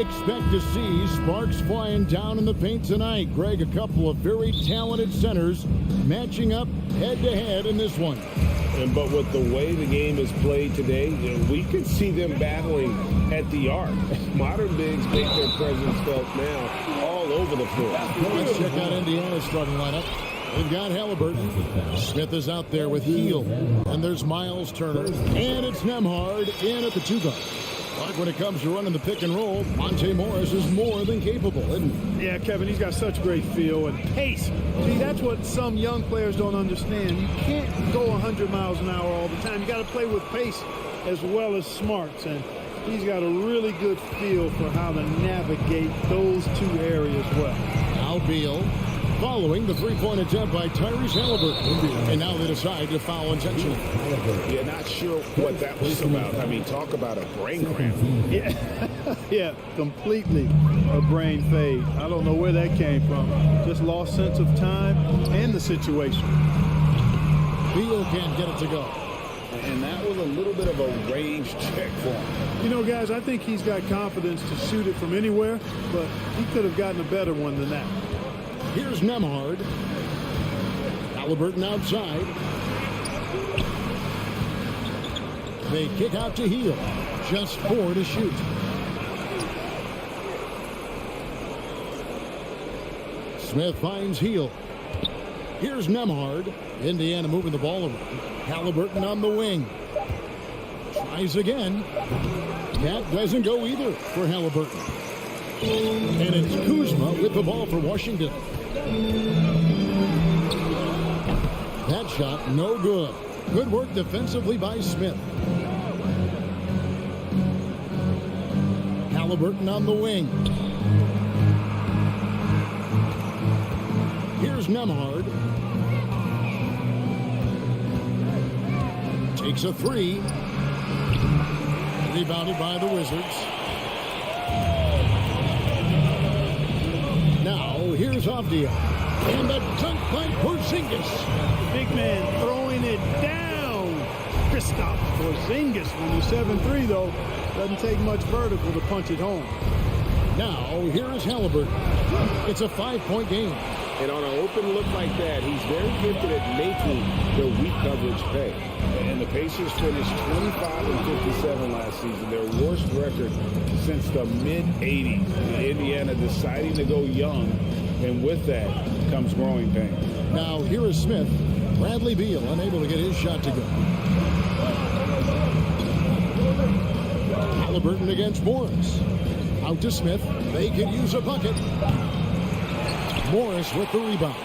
expect to see sparks flying down in the paint tonight. Greg, a couple of very talented centers matching up head-to-head in this one. But with the way the game is played today, we could see them battling at the arc. Modern bigs make their presence felt now all over the floor. Let's check out Indiana's starting lineup. They've got Halliburton. Smith is out there with Heel. And there's Miles Turner. And it's Nembhard in at the 2-guard. But when it comes to running the pick and roll, Monte Morris is more than capable, isn't he? Yeah, Kevin, he's got such great feel and pace. See, that's what some young players don't understand. You can't go 100 miles an hour all the time. You got to play with pace as well as smarts. And he's got a really good feel for how to navigate those two areas well. Now Beal following the three-point attempt by Tyrese Halliburton. And now they decide to foul intentionally. Yeah, not sure what that was about. I mean, talk about a brain cramp. Yeah, yeah, completely a brain fade. I don't know where that came from. Just lost sense of time and the situation. Beal can't get it to go. And that was a little bit of a range check for him. You know, guys, I think he's got confidence to shoot it from anywhere, but he could have gotten a better one than that. Here's Nembhard. Halliburton outside. They kick out to Heel. Just 4 to shoot. Smith finds Heel. Here's Nembhard. Indiana moving the ball around. Halliburton on the wing. Tries again. That doesn't go either for Halliburton. And it's Kuzma with the ball for Washington. That shot no good. Good work defensively by Smith. Halliburton on the wing. Here's Nembhard. Takes a 3. Rebounded by the Wizards. Now, here's Avdia. And the dunk by Porzingis. Big man throwing it down. Kristaps Porzingis from the 7-3, though. Doesn't take much vertical to punch it home. Now, here's Halliburton. It's a 5-point game. And on an open look like that, he's very gifted at making the weak coverage pay. And the Pacers finished 25-57 last season, their worst record since the mid-'80s. Indiana deciding to go young, and with that comes growing pain. Now, here is Smith. Bradley Beal unable to get his shot to go. Halliburton against Morris. Out to Smith. They could use a bucket. Morris with the rebound.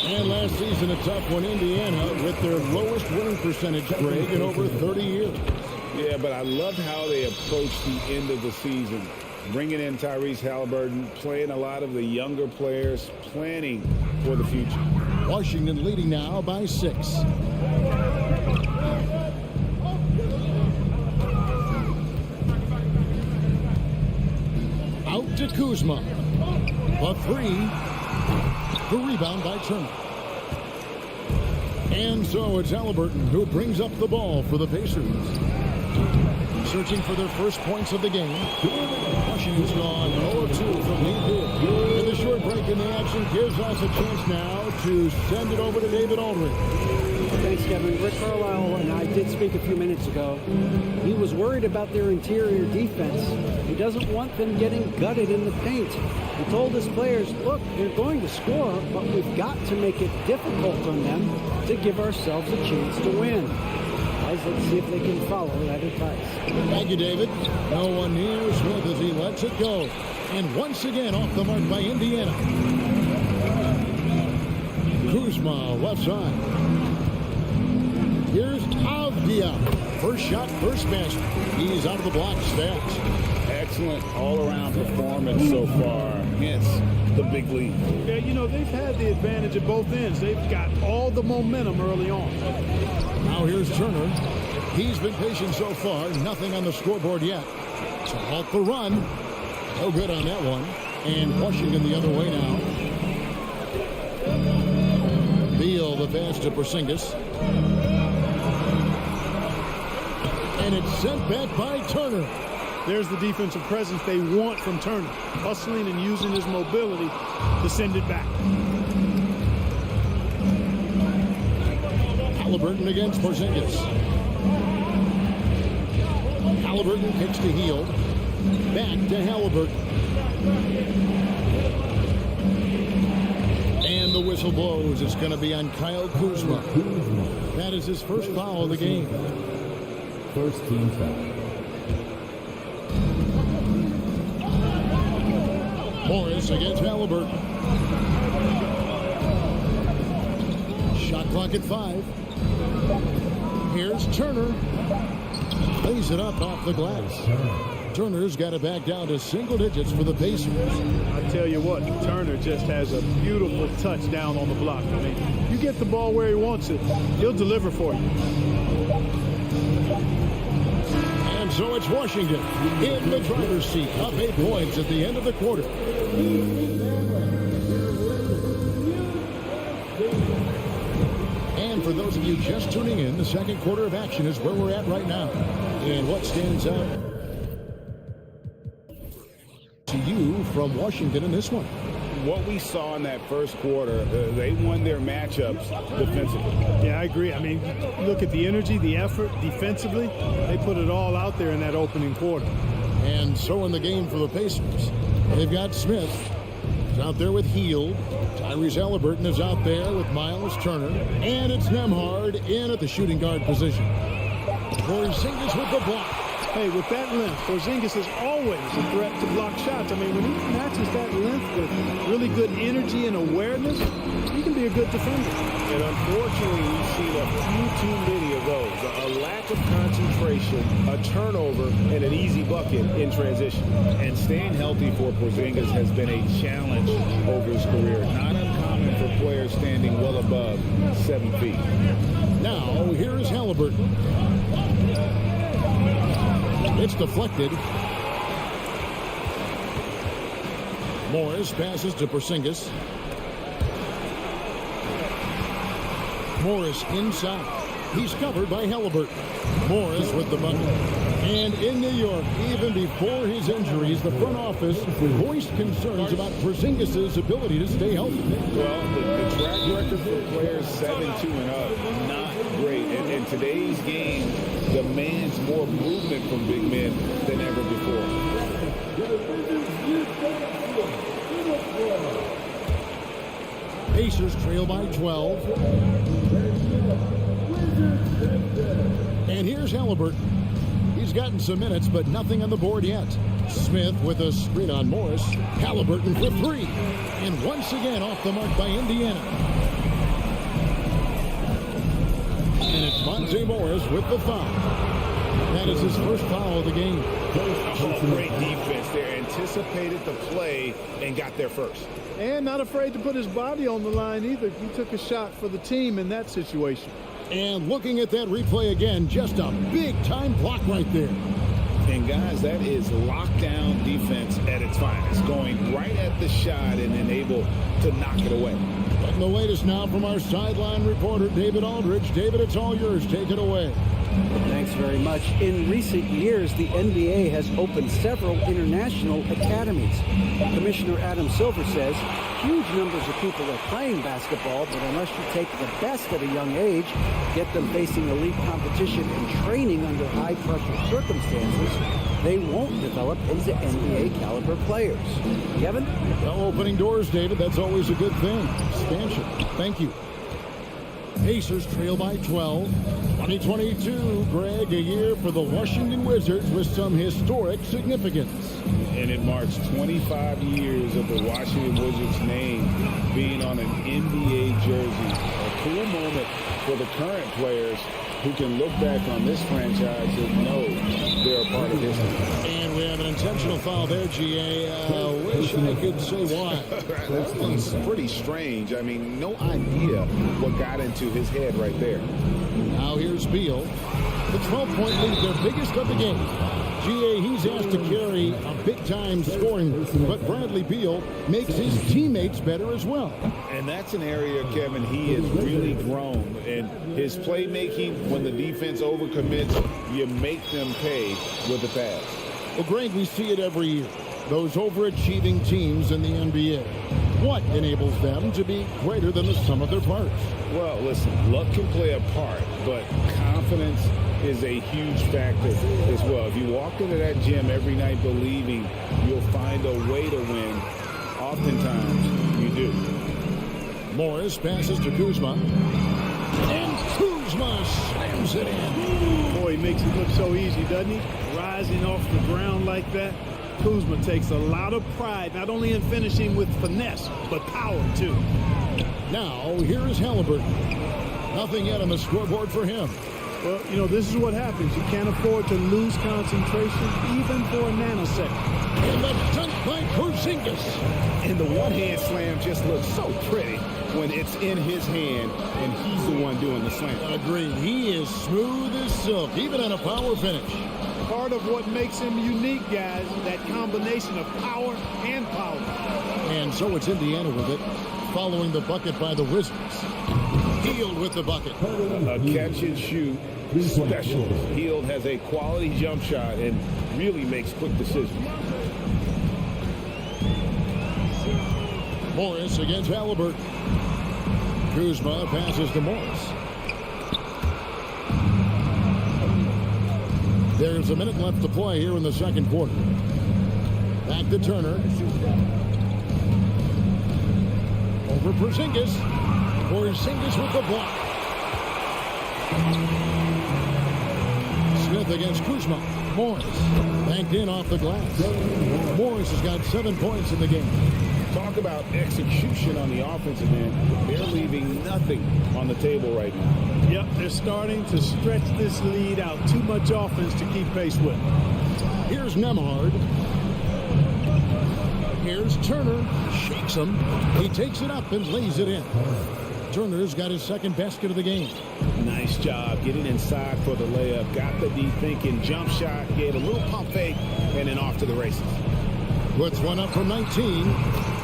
And last season, a tough one, Indiana, with their lowest winning percentage, Greg, in over 30 years. Yeah, but I loved how they approached the end of the season. Bringing in Tyrese Halliburton, playing a lot of the younger players, planning for the future. Washington leading now by 6. Out to Kuzma. A 3. The rebound by Turner. And so it's Halliburton who brings up the ball for the Pacers. Searching for their first points of the game. Washington's gone 0 of 2 from lead here. And the short break in the action gives us a chance now to send it over to David Aldridge. Thanks, Kevin. Rick Carlisle and I did speak a few minutes ago. He was worried about their interior defense. He doesn't want them getting gutted in the paint. He told his players, look, they're going to score, but we've got to make it difficult on them to give ourselves a chance to win. Guys, let's see if they can follow that advice. Thank you, David. No one near Smith as he lets it go. And once again off the mark by Indiana. Kuzma, left side. Here's Avdia. First shot, first basket. He's out of the block stats. Excellent all-around performance so far, hence the big lead. Yeah, you know, they've had the advantage at both ends. They've got all the momentum early on. Now here's Turner. He's been patient so far. Nothing on the scoreboard yet. To halt the run. No good on that one. And Washington the other way now. Beal the pass to Porzingis. And it's sent back by Turner. There's the defensive presence they want from Turner, hustling and using his mobility to send it back. Halliburton against Porzingis. Halliburton kicks to Hield. Back to Halliburton. And the whistle blows. It's going to be on Kyle Kuzma. That is his first foul of the game. First team foul. Morris against Halliburton. Shot clock at 5. Here's Turner. Lays it up off the glass. Turner's got it back down to single digits for the Pacers. I tell you what, Turner just has a beautiful touch down on the block. I mean, you get the ball where he wants it, he'll deliver for you. And so it's Washington in the driver's seat, up 8 points at the end of the quarter. And for those of you just tuning in, the second quarter of action is where we're at right now. And what stands out to you from Washington in this one? What we saw in that first quarter, they won their matchups defensively. Yeah, I agree. I mean, look at the energy, the effort defensively. They put it all out there in that opening quarter. And so in the game for the Pacers, they've got Smith. He's out there with Hield. Tyrese Halliburton is out there with Miles Turner. And it's Nembhard in at the shooting guard position. Porzingis with the block. Hey, with that length, Porzingis is always a threat to block shots. I mean, when he matches that length with really good energy and awareness, he can be a good defender. And unfortunately, we've seen a few too many of those. A lack of concentration, a turnover, and an easy bucket in transition. And staying healthy for Porzingis has been a challenge over his career. Not uncommon for players standing well above 7 feet. Now, here's Halliburton. It's deflected. Morris passes to Porzingis. Morris inside. He's covered by Halliburton. Morris with the bucket. And in New York, even before his injuries, the front office voiced concerns about Porzingis' ability to stay healthy. Well, the track record for players 7-2 and up, not great. And in today's game, demands more movement from big men than ever before. Pacers trail by 12. And here's Halliburton. He's gotten some minutes, but nothing on the board yet. Smith with a screen on Morris. Halliburton for 3. And once again off the mark by Indiana. And it's Monte Morris with the foul. That is his first foul of the game. Oh, great defense there. Anticipated the play and got there first. And not afraid to put his body on the line either. He took a shot for the team in that situation. And looking at that replay again, just a big-time block right there. And, guys, that is lockdown defense at its finest, going right at the shot and then able to knock it away. And the latest now from our sideline reporter, David Aldridge. David, it's all yours. Take it away. Thanks very much. In recent years, the NBA has opened several international academies. Commissioner Adam Silver says huge numbers of people are playing basketball, but unless you take the best at a young age, get them facing elite competition and training under high-pressure circumstances, they won't develop into NBA-caliber players. Kevin? Well, opening doors, David. That's always a good thing. Expansion. Thank you. Pacers trail by 12. 2022, Greg, a year for the Washington Wizards with some historic significance. And it marks 25 years of the Washington Wizards name being on an NBA jersey. A cool moment for the current players who can look back on this franchise and know they're a part of history. And we have an intentional foul there, GA. Wish I could say why. That one's pretty strange. I mean, no idea what got into his head right there. Now here's Beal. The 12-point lead, their biggest of the game. GA, he's asked to carry a big-time scoring, but Bradley Beal makes his teammates better as well. And that's an area, Kevin, he has really grown. And his playmaking, when the defense overcommits, you make them pay with the pass. Well, Greg, we see it every year. Those overachieving teams in the NBA. What enables them to be greater than the sum of their parts? Well, listen, luck can play a part, but confidence is a huge factor as well. If you walk into that gym every night believing you'll find a way to win, oftentimes you do. Morris passes to Kuzma. And Kuzma slams it in. Boy, he makes it look so easy, doesn't he? Rising off the ground like that. Kuzma takes a lot of pride, not only in finishing with finesse, but power, too. Now, here is Halliburton. Nothing yet on the scoreboard for him. Well, you know, this is what happens. You can't afford to lose concentration, even for a nanosecond. And the dunk by Porzingis. And the one-hand slam just looks so pretty when it's in his hand and he's the one doing the slam. Agreed. He is smooth as silk, even on a power finish. Part of what makes him unique, guys, that combination of power and power. And so it's Indiana with it, following the bucket by the Wizards. Hield with the bucket. A catch and shoot special. Hield has a quality jump shot and really makes quick decisions. Morris against Halliburton. Kuzma passes to Morris. There's a minute left to play here in the second quarter. Back to Turner. Over Porzingis. Porzingis with the block. Smith against Kuzma. Morris banked in off the glass. Morris has got 7 points in the game. Talk about execution on the offensive end. They're leaving nothing on the table right now. Yep, they're starting to stretch this lead out. Too much offense to keep pace with. Here's Nemhard. Here's Turner. Shakes him. He takes it up and lays it in. Turner's got his second basket of the game. Nice job getting inside for the layup. Got the deep thinking jump shot. Gave a little pump fake and then off to the races. Puts one up from 19.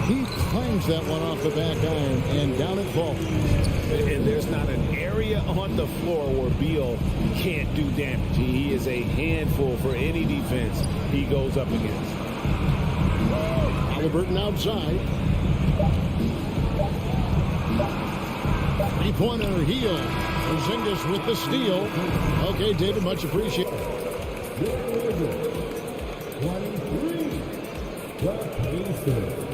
He climbs that one off the back iron and down it falls. And there's not an area on the floor where Beal can't do damage. He is a handful for any defense he goes up against. Halliburton outside. Three-pointer heel. Porzingis with the steal. Okay, David, much appreciated. 23. The Pacers.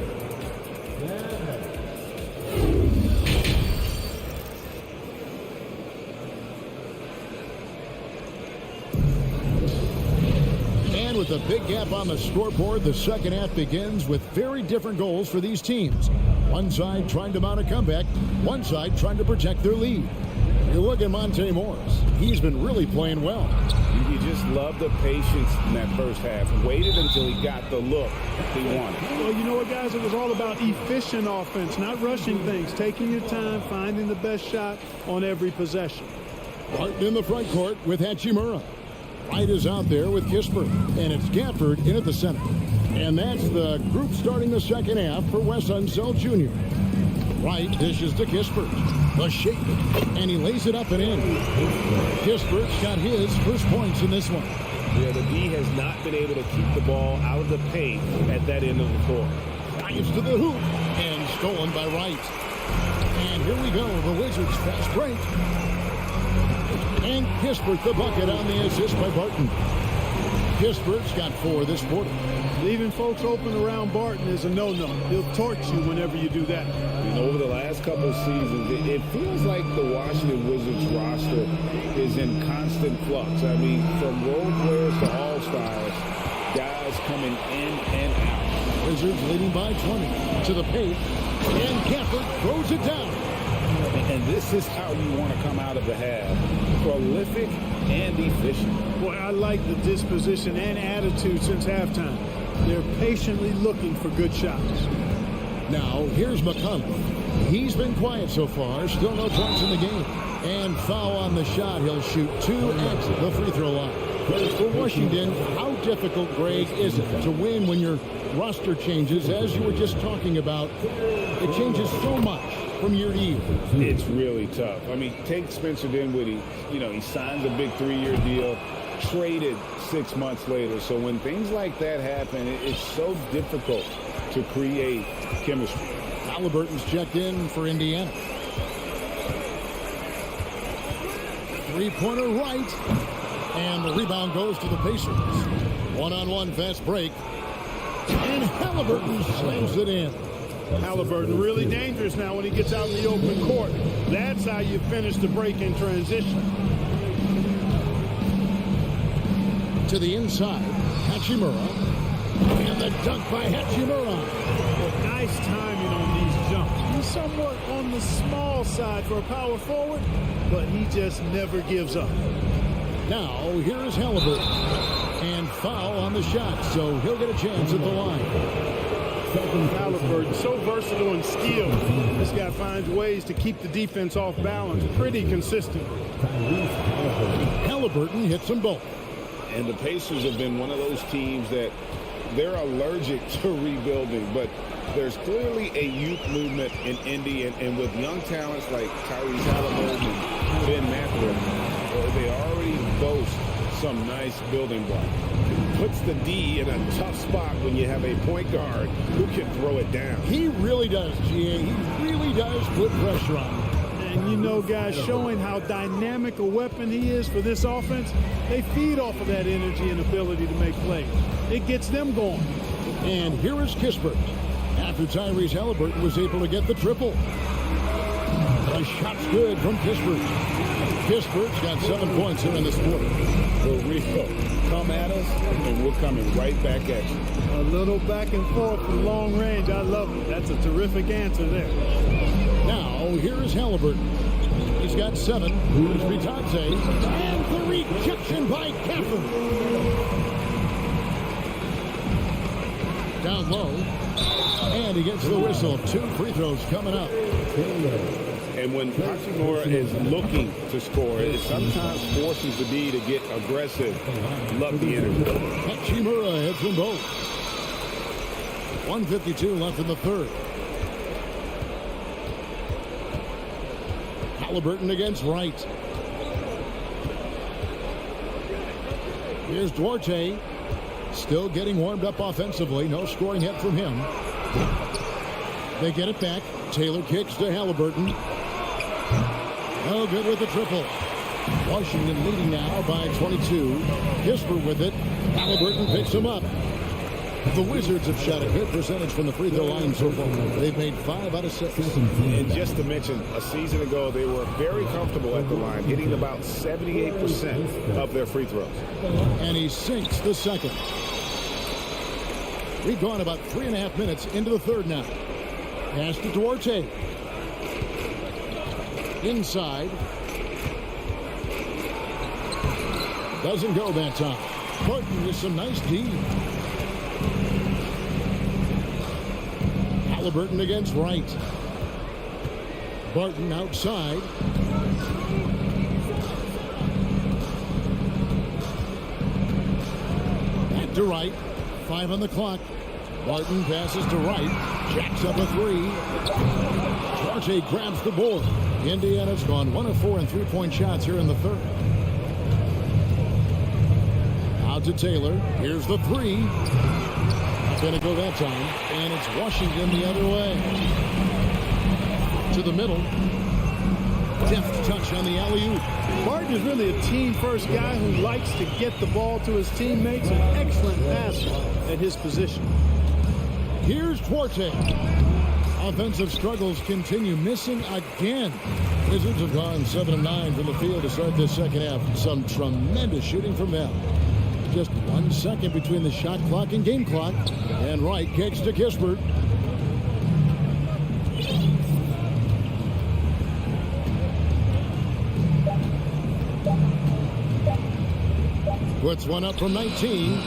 And with a big gap on the scoreboard, the second half begins with very different goals for these teams. One side trying to mount a comeback, one side trying to protect their lead. You look at Monte Morris. He's been really playing well. You just love the patience in that first half. Waited until he got the look he wanted. Well, you know what, guys? It was all about efficient offense, not rushing things, taking your time, finding the best shot on every possession. Martin in the front court with Hachimura. Wright is out there with Kispert, and it's Gafford in at the center. And that's the group starting the second half for Wes Unseld Jr. Wright dishes to Kispert. The shake, and he lays it up and in. Kispert's got his first points in this one. Yeah, the D has not been able to keep the ball out of the paint at that end of the court. Dives to the hoop, and stolen by Wright. And here we go, the Wizards fast break. And Kispert the bucket on the assist by Barton. Kispert's got 4 this quarter. Leaving folks open around Barton is a no-no. He'll torch you whenever you do that. And over the last couple of seasons, it feels like the Washington Wizards roster is in constant flux. I mean, from role players to all-stars, guys coming in and out. Wizards leading by 20 to the paint. And Gafford throws it down. And this is how you want to come out of the half. Prolific and efficient. Boy, I like the disposition and attitude since halftime. They're patiently looking for good shots. Now, here's McConnell. He's been quiet so far. Still no points in the game. And foul on the shot. He'll shoot 2 at the free throw line. For Washington, how difficult, Greg, is it to win when your roster changes? As you were just talking about, it changes so much from year to year. It's really tough. I mean, take Spencer Dinwiddie. You know, he signs a big 3-year deal, traded 6 months later. So when things like that happen, it's so difficult to create chemistry. Halliburton's checked in for Indiana. Three-pointer right. And the rebound goes to the Pacers. One-on-one fast break. And Halliburton slams it in. Halliburton really dangerous now when he gets out in the open court. That's how you finish the break in transition. To the inside, Hachimura. And the dunk by Hachimura. Well, nice timing on these jumps. He's somewhat on the small side for a power forward, but he just never gives up. Now, here is Halliburton. And foul on the shot, so he'll get a chance at the line. Halliburton, so versatile and skilled. This guy finds ways to keep the defense off balance pretty consistently. Halliburton hits them both. And the Pacers have been one of those teams that they're allergic to rebuilding, but there's clearly a youth movement in Indy, and with young talents like Tyrese Halliburton and Ben Mathurin, they already boast some nice building blocks. Puts the D in a tough spot when you have a point guard who can throw it down. He really does, GA. He really does put pressure on him. And you know, guys, showing how dynamic a weapon he is for this offense, they feed off of that energy and ability to make plays. It gets them going. And here is Kispert. After Tyrese Halliburton was able to get the triple. The shot's good from Kispert. Kispert's got 7 points here in this quarter. For real, come at us, and we're coming right back at you. A little back and forth from long range. I love it. That's a terrific answer there. Now, here is Halliburton. He's got 7. Here's Vitante. And the rejection by Catherine. Down low. And he gets the whistle. 2 free throws coming up. And when Hachimura is looking to score, it sometimes forces the D to get aggressive. Love the energy. Hachimura hits them both. 1:52 left in the third. Halliburton against Wright. Here's Duarte. Still getting warmed up offensively. No scoring yet from him. They get it back. Taylor kicks to Halliburton. No good with the triple. Washington leading now by 22. Kispert with it. Halliburton picks him up. The Wizards have shot a good percentage from the free throw line so far. They've made 5 out of 6. And just to mention, a season ago, they were very comfortable at the line, hitting about 78% of their free throws. And he sinks the second. We've gone about 3.5 minutes into the third now. Pass to Duarte. Inside. Doesn't go that time. Barton with some nice D. Halliburton against Wright. Barton outside. Back to Wright. 5 on the clock. Barton passes to Wright. Jacks up a 3. Duarte grabs the board. Indiana's gone 1 of 4 in 3-point shots here in the third. Out to Taylor. Here's the 3. Not going to go that time. And it's Washington the other way. To the middle. Deft touch on the alley-oop. Barton is really a team-first guy who likes to get the ball to his teammates. An excellent passer at his position. Here's Duarte. Offensive struggles continue. Missing again. Wizards have gone 7 of 9 from the field to start this second half. Some tremendous shooting from them. Just 1 second between the shot clock and game clock. And Wright kicks to Kispert. Puts one up from 19.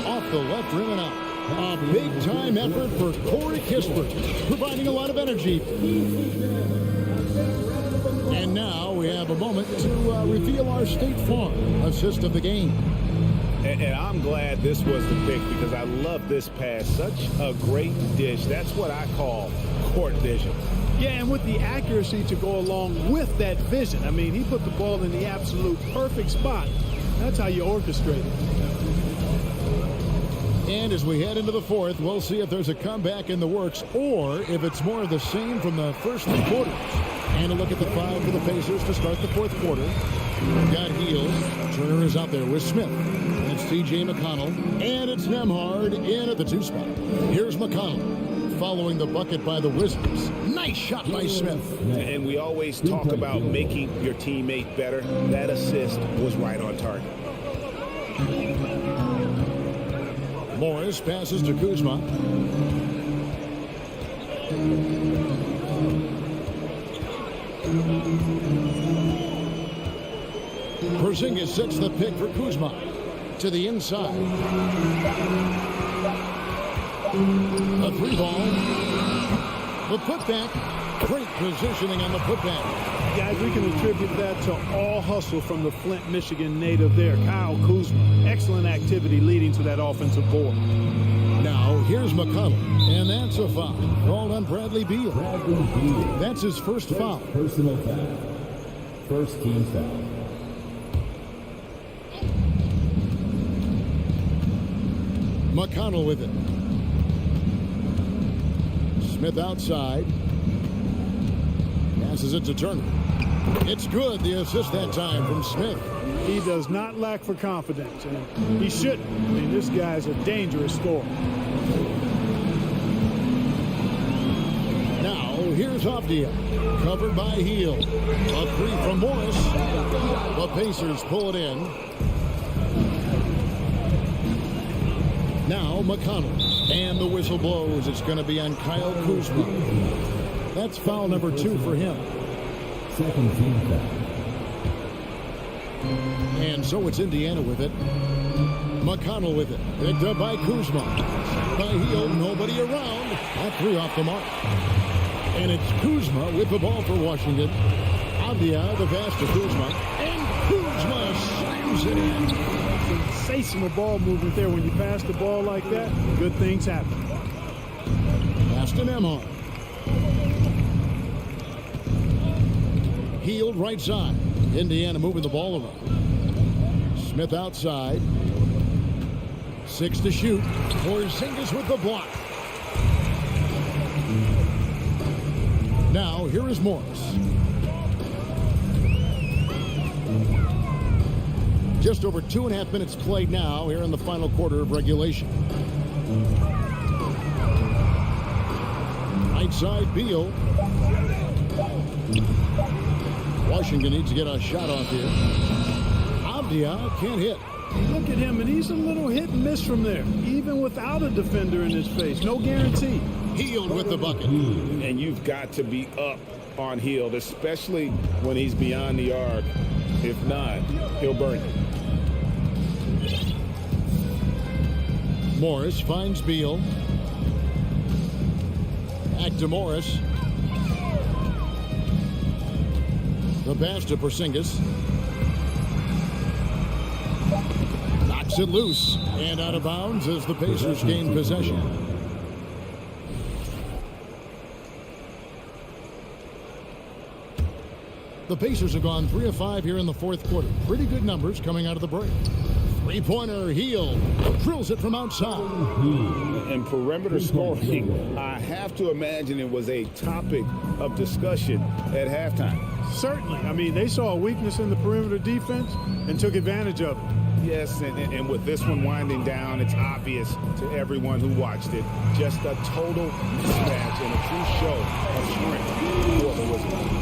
Off the left rim and out. A big-time effort for Corey Kispert, providing a lot of energy. And now we have a moment to reveal our State Farm assist of the game. And I'm glad this was the pick because I love this pass. Such a great dish. That's what I call court vision. Yeah, and with the accuracy to go along with that vision. I mean, he put the ball in the absolute perfect spot. That's how you orchestrate it. And as we head into the fourth, we'll see if there's a comeback in the works or if it's more of the same from the first 3 quarters. And a look at the 5 for the Pacers to start the fourth quarter. We've got Hield. Turner is out there with Smith. It's T.J. McConnell. And it's Nembhard in at the 2 spot. Here's McConnell following the bucket by the Wizards. Nice shot by Smith. And we always talk about making your teammate better. That assist was right on target. Morris passes to Kuzma. Porzingis sets the pick for Kuzma to the inside. A 3-ball. The putback. Great positioning on the putback. Guys, we can attribute that to all hustle from the Flint, Michigan native there, Kyle Kuzma. Excellent activity leading to that offensive board. Now, here's McConnell, and that's a foul called on Bradley Beal. That's his first foul. Personal foul. First team foul. McConnell with it. Smith outside. Passes it to Turner. It's good. The assist that time from Smith. He does not lack for confidence, and he shouldn't. I mean, this guy's a dangerous scorer. Now, here's Avdia. Covered by Hield. A 3 from Morris. The Pacers pull it in. Now, McConnell. And the whistle blows. It's going to be on Kyle Kuzma. That's foul number 2 for him. Second team foul. And so it's Indiana with it. McConnell with it. Picked up by Kuzma. By Hield, nobody around. That 3 off the mark. And it's Kuzma with the ball for Washington. Avdia, the pass to Kuzma. And Kuzma slams it in. Sensational ball movement there. When you pass the ball like that, good things happen. Pass to Nembhard. Hield right side. Indiana moving the ball around. Smith outside. 6 to shoot. Porzingis with the block. Now, here is Morris. Just over 2.5 minutes played now here in the final quarter of regulation. Right side, Beal. Washington needs to get a shot off here. Avdia can't hit. Look at him, and he's a little hit and miss from there, even without a defender in his face. No guarantee. Hield with the bucket. And you've got to be up on Hield, especially when he's beyond the arc. If not, he'll burn you. Morris finds Beal. Back to Morris. The pass to Porzingis. Knocks it loose and out of bounds as the Pacers gain possession. The Pacers have gone 3 of 5 here in the fourth quarter. Pretty good numbers coming out of the break. 3-pointer, Hield drills it from outside. And perimeter scoring, I have to imagine it was a topic of discussion at halftime. Certainly. I mean, they saw a weakness in the perimeter defense and took advantage of it. Yes, and with this one winding down, it's obvious to everyone who watched it. Just a total mismatch and a true show of strength for the Wizards.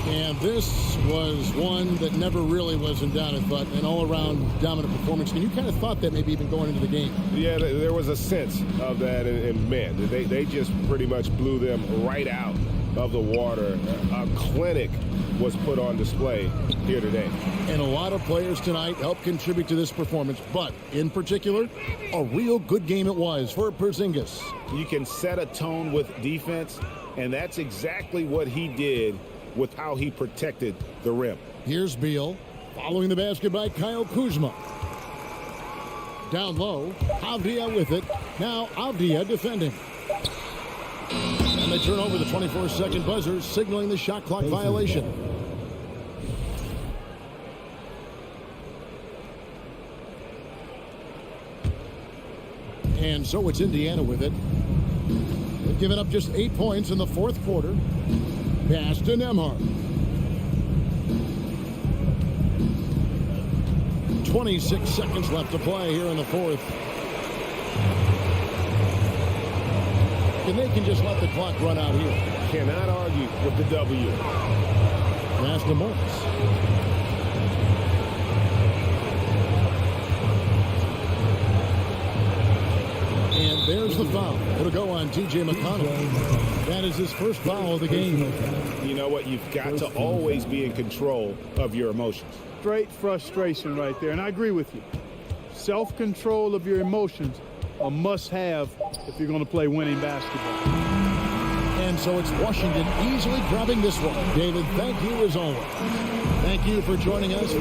And this was one that never really was in doubt, but an all-around dominant performance. And you kind of thought that maybe even going into the game. Yeah, there was a sense of that, and man, they just pretty much blew them right out of the water. A clinic was put on display here today. And a lot of players tonight helped contribute to this performance, but in particular, a real good game it was for Porzingis. You can set a tone with defense, and that's exactly what he did with how he protected the rim. Here's Beal, following the basket by Kyle Kuzma. Down low, Avdia with it. Now Avdia defending. And they turn over the 24-second buzzer, signaling the shot clock violation. And so it's Indiana with it. They've given up just 8 points in the fourth quarter. Pass to Nembhard. 26 seconds left to play here in the fourth. And they can just let the clock run out here. Cannot argue with the W. Pass to Morris. And there's the foul. It'll go on T.J. McConnell. That is his first foul of the game. You know what? You've got to always be in control of your emotions. Straight frustration right there, and I agree with you. Self-control of your emotions, a must-have if you're going to play winning basketball. And so it's Washington easily grabbing this one. David, thank you as always. Thank you for joining us.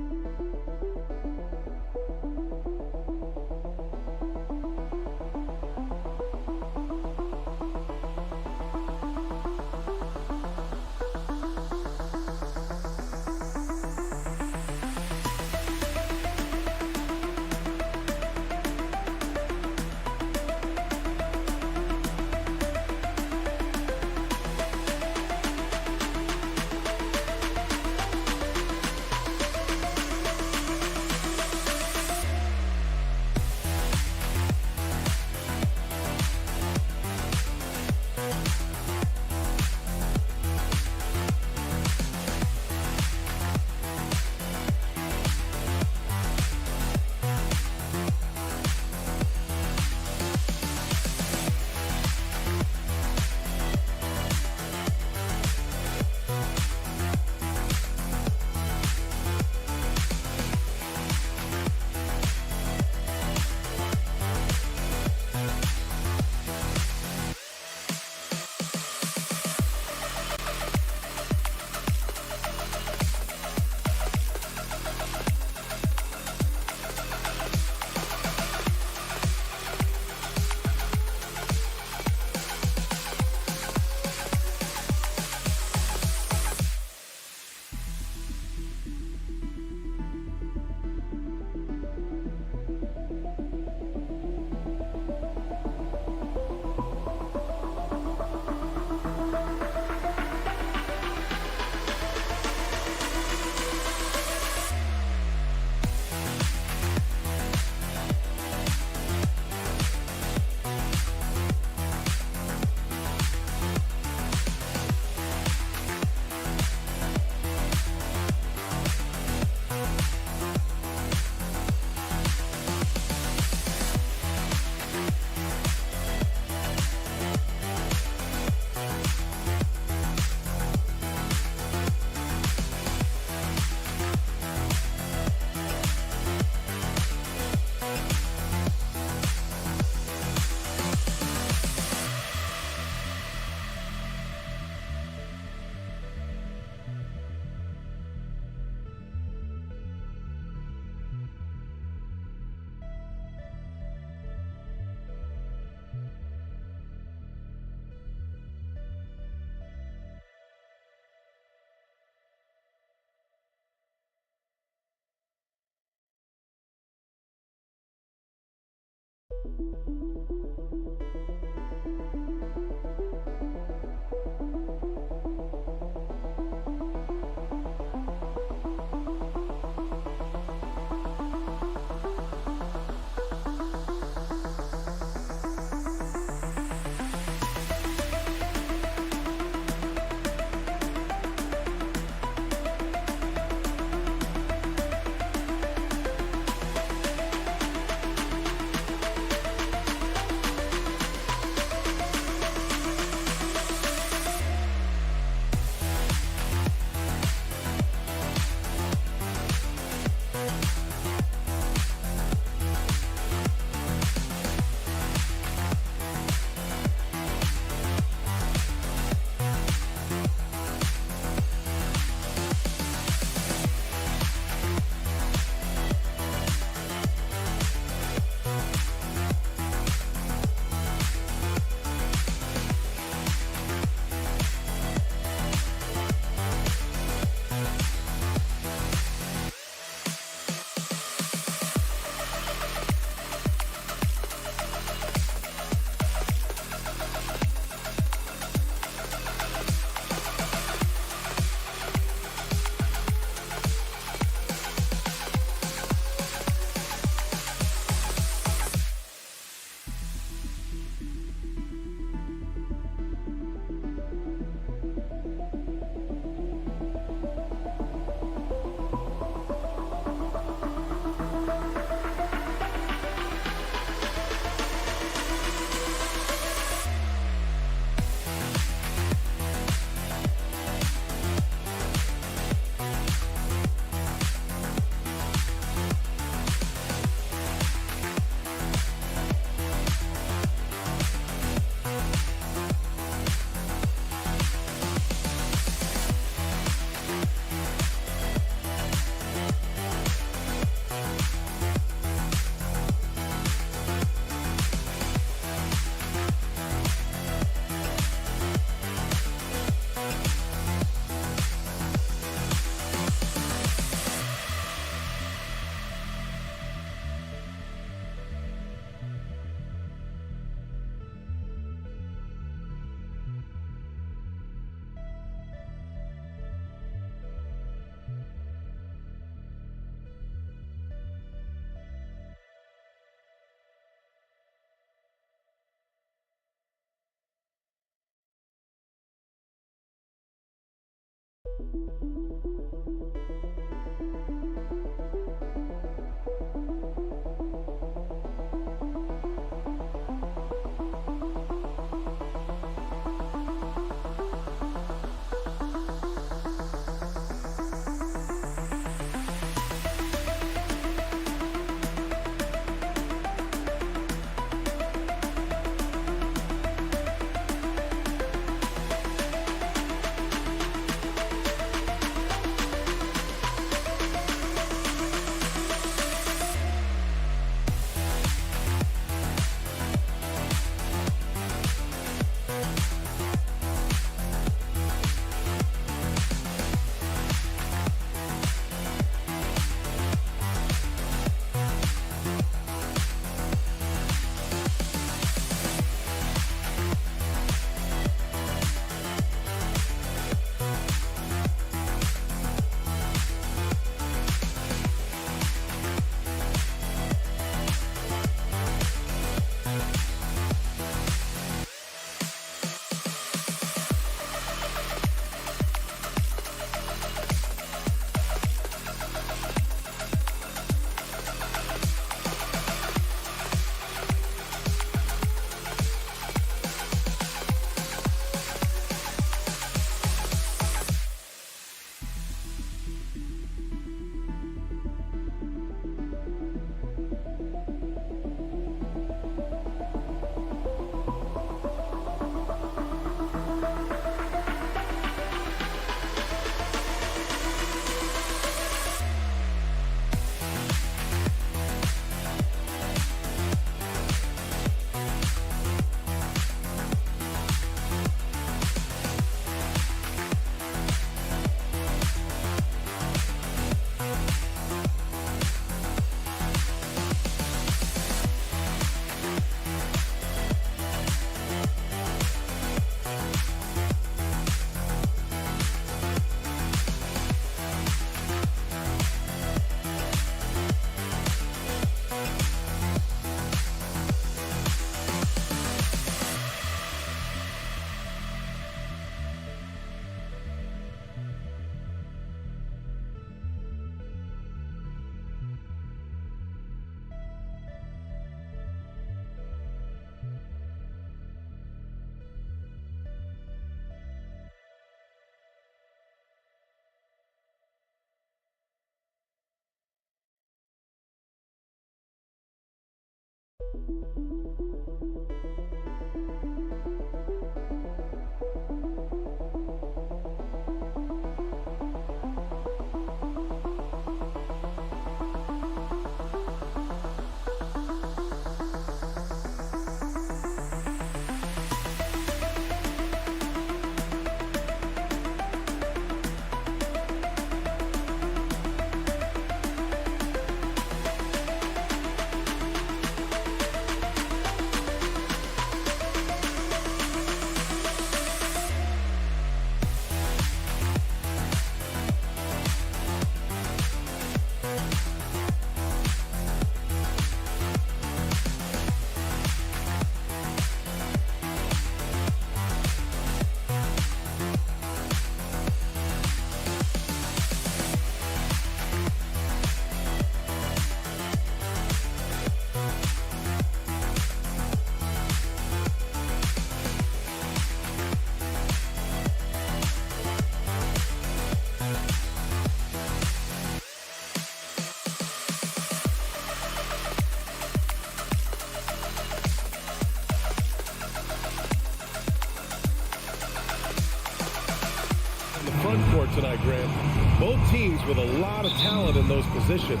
front court tonight, Graham. Both teams with a lot of talent in those positions.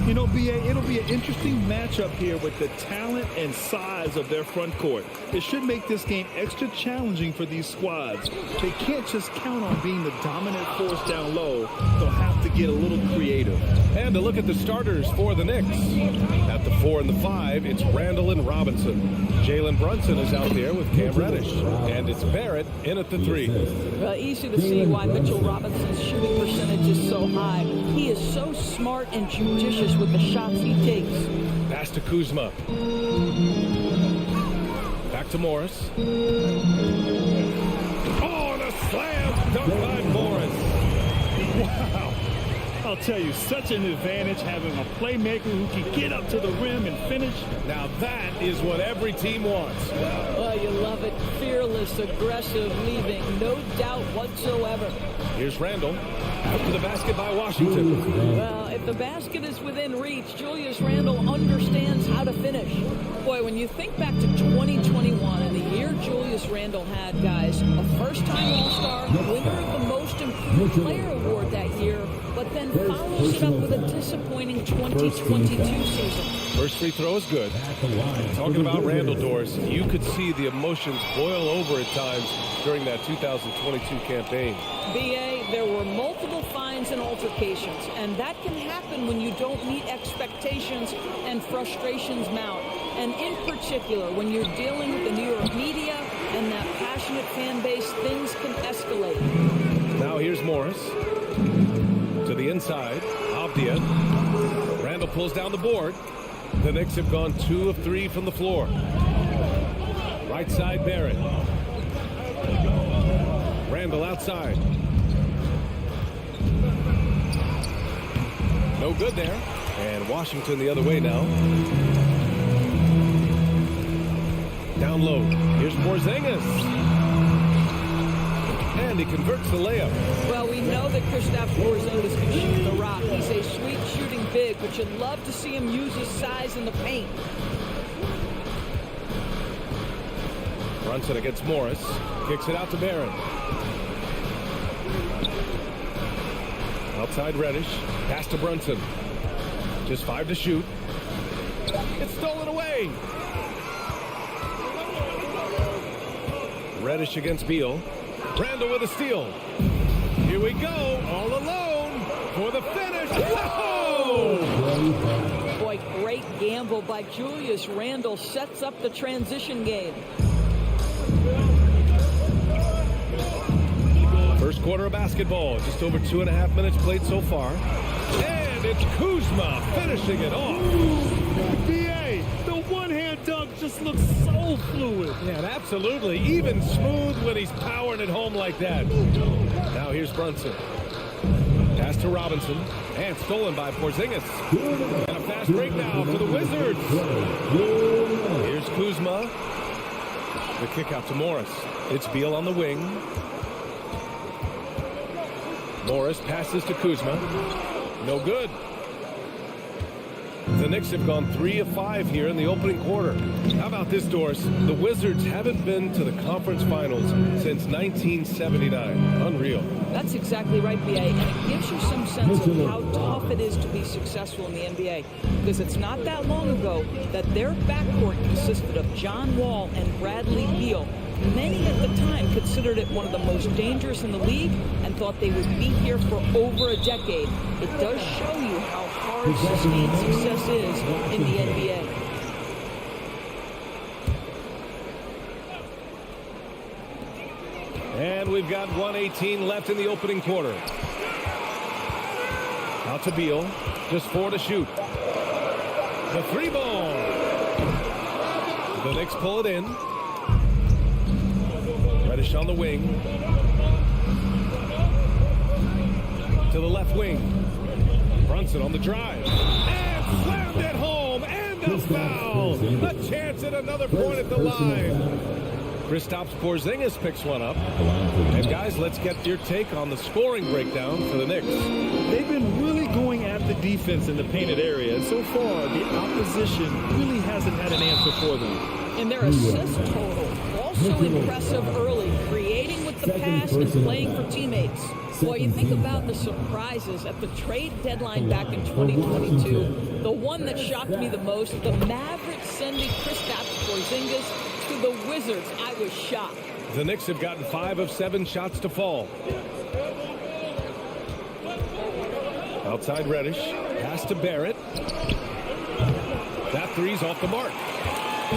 You know, B.A., it'll be an interesting matchup here with the talent and size of their front court. It should make this game extra challenging for these squads. They can't just count on being the dominant force down low. They'll have to get a little creative. And to look at the starters for the Knicks. At the 4 and the 5, it's Randall and Robinson. Jalen Brunson is out there with Cam Reddish. And it's Barrett in at the 3. Well, easy to see why Mitchell Robinson's shooting percentage is so high. He is so smart and judicious with the shots he takes. Pass to Kuzma. Back to Morris. Oh, and a slam dunk by Morris. Wow. I'll tell you, such an advantage having a playmaker who can get up to the rim and finish. Now that is what every team wants. Well, you love it. Fearless, aggressive, leaving. No doubt whatsoever. Here's Randall. Out to the basket by Washington. Well, if the basket is within reach, Julius Randle understands how to finish. Boy, when you think back to 2021 and the year Julius Randle had, guys, a first-time All-Star, winner of the Most Improved Player Award that year, but then follows it up with a disappointing 2022 season. First free throw is good. Talking about Randall, Doris, you could see the emotions boil over at times during that 2022 campaign. B.A., there were multiple fines and altercations, and that can happen when you don't meet expectations and frustrations mount. And in particular, when you're dealing with the New York media and that passionate fan base, things can escalate. Now here's Morris. To the inside, Avdia. Randall pulls down the board. The Knicks have gone 2 of 3 from the floor. Right side, Barrett. Randall outside. No good there. And Washington the other way now. Down low. Here's Porzingis. And he converts the layup. Well, we know that Kristaps Porzingis can shoot the rock. He's a sweet shooting big, but you'd love to see him use his size in the paint. Brunson against Morris. Kicks it out to Barrett. Outside Reddish. Pass to Brunson. Just 5 to shoot. It's stolen away. Reddish against Beal. Randall with a steal. Here we go. All alone for the finish. Whoa! Boy, great gamble by Julius Randle. Sets up the transition game. First quarter of basketball. Just over 2.5 minutes played so far. And it's Kuzma finishing it off. B.A., the one-hand dunk just looks so fluid. Yeah, absolutely. Even smooth when he's powering it home like that. Now here's Brunson. Pass to Robinson. And stolen by Porzingis. And a fast break now for the Wizards. Here's Kuzma. The kick out to Morris. It's Beal on the wing. Morris passes to Kuzma. No good. The Knicks have gone 3 of 5 here in the opening quarter. How about this, Doris? The Wizards haven't been to the conference finals since 1979. Unreal. That's exactly right, B.A., and it gives you some sense of how tough it is to be successful in the NBA. Because it's not that long ago that their backcourt consisted of John Wall and Bradley Beal. Many at the time considered it one of the most dangerous in the league and thought they would be here for over a decade. It does show you how hard sustained success is in the NBA. And we've got 1:18 left in the opening quarter. Out to Beal. Just 4 to shoot. The 3-ball. The Knicks pull it in. Reddish on the wing. To the left wing. Brunson on the drive. And slammed it home. And a foul. A chance at another point at the line. Kristaps Porzingis picks one up. And guys, let's get your take on the scoring breakdown for the Knicks. They've been really going at the defense in the painted area, and so far the opposition really hasn't had an answer for them. And their assist total also impressive early, creating with the pass and playing for teammates. Boy, you think about the surprises at the trade deadline back in 2022. The one that shocked me the most, the Mavericks sending Kristaps Porzingis to the Wizards. I was shocked. The Knicks have gotten 5 of 7 shots to fall. Outside Reddish. Pass to Barrett. That three's off the mark.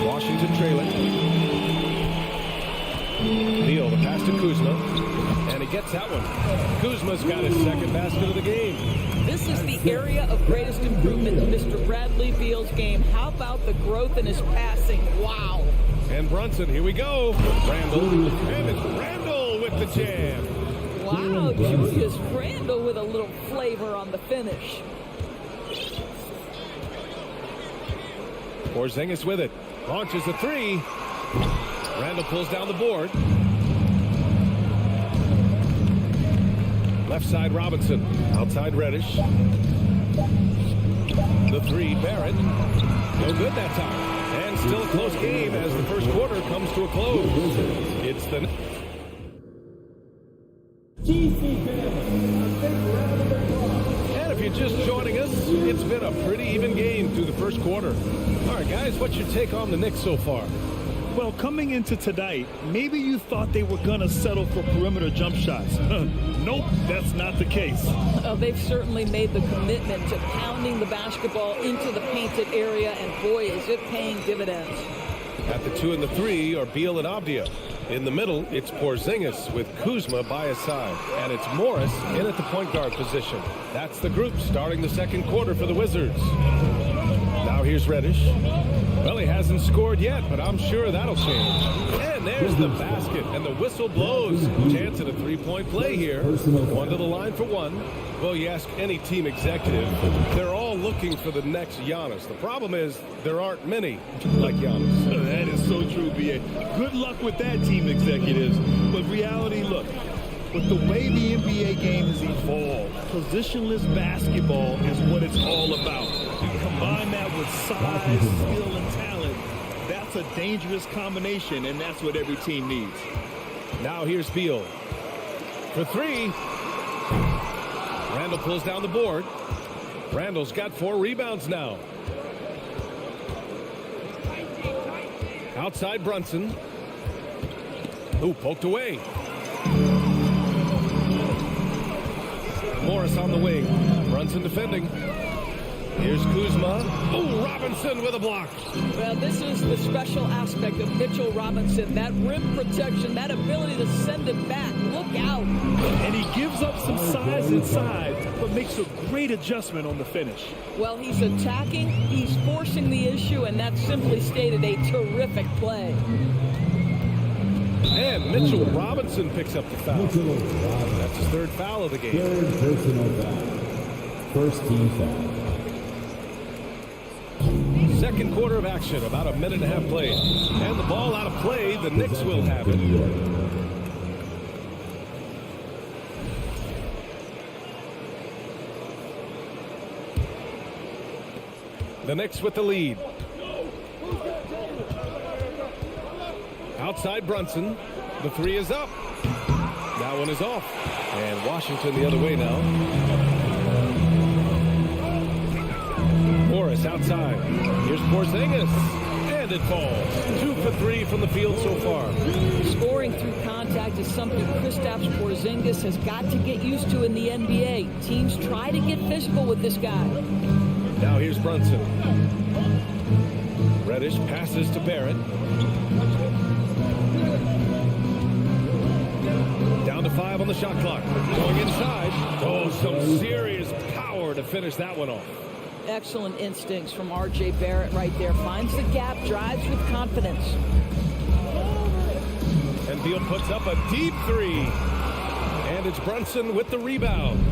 Washington trailing. Beal, the pass to Kuzma. And he gets that one. Kuzma's got his second basket of the game. This is the area of greatest improvement in Mr. Bradley Beal's game. How about the growth in his passing? Wow. And Brunson, here we go. Randall. And it's Randall with the jam. Wow, Julius Randle with a little over on the finish. Porzingis with it. Launches a three. Randall pulls down the board. Left side Robinson. Outside Reddish. The three, Barrett. No good that time. And still a close game as the first quarter comes to a close. It's the... And if you're just joining us, it's been a pretty even game through the first quarter. All right, guys, what's your take on the Knicks so far? Well, coming into tonight, maybe you thought they were going to settle for perimeter jump shots. Nope, that's not the case. They've certainly made the commitment to pounding the basketball into the painted area, and boy, is it paying dividends. At the 2 and the 3 are Beal and Avdia. In the middle, it's Porzingis with Kuzma by his side. And it's Morris in at the point guard position. That's the group starting the second quarter for the Wizards. Now here's Reddish. Well, he hasn't scored yet, but I'm sure that'll change. And there's the basket, and the whistle blows. Chance at a three-point play here. One to the line for one. Well, you ask any team executive, they're all looking for the next Giannis. The problem is there aren't many like Giannis. That is so true, B.A. Good luck with that, team executives. But reality, look, with the way the NBA game has evolved, positionless basketball is what it's all about. You combine that with size, skill, and talent, that's a dangerous combination, and that's what every team needs. Now here's Beal. For three. Randall pulls down the board. Randall's got 4 rebounds now. Outside Brunson. Ooh, poked away. Morris on the wing. Brunson defending. Here's Kuzma. Oh, Robinson with a block. Well, this is the special aspect of Mitchell Robinson. That rim protection, that ability to send it back. Look out. And he gives up some size inside, but makes a great adjustment on the finish. Well, he's attacking, he's forcing the issue, and that's simply stated a terrific play. And Mitchell Robinson picks up the foul. That's his 3rd foul of the game. 3rd personal foul. First team foul. Second quarter of action, about a minute and a half played. And the ball out of play, the Knicks will have it. The Knicks with the lead. Outside Brunson. The 3 is up. That one is off. And Washington the other way now. Morris outside. Here's Porzingis. And it falls. 2 for 3 from the field so far. Scoring through contact is something Kristaps Porzingis has got to get used to in the NBA. Teams try to get physical with this guy. Now here's Brunson. Reddish passes to Barrett. Down to 5 on the shot clock. Going inside. Oh, some serious power to finish that one off. Excellent instincts from R.J. Barrett right there. Finds the gap, drives with confidence. And Beal puts up a deep 3. And it's Brunson with the rebound.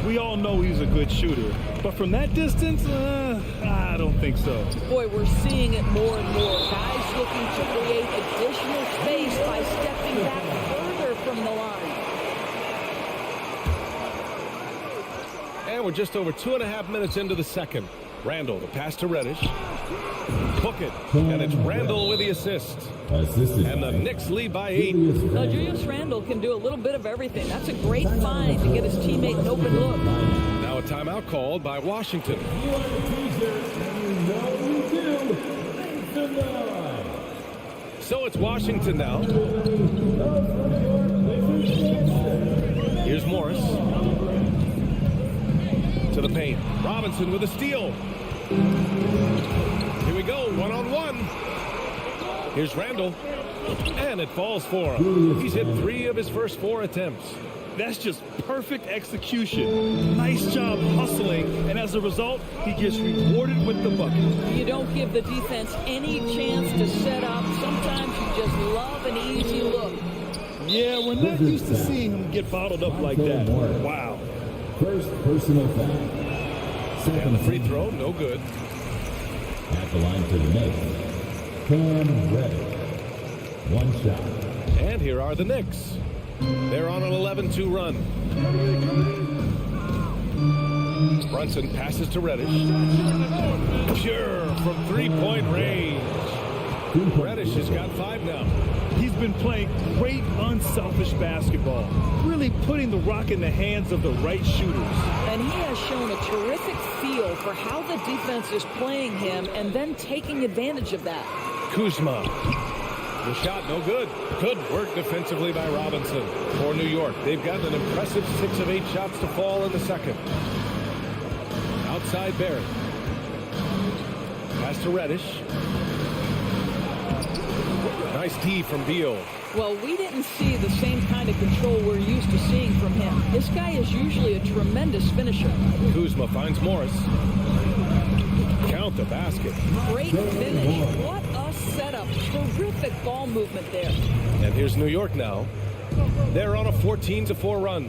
We all know he's a good shooter, but from that distance, I don't think so. Boy, we're seeing it more and more. Guys looking to create additional space by stepping back further from the line. And we're just over 2.5 minutes into the second. Randall, the pass to Reddish. Hook it, and it's Randall with the assist. And the Knicks lead by 8. Now, Julius Randle can do a little bit of everything. That's a great find to get his teammate an open look. Now a timeout called by Washington. So it's Washington now. Here's Morris. To the paint. Robinson with a steal. Here we go, 1-on-1. Here's Randall. And it falls for him. He's hit 3 of his first 4 attempts. That's just perfect execution. Nice job hustling, and as a result, he gets rewarded with the bucket. You don't give the defense any chance to set up. Sometimes you just love an easy look. Yeah, we're not used to seeing him get bottled up like that. Wow. First personal foul. And the free throw, no good. At the line for the Knicks, Cam Reddish. One shot. And here are the Knicks. They're on an 11-2 run. Brunson passes to Reddish. Sure, from three-point range. Reddish has got 5 now. He's been playing great, unselfish basketball, really putting the rock in the hands of the right shooters. And he has shown a terrific feel for how the defense is playing him and then taking advantage of that. Kuzma. The shot no good. Good work defensively by Robinson. For New York, they've gotten an impressive 6 of 8 shots to fall in the second. Outside Barrett. Pass to Reddish. Nice D from Beal. Well, we didn't see the same kind of control we're used to seeing from him. This guy is usually a tremendous finisher. Kuzma finds Morris. Count the basket. Great finish. What a setup. Terrific ball movement there. And here's New York now. They're on a 14-4 run.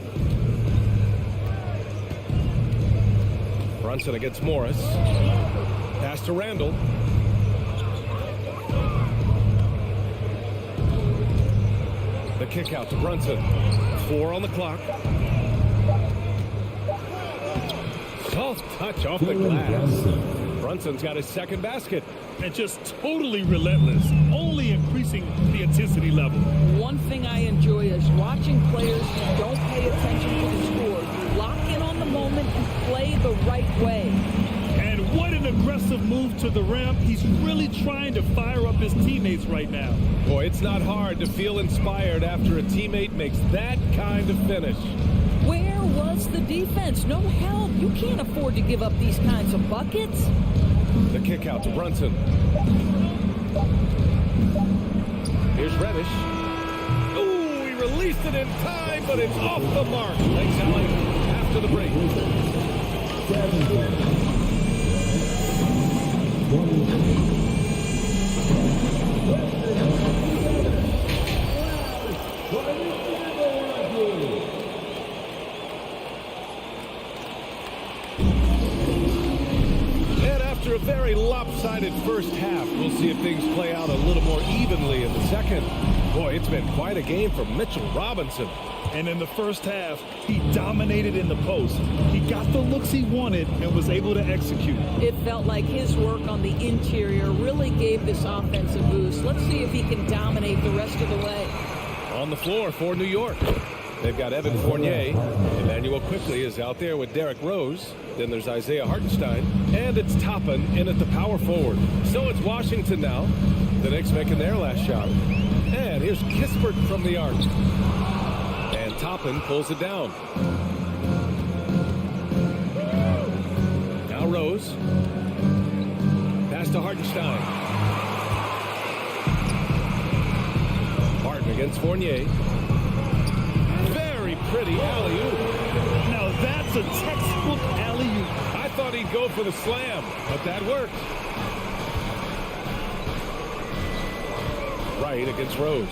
Brunson against Morris. Pass to Randall. The kick out to Brunson. 4 on the clock. Soft touch off the glass. Brunson's got his second basket. And just totally relentless, only increasing the intensity level. One thing I enjoy is watching players who don't pay attention to the score, lock in on the moment and play the right way. And what an aggressive move to the rim. He's really trying to fire up his teammates right now. Boy, it's not hard to feel inspired after a teammate makes that kind of finish. Where was the defense? No help. You can't afford to give up these kinds of buckets. The kick out to Brunson. Here's Reddish. Ooh, he released it in time, but it's off the mark. Thanks, Allie. After the break. After a very lopsided first half, we'll see if things play out a little more evenly in the second. Boy, it's been quite a game for Mitchell Robinson. And in the first half, he dominated in the post. He got the looks he wanted and was able to execute. It felt like his work on the interior really gave this offense a boost. Let's see if he can dominate the rest of the way. On the floor for New York. They've got Evan Fournier. Emmanuel Quickly is out there with Derrick Rose. Then there's Isaiah Hartenstein. And it's Toppin in at the power forward. So it's Washington now. The Knicks making their last shot. And here's Kispert from the arc. And Toppin pulls it down. Now Rose. Pass to Hartenstein. Martin against Fournier. Pretty alley-oop. Now that's a textbook alley-oop. I thought he'd go for the slam, but that worked. Right against Rose.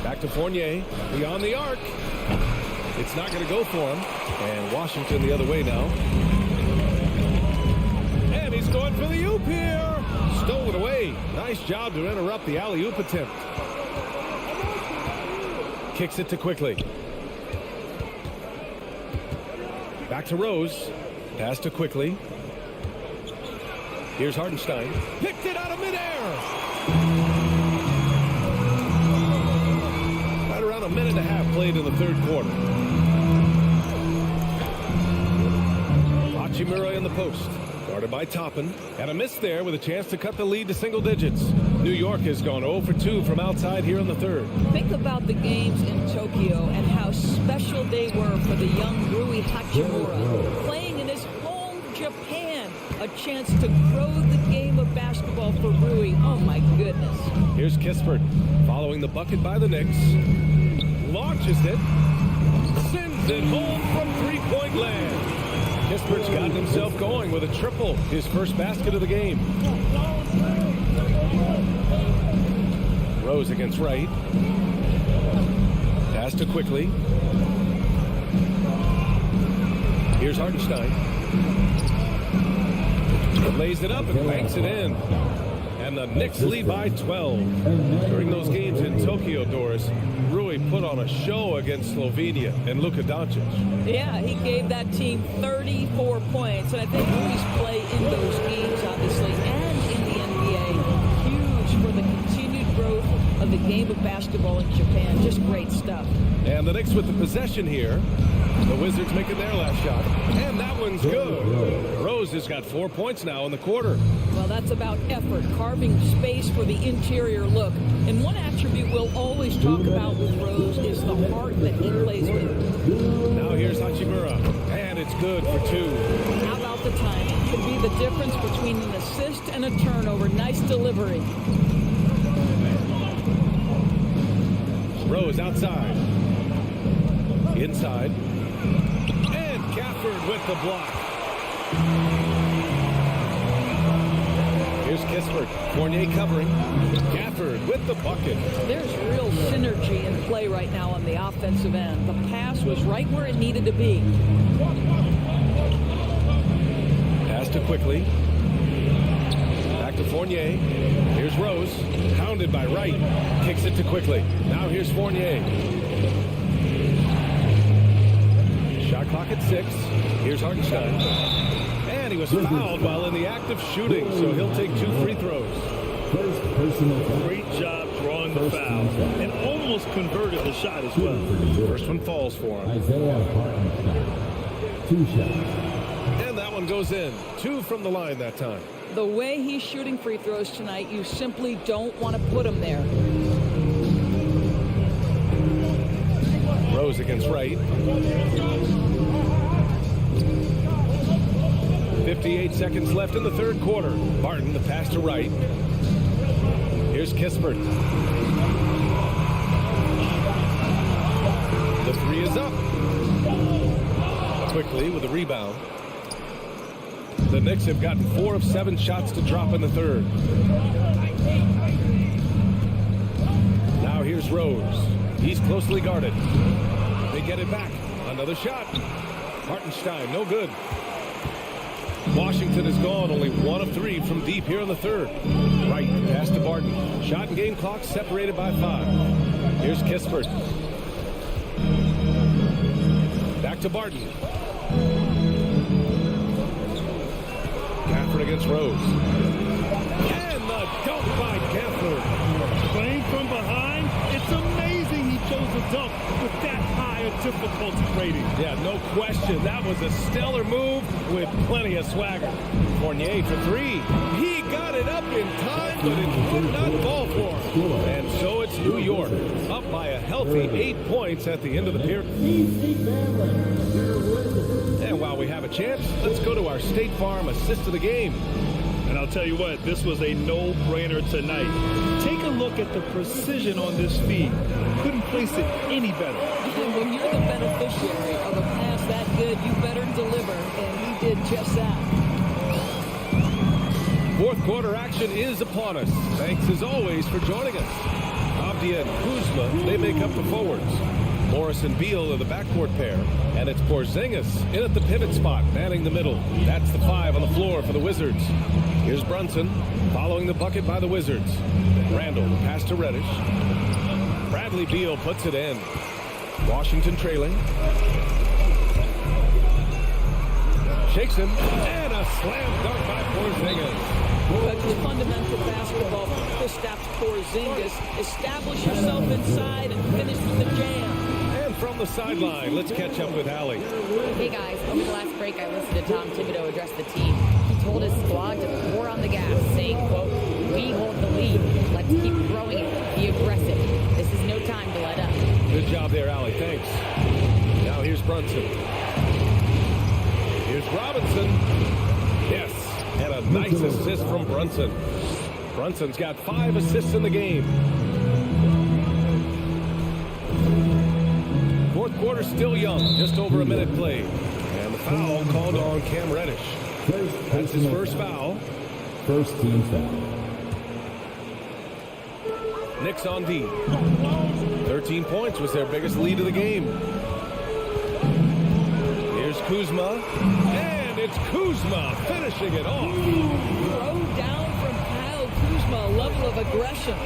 Back to Fournier. Beyond the arc. It's not going to go for him. And Washington the other way now. And he's going for the oop here. Stolen away. Nice job to interrupt the alley-oop attempt. Kicks it to Quickly. Back to Rose. Pass to Quickly. Here's Hartenstein. Picked it out of midair. Right around a minute and a half played in the third quarter. Hachimura in the post. Guarded by Toppin. And a miss there with a chance to cut the lead to single digits. New York has gone 0 for 2 from outside here in the third. Think about the games in Tokyo and how special they were for the young Rui Hachimura. Playing in his home Japan. A chance to grow the game of basketball for Rui. Oh my goodness. Here's Kispert following the bucket by the Knicks. Launches it. Sends it home from three-point land. Kispert's gotten himself going with a triple, his first basket of the game. Rose against Wright. Pass to Quickly. Here's Hartenstein. Lays it up and banks it in. And the Knicks lead by 12. During those games in Tokyo, Doris, Rui put on a show against Slovenia and Luka Doncic. Yeah, he gave that team 34 points. And I think Rui's play in those games, obviously, and in the NBA, huge for the continued growth of the game of basketball in Japan. Just great stuff. And the Knicks with the possession here. The Wizards making their last shot. And that one's good. Rose has got 4 points now in the quarter. Well, that's about effort, carving space for the interior look. And one attribute we'll always talk about with Rose is the heart that he plays with. Now here's Hachimura. And it's good for 2. How about the timing? Could be the difference between an assist and a turnover. Nice delivery. Rose outside. Inside. And Gafford with the block. Here's Kispert. Fournier covering. Gafford with the bucket. There's real synergy in play right now on the offensive end. The pass was right where it needed to be. Pass to Quickly. Back to Fournier. Here's Rose. Hounded by Wright. Kicks it to Quickly. Now here's Fournier. Shot clock at 6. Here's Hartenstein. And he was fouled while in the act of shooting, so he'll take 2 free throws. Great job drawing the foul and almost converted the shot as well. First one falls for him. Isaiah Hartenstein. 2 shots. And that one goes in. 2 from the line that time. The way he's shooting free throws tonight, you simply don't want to put him there. Rose against Wright. 58 seconds left in the third quarter. Barton, the pass to Wright. Here's Kispert. The 3 is up. Quickly with a rebound. The Knicks have gotten 4 of 7 shots to drop in the third. Now here's Rose. He's closely guarded. They get it back. Another shot. Hartenstein, no good. Washington is gone. Only 1 of 3 from deep here in the third. Right, pass to Barton. Shot and game clock separated by 5. Here's Kispert. Back to Barton. Gafford against Rose. And the dunk by Gafford. Playing from behind, it's amazing he chose a dunk with that high a difficulty rating. Yeah, no question. That was a stellar move with plenty of swagger. Fournier for 3. He got it up in time, but it would not fall for him. And so it's New York, up by a healthy 8 points at the end of the period. And while we have a chance, let's go to our State Farm assist of the game. And I'll tell you what, this was a no-brainer tonight. Take a look at the precision on this feed. Couldn't place it any better. When you're the beneficiary of a pass that good, you better deliver, and he did just that. Fourth quarter action is upon us. Thanks as always for joining us. Avdia and Kuzma, they make up the forwards. Morris and Beal are the backcourt pair, and it's Porzingis in at the pivot spot, manning the middle. That's the 5 on the floor for the Wizards. Here's Brunson, following the bucket by the Wizards. Randall, the pass to Reddish. Bradley Beal puts it in. Washington trailing. Shakes him, and a slam dunk by Porzingis. But the fundamental basketball from Kristaps Porzingis, establish yourself inside and finish with the jam. And from the sideline, let's catch up with Allie. Hey guys, over the last break I listened to Tom Thibodeau address the team. He told his squad to pour on the gas, saying, quote, "We hold the lead. Let's keep growing it. Be aggressive. This is no time to let up." Good job there, Allie. Thanks. Now here's Brunson. Here's Robinson. Yes, and a nice assist from Brunson. Brunson's got 5 assists in the game. Fourth quarter still young, just over a minute played. And the foul called on Cam Reddish. That's his first foul. First team foul. Knicks on D. 13 13 points was their biggest lead of the game. Here's Kuzma, and it's Kuzma finishing it off. Throw down from Kyle Kuzma, a level of aggression.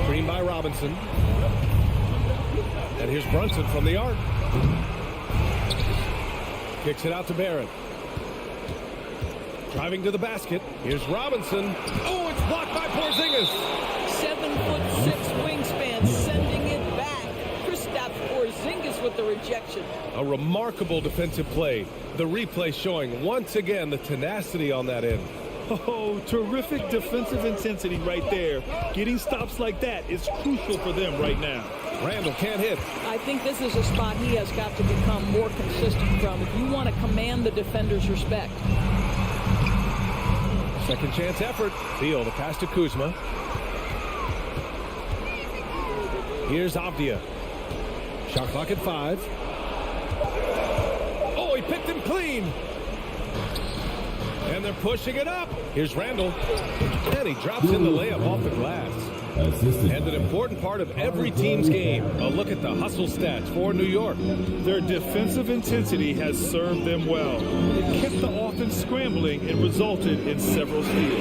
Screen by Robinson. And here's Brunson from the arc. Kicks it out to Barrett. Driving to the basket. Here's Robinson. Oh, it's blocked by Porzingis. 7'6" wingspan, sending it back. Kristaps Porzingis with the rejection. A remarkable defensive play. The replay showing once again the tenacity on that end. Oh, terrific defensive intensity right there. Getting stops like that is crucial for them right now. Randall can't hit. I think this is a spot he has got to become more consistent from if you want to command the defender's respect. Second chance effort. Beal, the pass to Kuzma. Here's Avdia. Shot clock at 5. Oh, he picked him clean. And they're pushing it up. Here's Randall. And he drops in the layup off the glass. And an important part of every team's game. A look at the hustle stats for New York. Their defensive intensity has served them well. It kept the offense scrambling and resulted in several steals.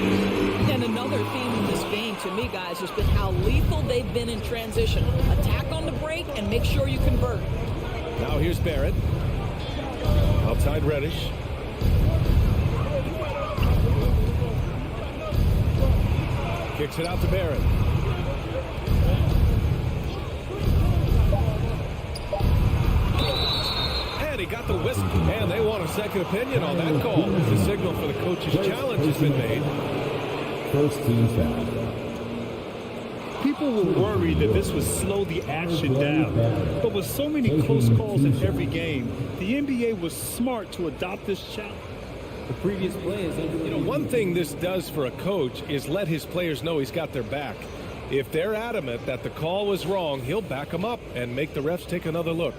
And another theme in this game to me, guys, has been how lethal they've been in transition. Attack on the break and make sure you convert. Now here's Barrett. Outside Reddish. Kicks it out to Barrett. And he got the whistle. And they want a second opinion on that call. The signal for the coach's challenge has been made. First team foul. People were worried that this would slow the action down. But with so many close calls in every game, the NBA was smart to adopt this challenge. The previous play is One thing this does for a coach is let his players know he's got their back. If they're adamant that the call was wrong, he'll back them up and make the refs take another look.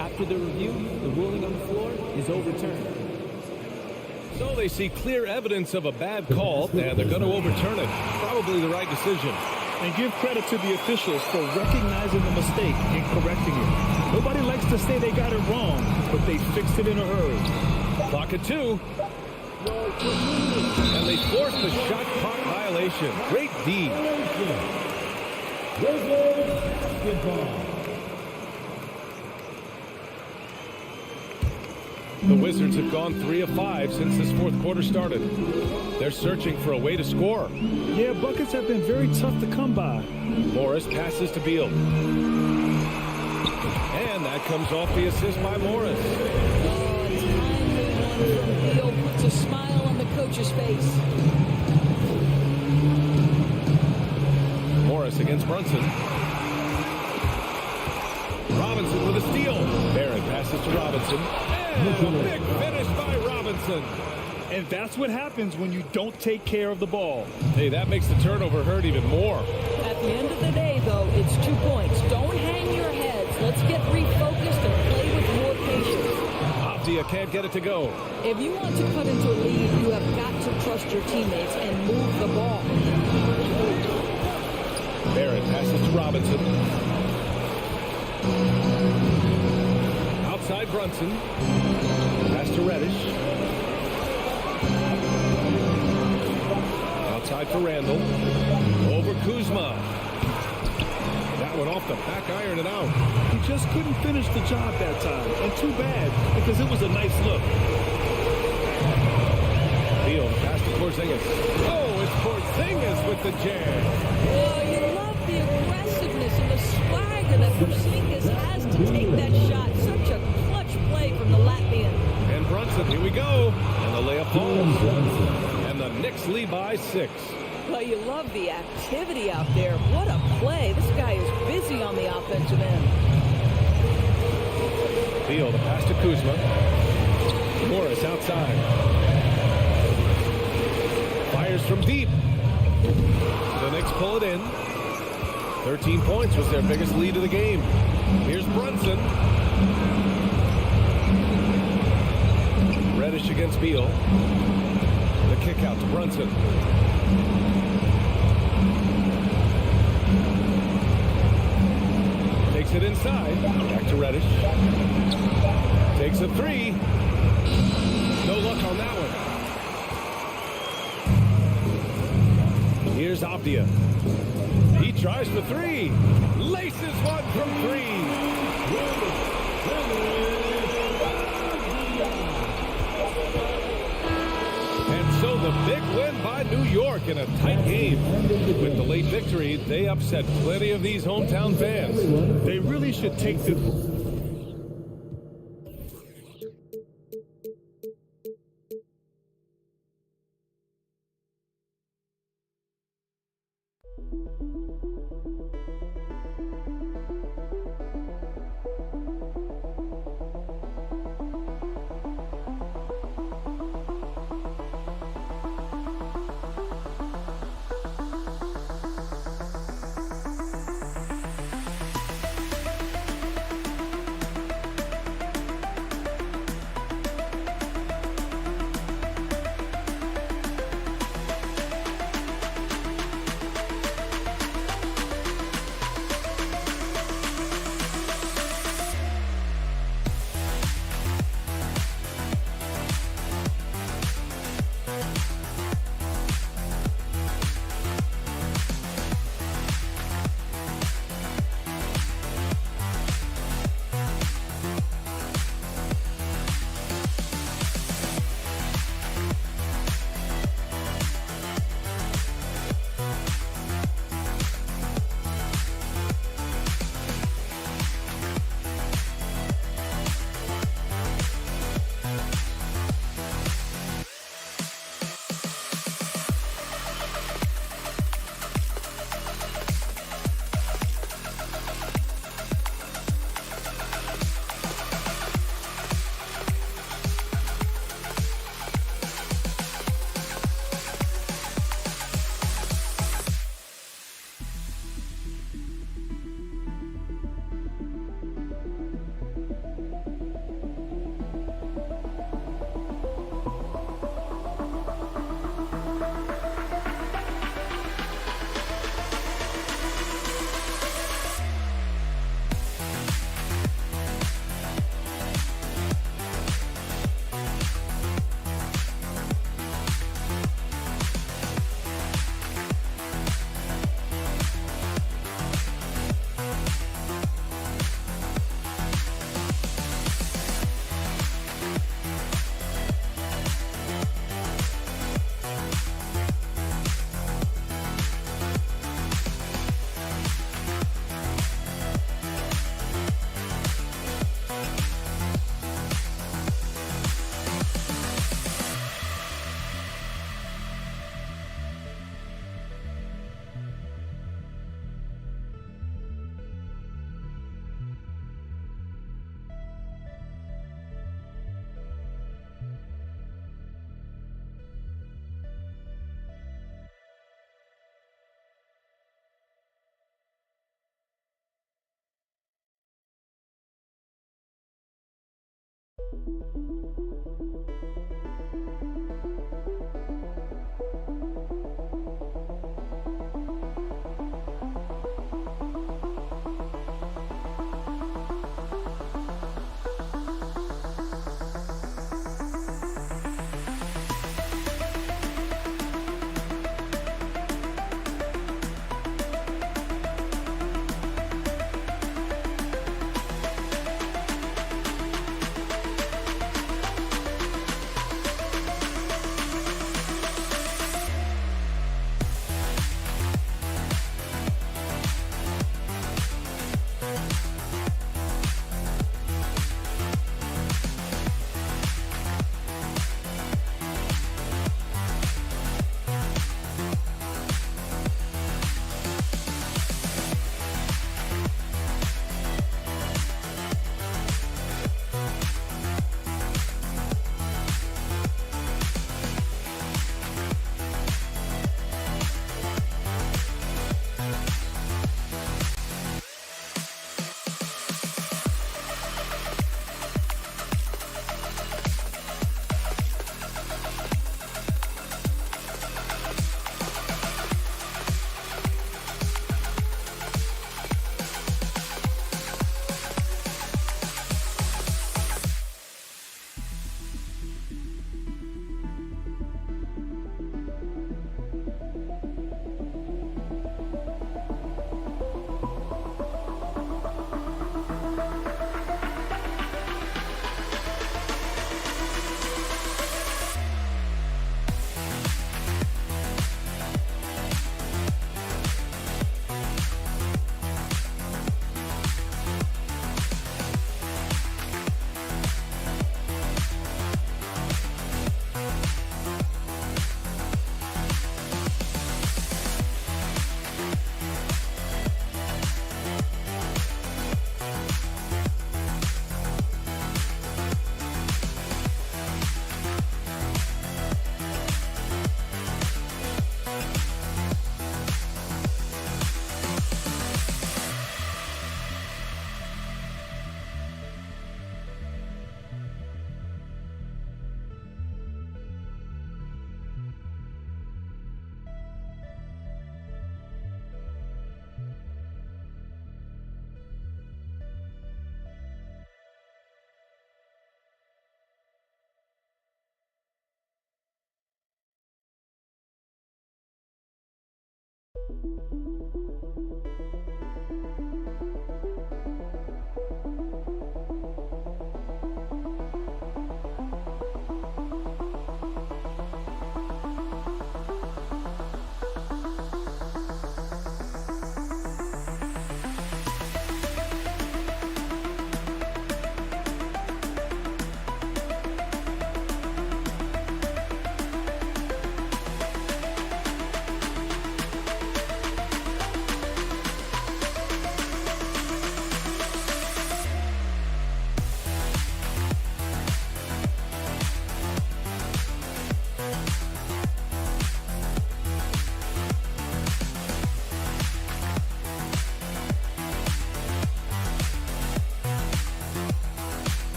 After the review, the ruling on the floor is overturned. So they see clear evidence of a bad call, and they're going to overturn it. Probably the right decision. And give credit to the officials for recognizing the mistake and correcting it. Nobody likes to say they got it wrong, but they fixed it in a hurry. Clock at 2. And they forced the shot clock violation. Great D. The Wizards have gone 3 of 5 since this fourth quarter started. They're searching for a way to score. Yeah, buckets have been very tough to come by. Morris passes to Beal. And that comes off the assist by Morris. Timely one from Beal puts a smile on the coach's face. Morris against Brunson. Robinson with a steal. Barrett passes to Robinson. And a big finish by Robinson. And that's what happens when you don't take care of the ball. Hey, that makes the turnover hurt even more. At the end of the day, though, it's 2 points. Don't hang your heads. Let's get refocused and play with more patience. Avdia can't get it to go. If you want to cut into a lead, you have got to trust your teammates and move the ball. Barrett passes to Robinson. Outside Brunson. Pass to Reddish. Outside for Randall. Over Kuzma. That one off the back iron and out. He just couldn't finish the job that time. And too bad, because it was a nice look. Beal, pass to Porzingis. Oh, it's Porzingis with the jam. Oh, you love the aggressiveness and the swagger that Porzingis has to take that shot. Such a clutch play from the Latvian. And Brunson, here we go. And the layup falls. And the Knicks lead by 6. Well, you love the activity out there. What a play. This guy is busy on the offensive end. Beal, the pass to Kuzma. Morris outside. Fires from deep. The Knicks pull it in. 13 points was their biggest lead of the game. Here's Brunson. Reddish against Beal. The kick out to Brunson. Takes it inside. Back to Reddish. Takes a three. No luck on that one. Here's Avdia. He tries for three. Laces one from three. And so the big win by New York in a tight game. With the late victory, they upset plenty of these hometown fans. They really should take the...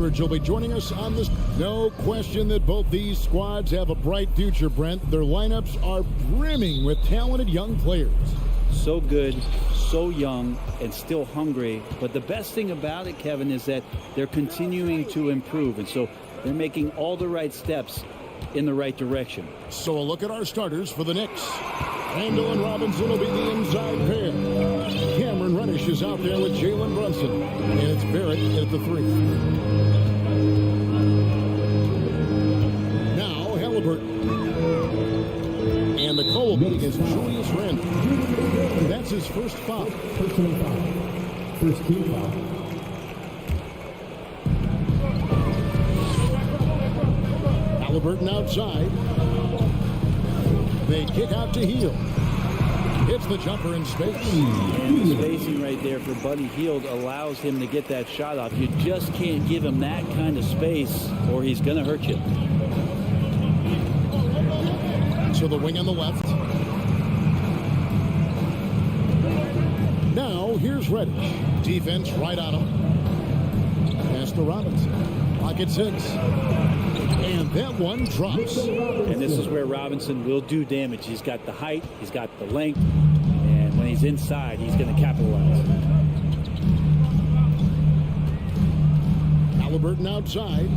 Aldridge will be joining us on this. No question that both these squads have a bright future, Brent. Their lineups are brimming with talented young players. So good, so young, and still hungry. But the best thing about it, Kevin, is that they're continuing to improve. And so they're making all the right steps in the right direction. So a look at our starters for the Knicks. Randall and Robinson will be the inside pair. Cameron Reddish is out there with Jalen Brunson. And it's Barrett at the 3. Now Halliburton. And the call will be against Julius Randle. And that's his first foul. Personal foul. First team foul. Halliburton outside. They kick out to Hield. Hits the jumper in space. And the spacing right there for Buddy Hield allows him to get that shot off. You just can't give him that kind of space or he's going to hurt you. So the wing on the left. Now here's Reddish. Defense right on him. Pass to Robinson. Pocket 6. And That one drops. And this is where Robinson will do damage. He's got the height, he's got the length, and when he's inside, he's going to capitalize. Halliburton outside.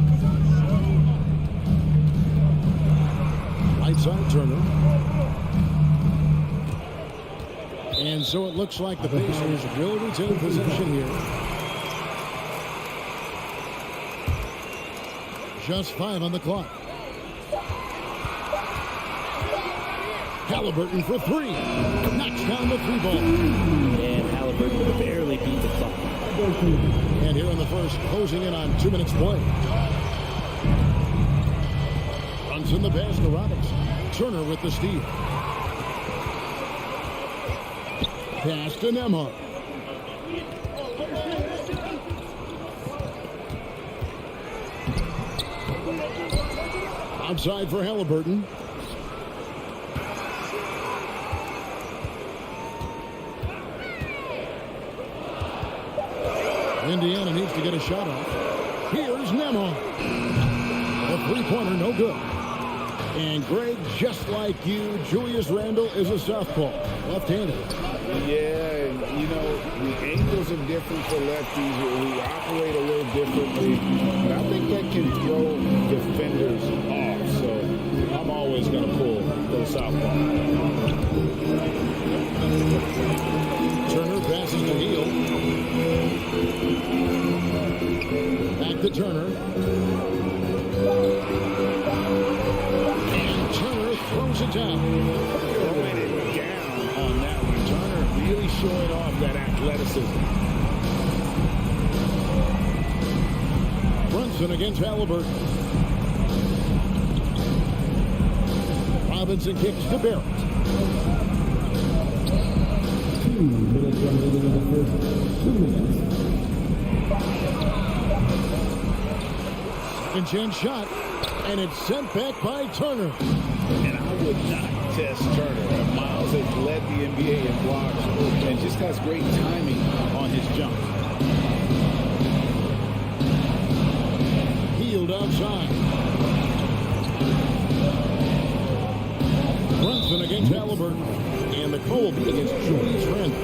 Right side Turner. And so it looks like the Pacers will retain possession here. Just 5 on the clock. Halliburton for 3. Knocks down the 3-ball. And Halliburton barely beat the clock. And here in the first, closing in on 2 minutes play. Runs in the pass to Robinson. Turner with the steal. Pass to Nembhard. Outside for Halliburton. Indiana needs to get a shot off. Here's Nembhard. A three-pointer, no good. And Greg, just like you, Julius Randle is a southpaw, left-handed. Yeah, you know, the angles are different for lefties. We operate a little differently. But I think that can throw defenders off. So I'm always going to pull for the southpaw. Turner passes to Hield. Back to Turner. And Turner throws it down. Throwing it down on that one. Turner really showing off that athleticism. Brunson against Halliburton. Robinson kicks to Barrett. 2 minutes remaining in the first 2 minutes. Second chance shot. And it's sent back by Turner. And I would not test Turner. Miles has led the NBA in blocks and just has great timing on his jump. Hield outside. Brunson against Halliburton. And the Colby against Julius Randle.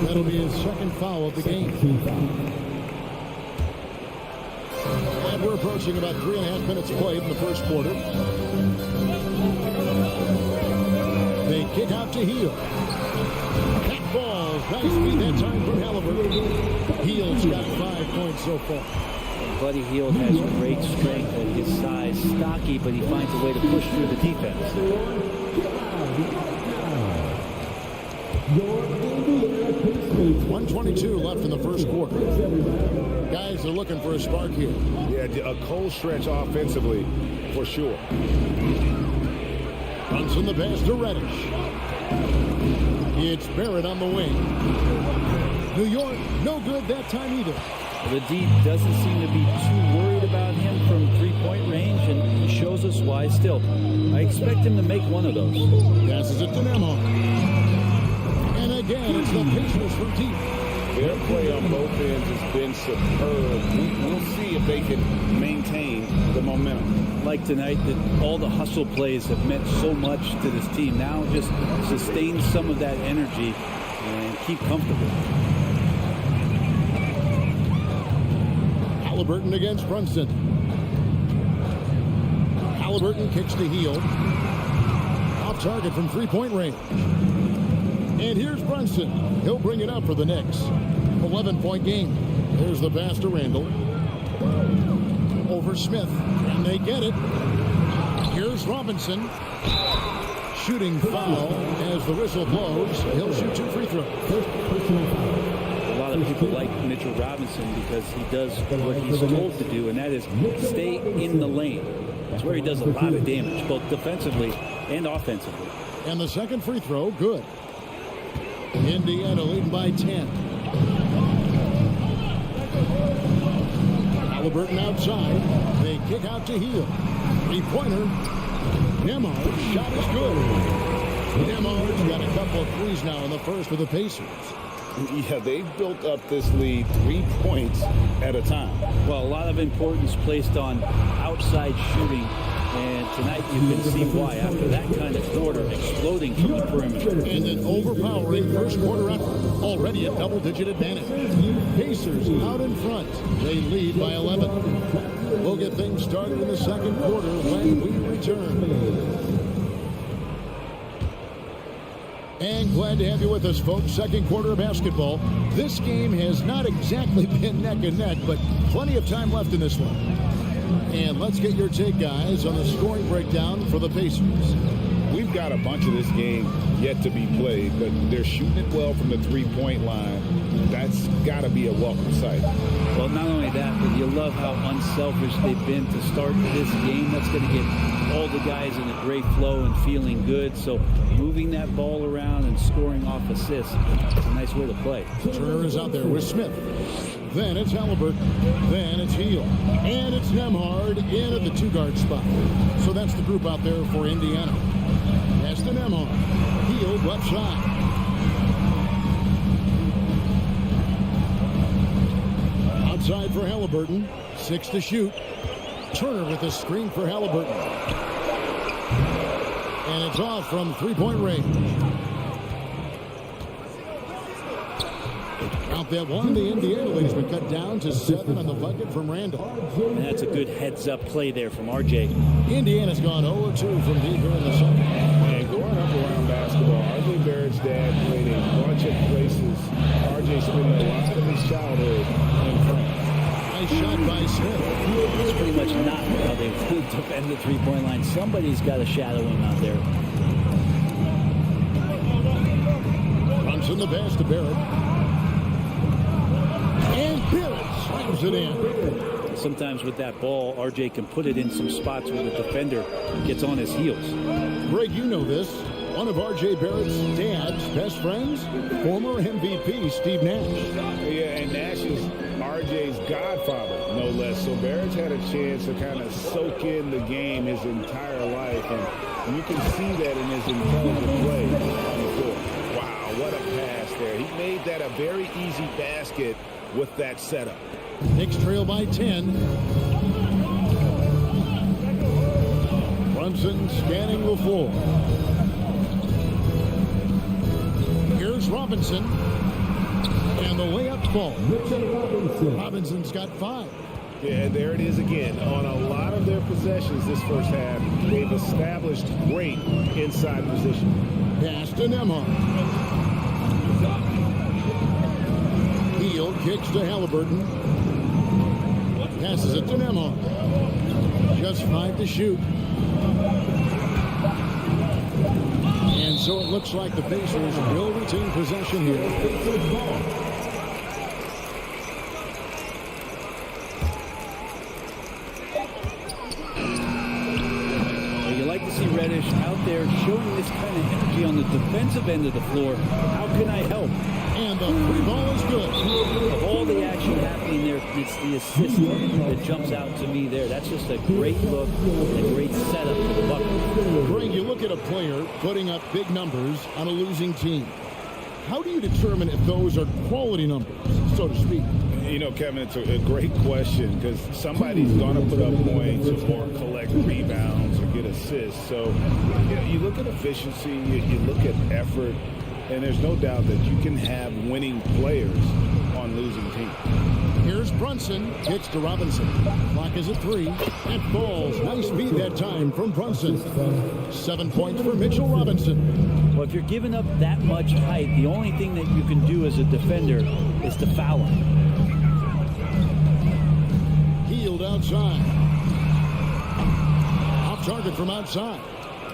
That'll be his second foul of the game. And we're approaching about 3.5 minutes played in the first quarter. They kick out to Hield. Back balls. Nice feed that time from Halliburton. Hield's got 5 points so far. Buddy Hield has great strength at his size, stocky, but he finds a way to push through the defense. 1:22 left in the first quarter. Guys are looking for a spark here. Yeah, a cold stretch offensively, for sure. Runs in the pass to Reddish. It's Barrett on the wing. New York, no good that time either. The D doesn't seem to be too worried about him from three-point range, and he shows us why still. I expect him to make one of those. Passes it to Nembhard. And again, it's the Pacers from deep. Their play on both ends has been superb. We'll see if they can maintain the momentum. Like tonight, that all the hustle plays have meant so much to this team. Now just sustain some of that energy and keep comfortable. Halliburton against Brunson. Halliburton kicks to Hield. Off target from three-point range. And here's Brunson. He'll bring it up for the Knicks. 11-point game. There's the pass to Randle. Over Smith. And they get it. Here's Robinson. Shooting foul as the whistle blows. He'll shoot 2 free throws. A lot of people like Mitchell Robinson because he does what he's told to do, and that is stay in the lane. That's where he does a lot of damage, both defensively and offensively. And the second free throw, good. Indiana leading by 10. Halliburton outside. They kick out to Hield. Three-pointer. Nembhard's shot is good. Nembhard's got a couple of threes now in the first for the Pacers. Yeah, they've built up this lead 3 points at a time. Well, a lot of importance placed on outside shooting, and tonight you can see why after that kind of quarter, exploding from the perimeter. And an overpowering first quarter effort, already a double-digit advantage. Pacers out in front. They lead by 11. We'll get things started in the second quarter when we return. And glad to have you with us, folks. Second quarter of basketball. This game has not exactly been neck and neck, but plenty of time left in this one. And let's get your take, guys, on the scoring breakdown for the Pacers. We've got a bunch of this game yet to be played, but they're shooting it well from the three-point line. That's got to be a welcome sight. Well, not only that, but you love how unselfish they've been to start this game. That's going to get all the guys in a great flow and feeling good. So moving that ball around and scoring off assists, it's a nice way to play. Turner is out there with Smith. Then it's Halliburton. Then it's Heel. And it's Nembhard in at the two-guard spot. So that's the group out there for Indiana. Pass to Nembhard. Heel left side. Outside for Halliburton. 6 to shoot. Turner with a screen for Halliburton. And it's off from three-point range. Out that one, the Indiana lead has been cut down to 7 on the bucket from Randall. And that's a good heads-up play there from RJ. Indiana's gone 0-2 from deep here in the second. And going up around basketball, RJ Barrett's dad played a bunch of places. RJ spent a lot of his childhood in France. Nice shot by Smith. That's pretty much not how they defend the three-point line. Somebody's got to shadow him out there. Brunson the pass to Barrett. And Barrett slams it in. Sometimes with that ball, RJ can put it in some spots where the defender gets on his heels. Greg, you know this. One of R.J. Barrett's dad's best friends, former MVP Steve Nash. Yeah, and Nash is RJ's godfather, no less. So Barrett's had a chance to kind of soak in the game his entire life, and you can see that in his intelligent play on the court. Wow, what a pass there. He made that a very easy basket with that setup. Knicks trail by 10. Brunson scanning the floor. Here's Robinson. And the layup ball. Robinson's got 5. Yeah, there it is again. On a lot of their possessions this first half, they've established great inside position. Pass to Nembhard. Heel kicks to Halliburton. Passes it to Nembhard. Just 5 to shoot. And so it looks like the Pacers will retain possession here. You like to see Reddish out there showing this kind of energy on the defensive end of the floor. How can I help? And the free ball is good. Of all the action happening there, it's the assist that jumps out to me there. That's just a great look and a great setup for the bucket. Greg, you look at a player putting up big numbers on a losing team. How do you determine if those are quality numbers, so to speak? You know, Kevin, it's a great question because somebody's going to put up points or collect rebounds or get assists. So you look at efficiency, you look at effort, and there's no doubt that you can have winning players on losing teams. Here's Brunson. Kicks to Robinson. Clock is at 3. That falls. Nice beat that time from Brunson. 7 points for Mitchell Robinson. Well, if you're giving up that much height, the only thing that you can do as a defender is to foul him. Healed outside. Off target from outside.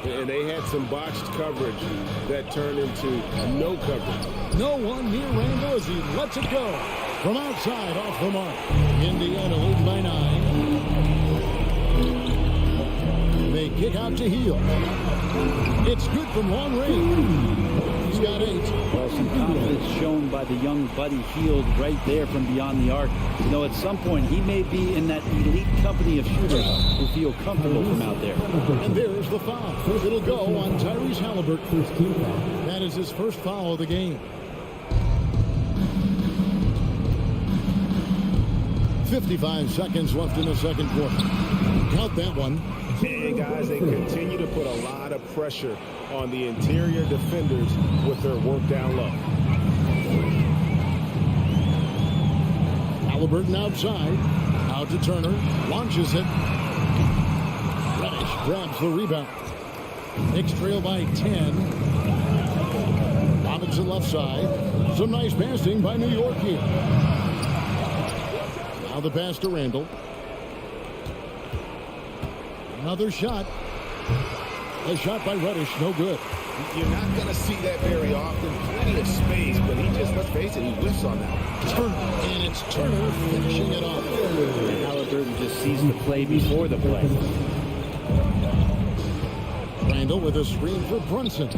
And they had some botched coverage that turned into no coverage. No one near Randall as he lets it go. From outside, off the mark. Indiana leads by 9. They kick out to Heel. It's good from long range. He's got 8. Well, some confidence shown by the young Buddy Hield right there from beyond the arc. You know, at some point, he may be in that elite company of shooters who feel comfortable from out there. And there's the foul. It'll go on Tyrese Halliburton. That is his first foul of the game. 55 seconds left in the second quarter. Count that one. And guys, they continue to put a lot of pressure on the interior defenders with their work down low. Halliburton outside. Out to Turner. Launches it. Reddish grabs the rebound. Knicks trail by 10. Robinson left side. Some nice passing by New York here. Now the pass to Randall. Another shot. A shot by Reddish, no good. You're not going to see that very often. Plenty of space, but he just, let's face it, he whiffs on that. Turner, and it's Turner finishing it off. And Halliburton just sees the play before the play. Randall with a screen for Brunson.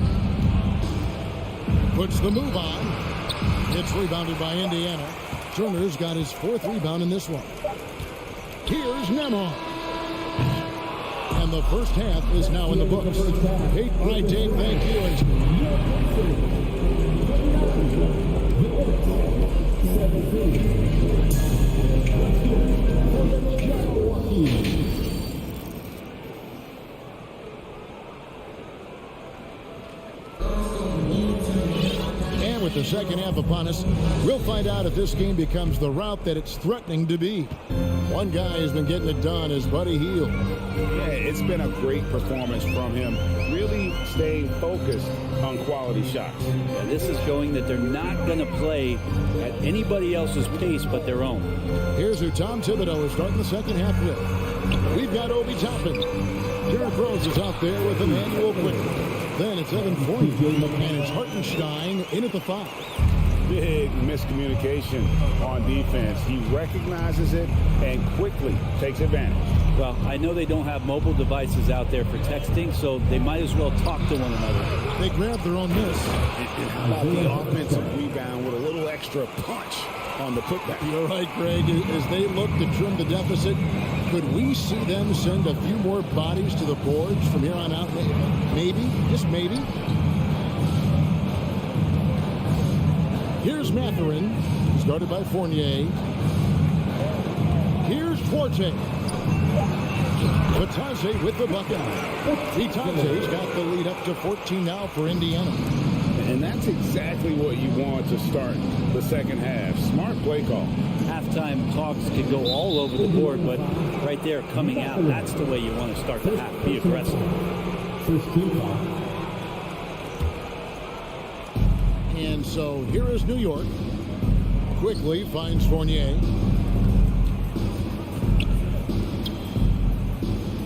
Puts the move on. It's rebounded by Indiana. Turner's got his 4th rebound in this one. Here's Nembhard. And the first half is now in the books. Hey, all right, Dave, thank you. And with the second half upon us, we'll find out if this game becomes the route that it's threatening to be. One guy has been getting it done is Buddy Hield. Yeah, it's been a great performance from him. Really staying focused on quality shots. Yeah, this is showing that they're not going to play at anybody else's pace but their own. Here's who Tom Thibodeau is starting the second half with. We've got Obi Toppin. Derrick Rose is out there with Emmanuel Quickly. Then it's Evan Fournier, and it's Hartenstein in at the 5. Big miscommunication on defense. He recognizes it and quickly takes advantage. Well, I know they don't have mobile devices out there for texting, so they might as well talk to one another. They grab their own miss. And how about the offensive rebound with a little extra punch on the putback? You're right, Greg. As they look to trim the deficit, could we see them send a few more bodies to the boards from here on out? Maybe, just maybe. Here's Mathurin, started by Fournier. Here's Duarte. Vitesse with the bucket. Vitase's got the lead up to 14 now for Indiana. And that's exactly what you want to start the second half. Smart play call. Halftime talks can go all over the board, but right there coming out, that's the way you want to start the half. Be aggressive. And so here is New York. Quickly finds Fournier.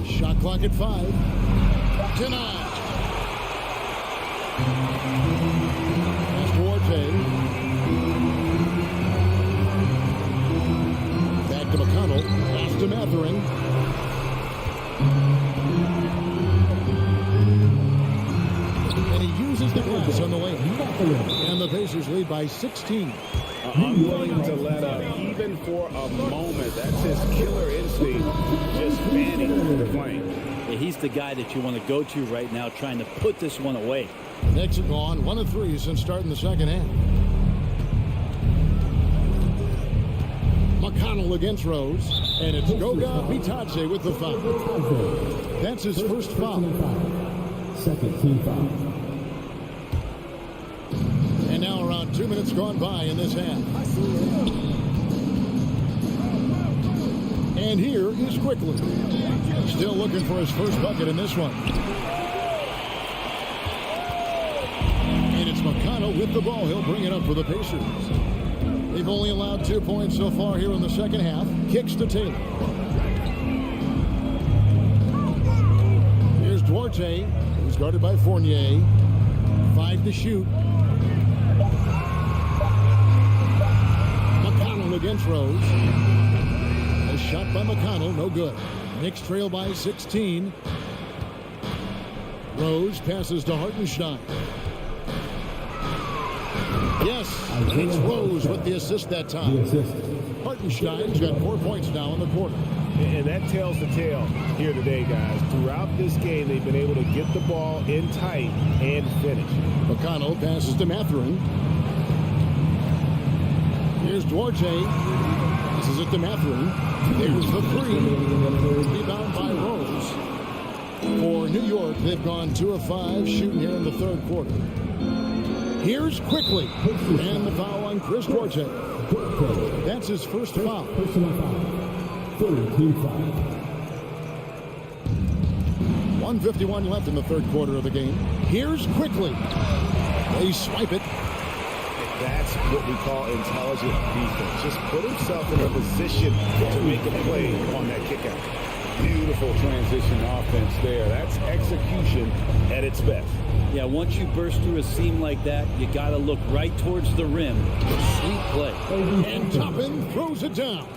Shot clock at 5. Denied. That's Duarte. Back to McConnell. Pass to Mathurin. And he uses the glass on the lane. And the Pacers lead by 16. Unwilling to let up even for a moment. That's his killer instinct, just fanning the flame. Yeah, he's the guy that you want to go to right now, trying to put this one away. Knicks have gone 1 of 3 since starting the second half. McConnell against Rose, and it's Goga Bitadze with the foul. That's his first foul. Second team foul. And now around 2 minutes gone by in this half. And here is Quickly. Still looking for his first bucket in this one. And it's McConnell with the ball. He'll bring it up for the Pacers. They've only allowed 2 points so far here in the second half. Kicks to Taylor. Here's Duarte, who's guarded by Fournier. 5 to shoot. McConnell against Rose. A shot by McConnell, no good. Knicks trail by 16. Rose passes to Hartenstein. Yes, it's Rose with the assist that time. Hartenstein's got 4 points now in the quarter. And that tells the tale here today, guys. Throughout this game, they've been able to get the ball in tight and finish. McConnell passes to Mathurin. Here's Duarte. Passes it to Mathurin. There's the three. Rebound by Rose. For New York, they've gone 2 of 5 shooting here in the third quarter. Here's Quickly. And the foul on Chris Duarte. That's his first foul. 1:51 left in the third quarter of the game. Here's Quickly. They swipe it. That's what we call intelligent defense. Just put himself in a position to make a play on that kickout. Beautiful transition offense there. That's execution at its best. Yeah, once you burst through a seam like that, you got to look right towards the rim. Sweet play. And Toppin throws it down.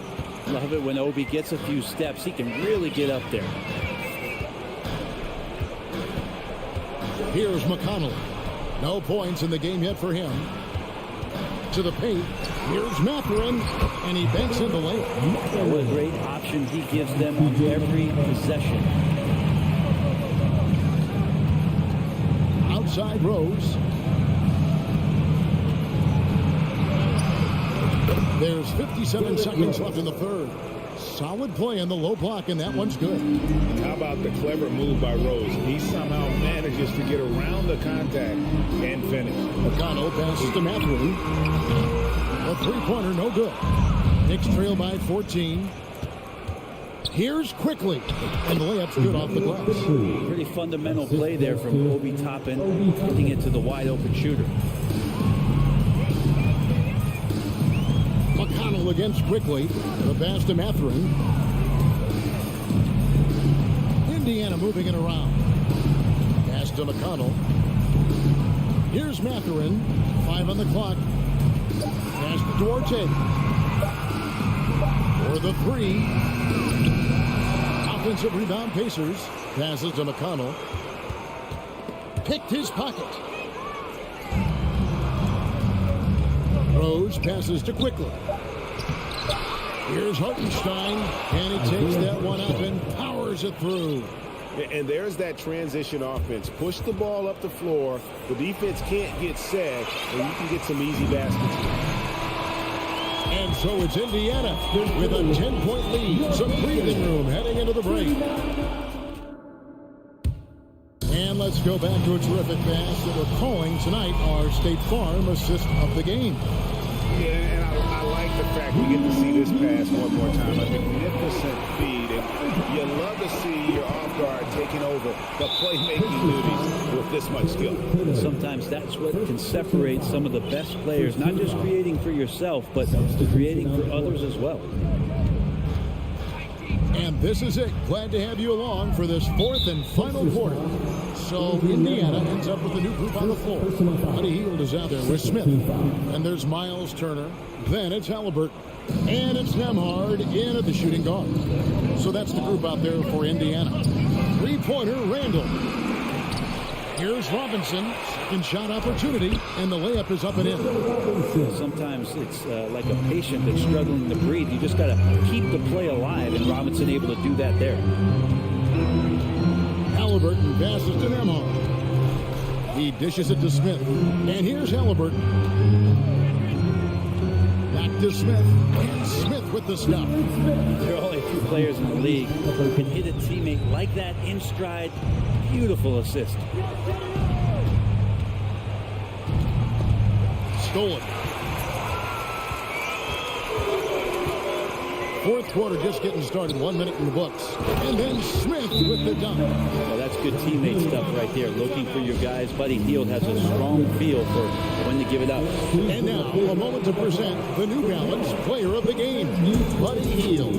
Love it when Obi gets a few steps. He can really get up there. Here's McConnell. No points in the game yet for him. To the paint. Here's Mathurin. And he banks in the lane. What a great option he gives them on every possession. Outside Rose. There's 57 seconds left in the third. Solid play in the low block, and that one's good. How about the clever move by Rose? He somehow manages to get around the contact and finish. McConnell passes to Mathurin. A three-pointer, no good. Knicks trail by 14. Here's Quickly. And the layup's good off the glass. Pretty fundamental play there from Obi Toppin, getting it to the wide-open shooter. McConnell against Quickly. The pass to Mathurin. Indiana moving it around. Pass to McConnell. Here's Mathurin. 5 on the clock. Pass to Duarte. For the three. Offensive rebound Pacers. Passes to McConnell. Picked his pocket. Rose passes to Quickly. Here's Hartenstein. And he takes that one up and powers it through. And there's that transition offense. Push the ball up the floor. The defense can't get set, and you can get some easy baskets. And so it's Indiana with a 10-point lead. Some breathing room heading into the break. And let's go back to a terrific pass that we're calling tonight our State Farm assist of the game. Yeah, and I like the fact we get to see this pass one more time. A magnificent feed. And you love to see your off guard taking over the playmaking duties with this much skill. Sometimes that's what can separate some of the best players, not just creating for yourself, but creating for others as well. And this is it. Glad to have you along for this fourth and final quarter. So Indiana ends up with a new group on the floor. Buddy Hield is out there with Smith. And there's Miles Turner. Then it's Halliburton. And it's Nembhard in at the shooting guard. So that's the group out there for Indiana. Three-pointer, Randall. Here's Robinson. Second shot opportunity. And the layup is up and in. Sometimes it's like a patient that's struggling to breathe. You just got to keep the play alive. And Robinson able to do that there. Halliburton passes to Nembhard. He dishes it to Smith. And here's Halliburton. Back to Smith. And Smith with the stop. There are only a few players in the league who can hit a teammate like that in stride. Beautiful assist. Stolen. Fourth quarter just getting started. 1 minute in the books. And then Smith with the dunk. Well, that's good teammate stuff right there. Looking for your guys. Buddy Hield has a strong feel for when to give it up. And now, a moment to present the New Balance Player of the Game, Buddy Hield.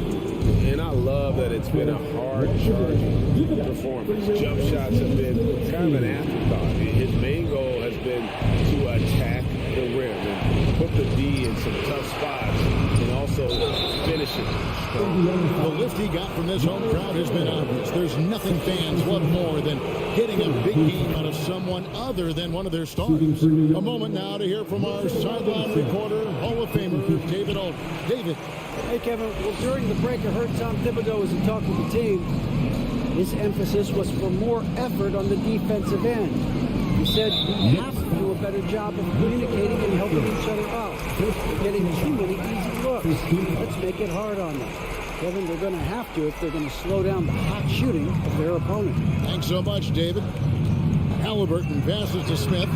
And I love that it's been a hard-charging performance. Jump shots have been kind of an afterthought. His main goal has been to attack the rim and put the D in some tough spots and also finish it. The lift he got from this home crowd has been obvious. There's nothing fans love more than getting a big game out of someone other than one of their stars. A moment now to hear from our sideline reporter, Hall of Famer, David Alt. David. Hey, Kevin. Well, during the break, I heard Tom Thibodeau as he talked with the team. His emphasis was for more effort on the defensive end. He said we have to do a better job of communicating and helping each other out. We're getting too many easy looks. look. Let's make it hard on them. Kevin, they're going to have to if they're going to slow down the hot shooting of their opponent. Thanks so much, David. Halliburton passes to Smith.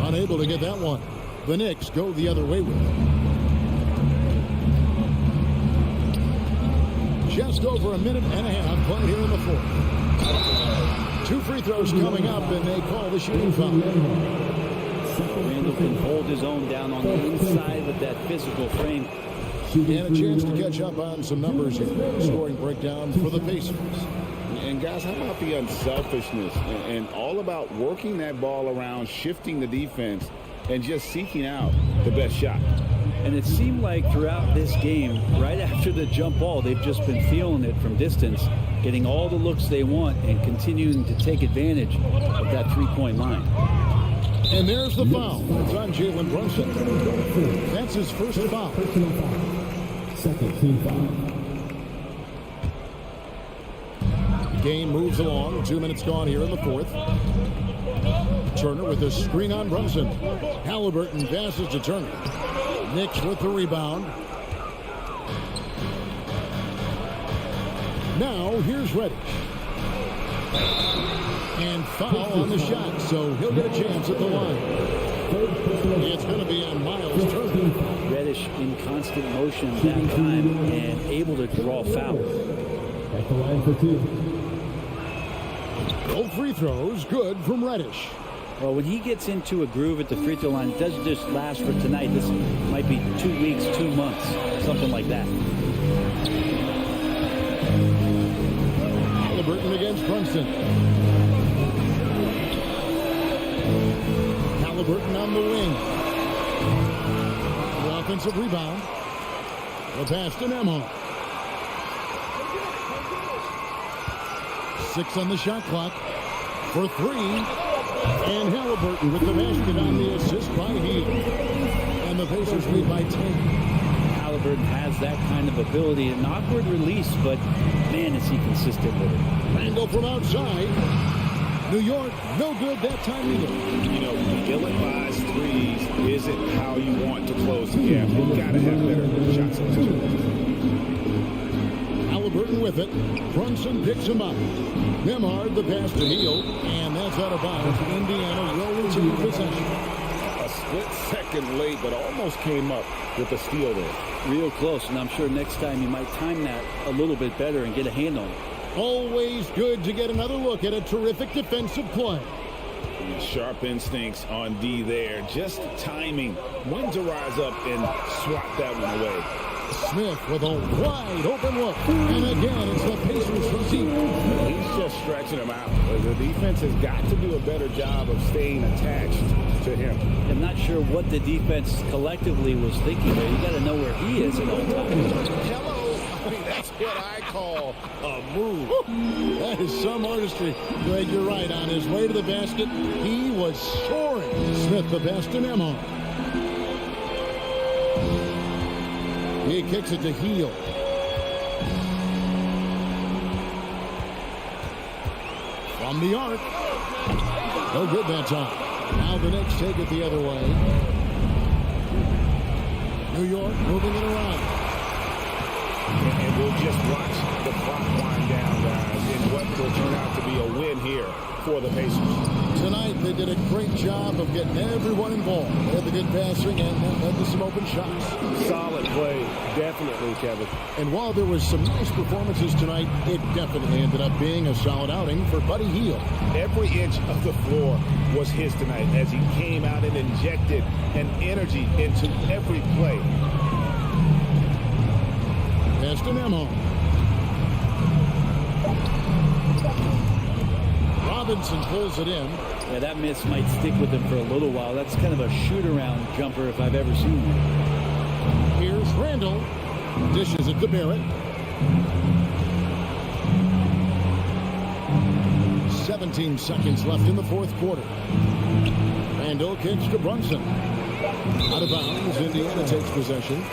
Unable to get that one. The Knicks go the other way with it. Just over a minute and a half played here in the fourth. 2 free throws coming up, and they call the shooting foul. Randall can hold his own down on the inside with that physical frame. And a chance to catch up on some numbers here. Scoring breakdown for the Pacers. And guys, how about the unselfishness and all about working that ball around, shifting the defense, and just seeking out the best shot. And it seemed like throughout this game, right after the jump ball, they've just been feeling it from distance, getting all the looks they want and continuing to take advantage of that three-point line. And there's the foul. It's on Jalen Brunson. That's his first foul. Second team foul. The game moves along. 2 minutes gone here in the fourth. Turner with a screen on Brunson. Halliburton passes to Turner. Knicks with the rebound. Now here's Reddish. And foul on the shot, so he'll get a chance at the line. It's going to be on Miles Turner. Reddish in constant motion that time and able to draw foul. At the line for 2. Both free throws good from Reddish. Well, when he gets into a groove at the free throw line, it doesn't just last for tonight. This might be 2 weeks, 2 months, something like that. Halliburton against Brunson. Halliburton on the wing. The offensive rebound. The pass to Nemo. 6 on the shot clock for 3. And Halliburton with the basket on the assist by Hill. And the Pacers lead by 10. Halliburton has that kind of ability. An awkward release, but man, is he consistent with it. Randall from outside. New York, no good that time either. You know, ill-advised threes isn't how you want to close the gap. You've got to have better shot selection. Halliburton with it. Brunson picks him up. Nemhard the pass to Hill, and that's out of bounds. Indiana will retain possession. A split second late, but almost came up with a steal there. Real close, and I'm sure next time you might time that a little bit better and get a hand on it. Always good to get another look at a terrific defensive play. Sharp instincts on D there. Just timing when to rise up and swat that one away. Smith with a wide open look. And again, it's the Pacers receiver. He's just stretching him out. The defense has got to do a better job of staying attached to him. I'm not sure what the defense collectively was thinking there. You got to know where he is at all times. Hello. I mean, that's what I call a move. That is some artistry. Greg, you're right. On his way to the basket, he was soaring. Smith the pass to Nemo. He kicks it to Hill. From the arc. No good that time. Now the Knicks take it the other way. New York moving it around. And we'll just watch the clock wind down, guys, in what will turn out to be a win here for the Pacers. Tonight, they did a great job of getting everyone involved. They had the good passing and that led to some open shots. Solid play, definitely, Kevin. And while there was some nice performances tonight, it definitely ended up being a solid outing for Buddy Hield. Every inch of the floor was his tonight as he came out and injected an energy into every play. Pass to Nemo. Robinson pulls it in. Yeah, that miss might stick with him for a little while. That's kind of a shoot-around jumper if I've ever seen one. Here's Randall. Dishes it to Barrett. 17 seconds left in the fourth quarter. Randall kicks to Brunson. Out of bounds. Indiana takes possession.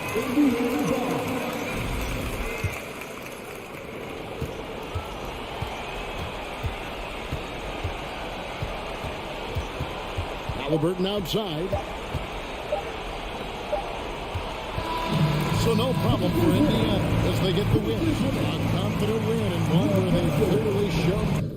Halliburton outside. So no problem for Indiana as they get the win. A confident win and one where they clearly show.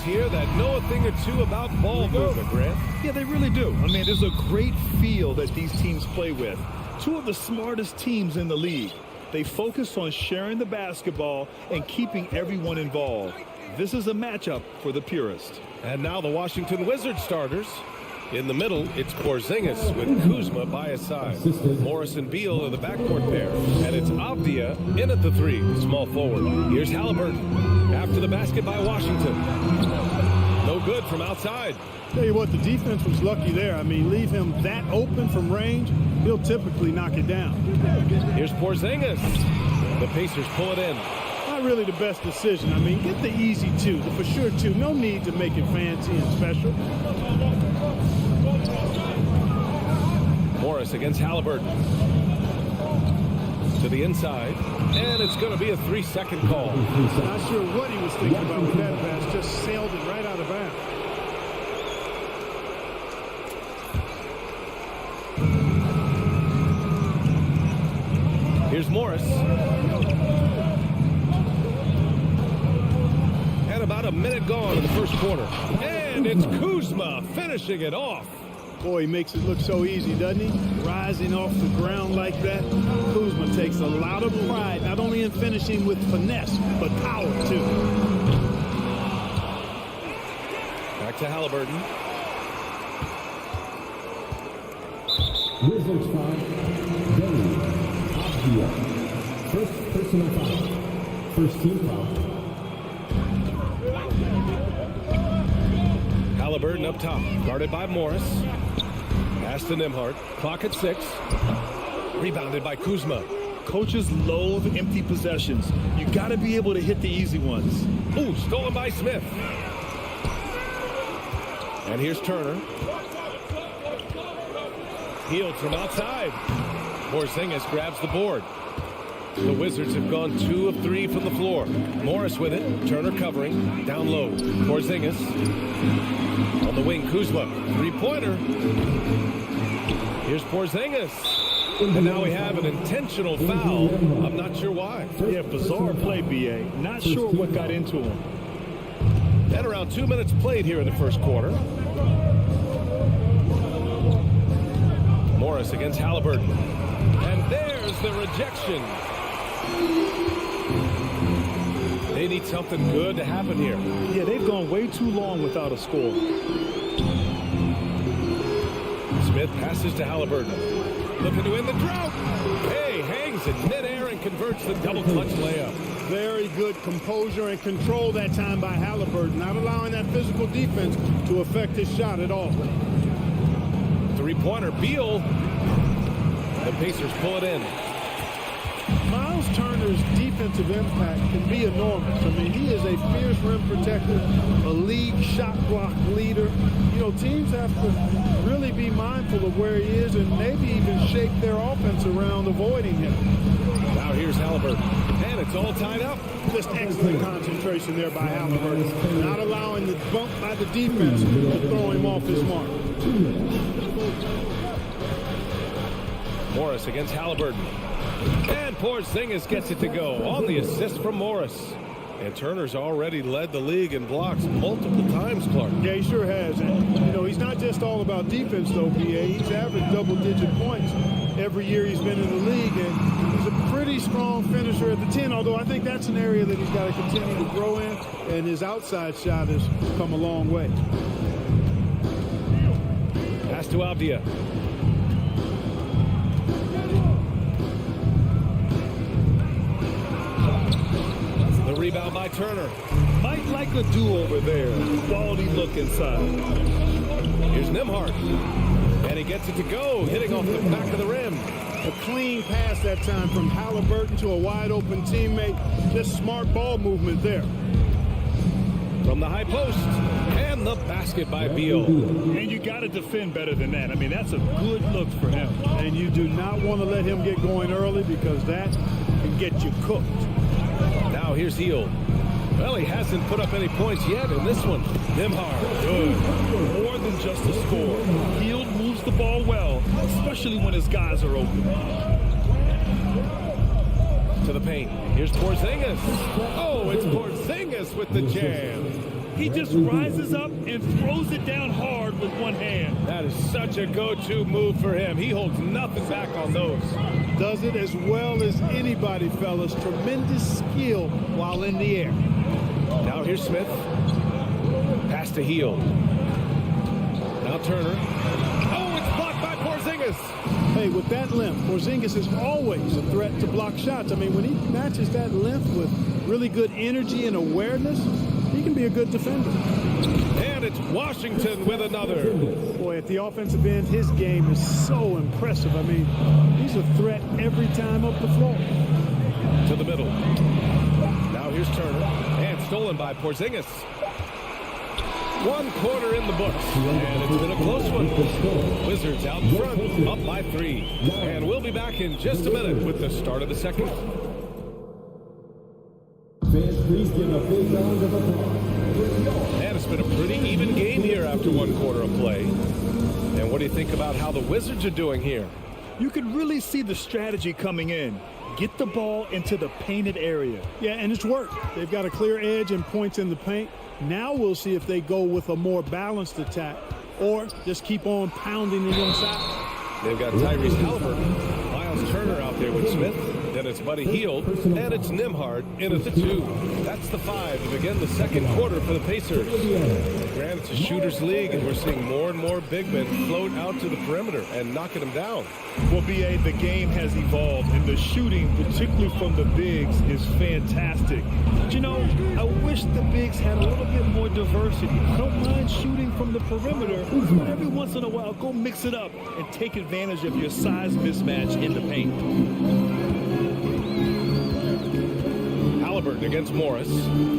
Here that know a thing or two about ball movement, Grant. Yeah, they really do. I mean, there's a great feel that these teams play with. Two of the smartest teams in the league. They focus on sharing the basketball and keeping everyone involved. This is a matchup for the purist. And now the Washington Wizards starters. In the middle, it's Porzingis with Kuzma by his side. Morris and Beal are the backcourt pair. And it's Avdia in at the three, small forward. Here's Halliburton after the basket by Washington. No good from outside. Tell you what, the defense was lucky there. I mean, leave him that open from range, he'll typically knock it down. Here's Porzingis. The Pacers pull it in. Not really the best decision. I mean, get the easy two, the for sure two. No need to make it fancy and special. Morris against Halliburton. To the inside. And it's going to be a 3-second call. Not sure what he was thinking about with that pass. Just sailed it right out of bounds. Here's Morris. And about a minute gone in the first quarter. And it's Kuzma finishing it off. Boy, he makes it look so easy, doesn't he? Rising off the ground like that. Kuzma takes a lot of pride, not only in finishing with finesse, but power, too. Back to Halliburton. Wizards foul. Delhi. Abdia. First personal foul. First team foul. Halliburton up top, guarded by Morris. Pass to Nembhard. Clock at 6. Rebounded by Kuzma. Coaches loathe empty possessions. You got to be able to hit the easy ones. Ooh, stolen by Smith. And here's Turner. Healed from outside. Porzingis grabs the board. The Wizards have gone 2 of 3 from the floor. Morris with it. Turner covering. Down low. Porzingis. On the wing, Kuzma. Three-pointer. Here's Porzingis. And now we have an intentional foul. I'm not sure why. Yeah, bizarre play, B.A. Not sure what got into him. And around 2 minutes played here in the first quarter. Morris against Halliburton. And there's the rejection. They need something good to happen here. Yeah, they've gone way too long without a score. Smith passes to Halliburton. Looking to win the drought. Hey, hangs in midair and converts the double clutch layup. Very good composure and control that time by Halliburton, not allowing that physical defense to affect his shot at all. Three-pointer, Beal. The Pacers pull it in. Miles Turner's defensive impact can be enormous. I mean, he is a fierce rim protector, a league shot block leader. You know, teams have to really be mindful of where he is and maybe even shape their offense around avoiding him. Now here's Halliburton. And it's all tied up. Just excellent concentration there by Halliburton. Not allowing the bump by the defense to throw him off his mark. Morris against Halliburton. And Porzingis gets it to go on the assist from Morris. And Turner's already led the league in blocks multiple times, Clark. Yeah, he sure has. And, you know, he's not just all about defense, though, B.A. He's averaged double-digit points every year he's been in the league. And he's a pretty strong finisher at the 10, although I think that's an area that he's got to continue to grow in. And his outside shot has come a long way. Pass to Abdia. Rebound by Turner. Might like a do-over there. Quality look inside. Here's Nembhard. And he gets it to go, hitting off the back of the rim. A clean pass that time from Halliburton to a wide-open teammate. Just smart ball movement there. From the high post. And the basket by Beal. And you got to defend better than that. I mean, that's a good look for him. And you do not want to let him get going early because that can get you cooked. Now here's Hield. Well, he hasn't put up any points yet in this one. Nembhard, good. More than just a score. Hield moves the ball well, especially when his guys are open. To the paint. Here's Porzingis. Oh, it's Porzingis with the jam. He just rises up and throws it down hard with one hand. That is such a go-to move for him. He holds nothing back on those. Does it as well as anybody, fellas. Tremendous skill while in the air. Now here's Smith. Pass to Hield. Now Turner. Oh, it's blocked by Porzingis. Hey, with that length, Porzingis is always a threat to block shots. I mean, when he matches that length with really good energy and awareness, he can be a good defender. And it's Washington with another. Boy, at the offensive end, his game is so impressive. I mean, he's a threat every time up the floor. To the middle. Now here's Turner. And stolen by Porzingis. 1 quarter in the books. And it's been a close one. Wizards out in front, up by 3. And we'll be back in just a minute with the start of the second. Fans, please give a big round of applause. And it's been a pretty even game here after 1 quarter of play. And what do you think about how the Wizards are doing here? You can really see the strategy coming in. get the ball into the painted area. Yeah, and it's worked. They've got a clear edge and points in the paint. Now we'll see if they go with a more balanced attack or just keep on pounding it inside. They've got Tyrese Halliburton, Miles Turner out there with Smith. Then it's Buddy Hield, and it's Nembhard in at the 2. That's the 5 to begin the second quarter for the Pacers. Granted, it's a shooter's league, and we're seeing more and more big men float out to the perimeter and knocking them down. Well, B.A., the game has evolved, and the shooting, particularly from the bigs, is fantastic. But, you know, I wish the bigs had a little bit more diversity. I don't mind shooting from the perimeter, but every once in a while, go mix it up and take advantage of your size mismatch in the paint. Halliburton against Morris.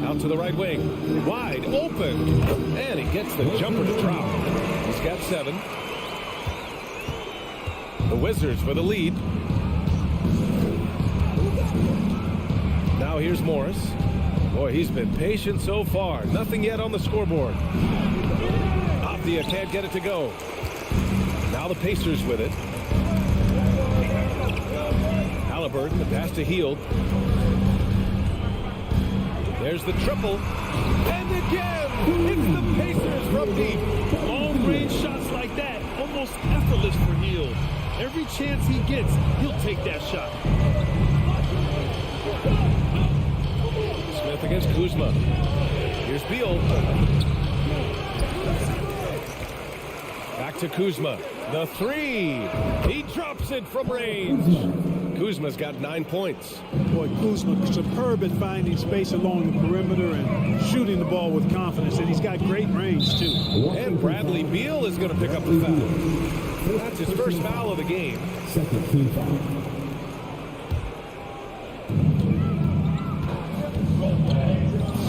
Out to the right wing. Wide open. And he gets the jumper to Trout. He's got 7. The Wizards for the lead. Now here's Morris. Boy, he's been patient so far. Nothing yet on the scoreboard. Avdia can't get it to go. Now the Pacers with it. Halliburton, the pass to Hield. There's the triple. And again, it's the Pacers from deep. Long-range shots like that, almost effortless for Hield. Every chance he gets, he'll take that shot. Smith against Kuzma. Here's Beal. Back to Kuzma. The 3. He drops it from range. Kuzma's got 9 points. Boy, Kuzma, superb at finding space along the perimeter and shooting the ball with confidence, and he's got great range, too. And Bradley Beal is going to pick up the foul. That's his first foul of the game. Second team foul.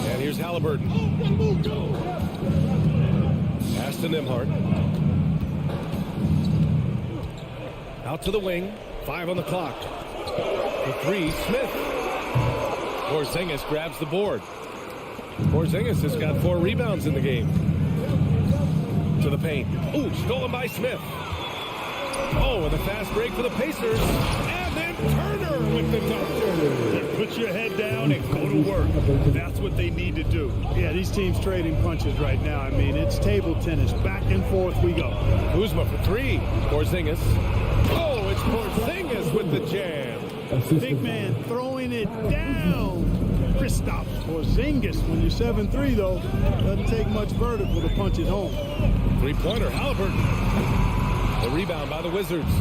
And here's Halliburton. Pass to Nembhard. Out to the wing. 5 on the clock. The 3, Smith. Porzingis grabs the board. Porzingis has got 4 rebounds in the game. To the paint. Ooh, stolen by Smith. Oh, and a fast break for the Pacers. And then Turner with the dunk. Put your head down and go to work. That's what they need to do. Yeah, these teams trading punches right now. I mean, it's table tennis. Back and forth we go. Kuzma for 3. Porzingis. Oh, it's Porzingis with the jam. Big man throwing it down. Kristaps Porzingis. When you're 7'3", though, doesn't take much vertical to punch it home. 3-pointer, Halliburton. The rebound by the Wizards.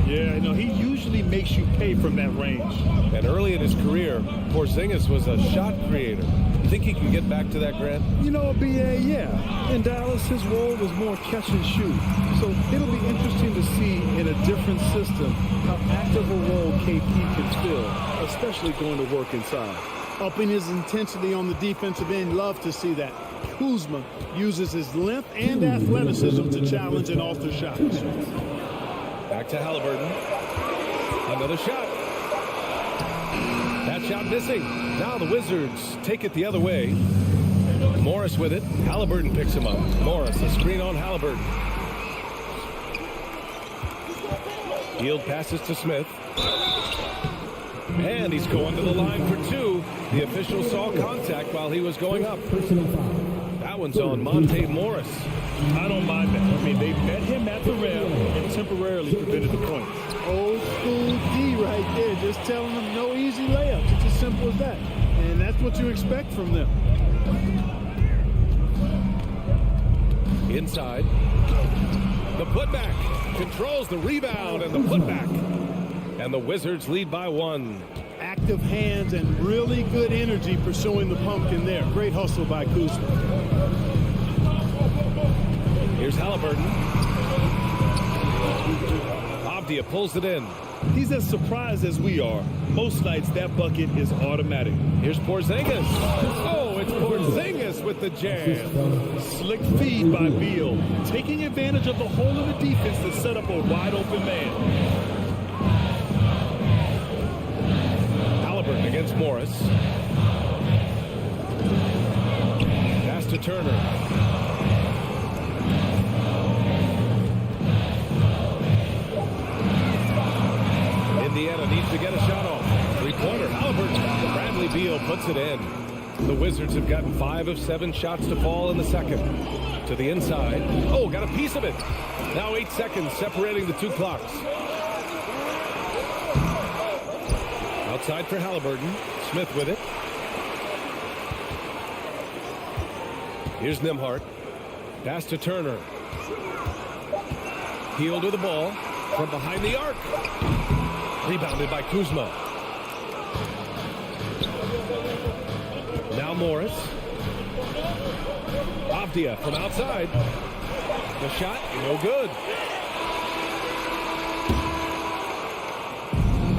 Yeah, no, he usually makes you pay from that range. And early in his career, Porzingis was a shot creator. You think he can get back to that, Grant? You know, B.A., yeah. In Dallas, his role was more catch and shoot. So it'll be interesting to see in a different system how active a role KP can fill, especially going to work inside. Upping his intensity on the defensive end, love to see that. Kuzma uses his length and athleticism to challenge and alter shots. Back to Halliburton. Another shot. That shot missing. Now the Wizards take it the other way. Morris with it. Halliburton picks him up. Morris, a screen on Halliburton. Hield passes to Smith. And he's going to the line for 2. The official saw contact while he was going up. That one's on Monte Morris. I don't mind that. I mean, they met him at the rim and temporarily prevented the points. Old school D right there, just telling them no easy layups. It's as simple as that. And that's what you expect from them. Inside. The putback. Controls the rebound and the putback. And the Wizards lead by 1. Active hands and really good energy pursuing the pumpkin there. Great hustle by Kuzma. Here's Halliburton. Avdia pulls it in. He's as surprised as we are. Most nights, that bucket is automatic. Here's Porzingis. Oh, it's Porzingis with the jam. Slick feed by Beal, taking advantage of the hole in the defense to set up a wide-open man. Halliburton against Morris. Pass to Turner. Indiana needs to get a shot off. Hill puts it in. The Wizards have gotten 5 of 7 shots to fall in the second. To the inside. Oh, got a piece of it. Now 8 seconds separating the two clocks. Outside for Halliburton. Smith with it. Here's Nembhard. Pass to Turner. Hield with the ball from behind the arc. Rebounded by Kuzma. Now Morris. Avdia from outside. The shot, no good.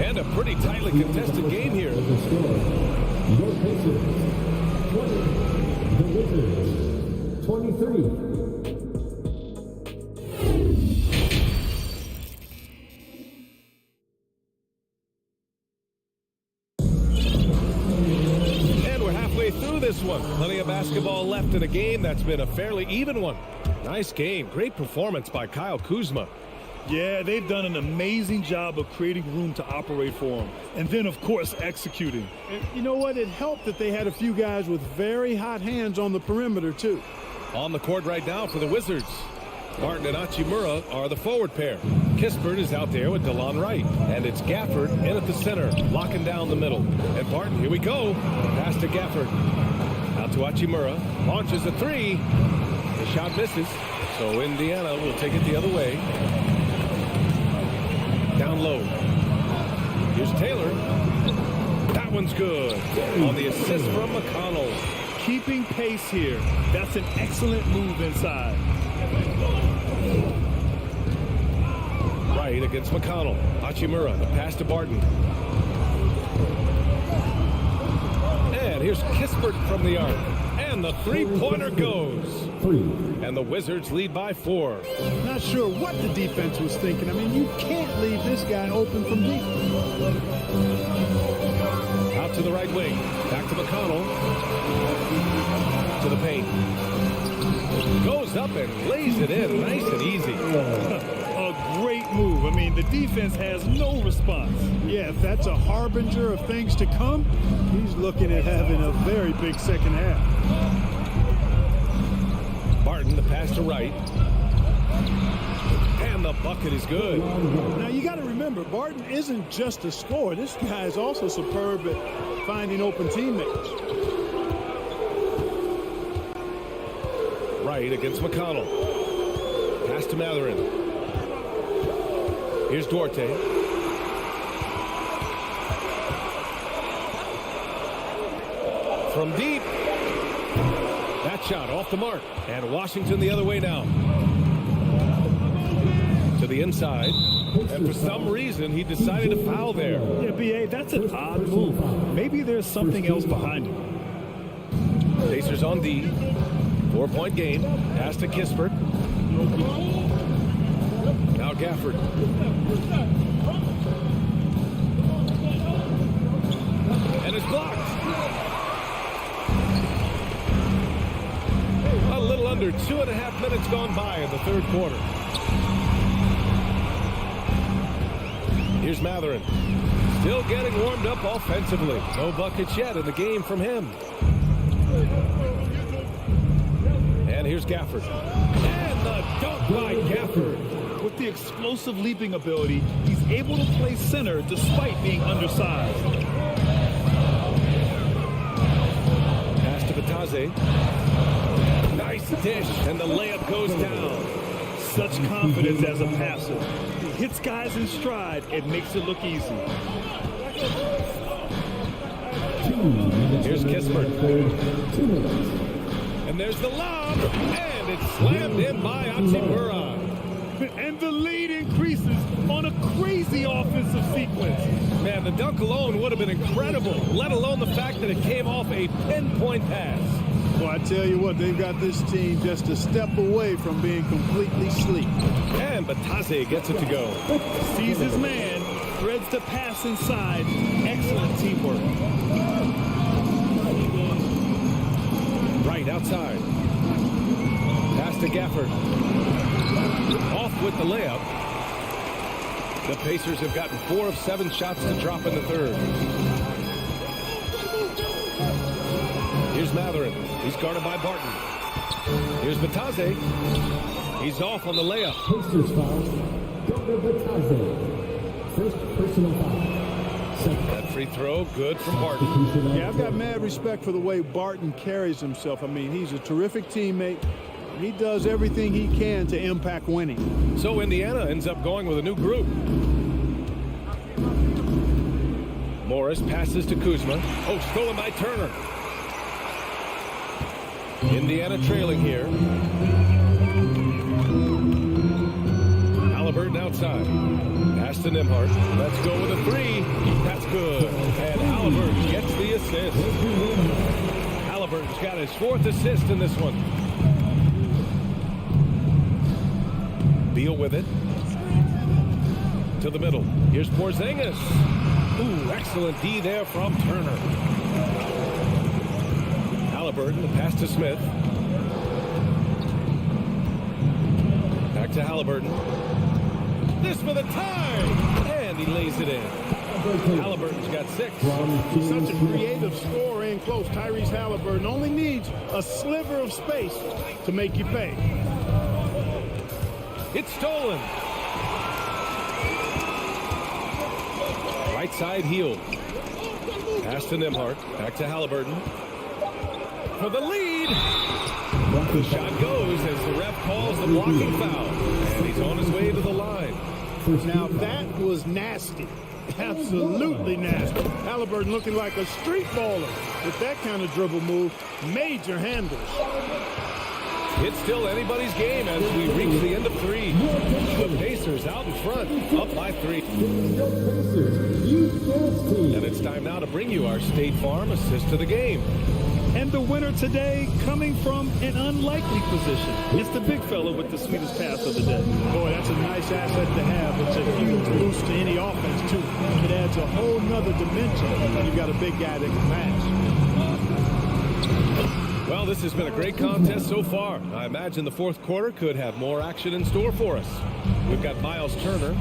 And a pretty tightly contested game here. Your Pacers, 20. The Wizards, 23. Through this one. Plenty of basketball left in a game that's been a fairly even one. Nice game. Great performance by Kyle Kuzma. Yeah, they've done an amazing job of creating room to operate for him. And then, of course, executing. And you know what? It helped that they had a few guys with very hot hands on the perimeter, too. On the court right now for the Wizards. Martin and Hachimura are the forward pair. Kispert is out there with DeLon Wright. And it's Gafford in at the center, locking down the middle. And Barton, here we go. Pass to Gafford. Out to Hachimura. Launches a three. The shot misses. So Indiana will take it the other way. Down low. Here's Taylor. That one's good. On the assist from McConnell. Keeping pace here. That's an excellent move inside. Right against McConnell. Hachimura, the pass to Barton. And here's Kispert from the arc. And the three-pointer goes. And the Wizards lead by 4. Not sure what the defense was thinking. I mean, you can't leave this guy open from deep. Out to the right wing. Back to McConnell. To the paint. Goes up and lays it in nice and easy. A great move. I mean, the defense has no response. Yeah, if that's a harbinger of things to come, he's looking at having a very big second half. Barton, the pass to Wright. And the bucket is good. Now, you got to remember, Barton isn't just a scorer. This guy is also superb at finding open teammates. Right against McConnell. Pass to Matherin. Here's Duarte. From deep. That shot off the mark. And Washington the other way now. To the inside. And for some reason, he decided to foul there. Yeah, B.A., that's an odd move. Maybe there's something else behind it. Pacers on D. 4-point game. Pass to Kispert. Now Gafford. And it's blocked. A little under 2.5 minutes gone by in the third quarter. Here's Matherin. Still getting warmed up offensively. No buckets yet in the game from him. And here's Gafford. And the dunk by Gafford. With the explosive leaping ability, he's able to play center despite being undersized. Pass to Batase. Nice dish, and the layup goes down. Such confidence as a passer. He hits guys in stride and makes it look easy. Here's Kispert. And there's the lob, and it's slammed in by Hachimura. And the lead increases on a crazy offensive sequence. Man, the dunk alone would have been incredible, let alone the fact that it came off a pinpoint pass. Well, I tell you what, they've got this team just a step away from being completely asleep. And Batase gets it to go. Sees his man, threads to pass inside. Excellent teamwork. Right outside. Pass to Gafford. Off with the layup. The Pacers have gotten 4 of 7 shots to drop in the third. Mathurin. He's guarded by Barton. Here's Batase. He's off on the layup. Pacers foul. Governor Batase. First personal foul. That free throw, good from Barton. Yeah, I've got mad respect for the way Barton carries himself. I mean, he's a terrific teammate. He does everything he can to impact winning. So Indiana ends up going with a new group. Morris passes to Kuzma. Oh, stolen by Turner. Indiana trailing here. Halliburton outside. Pass to Nembhard. Let's go with a three. That's good. And Halliburton gets the assist. Halliburton's got his 4th assist in this one. Beal with it. To the middle. Here's Porzingis. Ooh, excellent D there from Turner. Halliburton, the pass to Smith. Back to Halliburton. This for the tie! And he lays it in. Halliburton's got 6. He's such a creative scorer in close. Tyrese Halliburton only needs a sliver of space to make you pay. It's stolen. Right side Hield. Pass to Nembhard. Back to Halliburton. For the lead. The shot goes as the ref calls the blocking foul. And he's on his way to the line. Now that was nasty. Absolutely nasty. Halliburton looking like a street baller with that kind of dribble move. Major handles. It's still anybody's game as we reach the end of 3. The Pacers out in front, up by 3. And it's time now to bring you our State Farm assist of the game. And the winner today coming from an unlikely position. It's the big fella with the sweetest pass of the day. Boy, that's a nice asset to have. It's a huge boost to any offense, too. It adds a whole nother dimension when you've got a big guy that can pass. Well, this has been a great contest so far. I imagine the 4th quarter could have more action in store for us. We've got Miles Turner,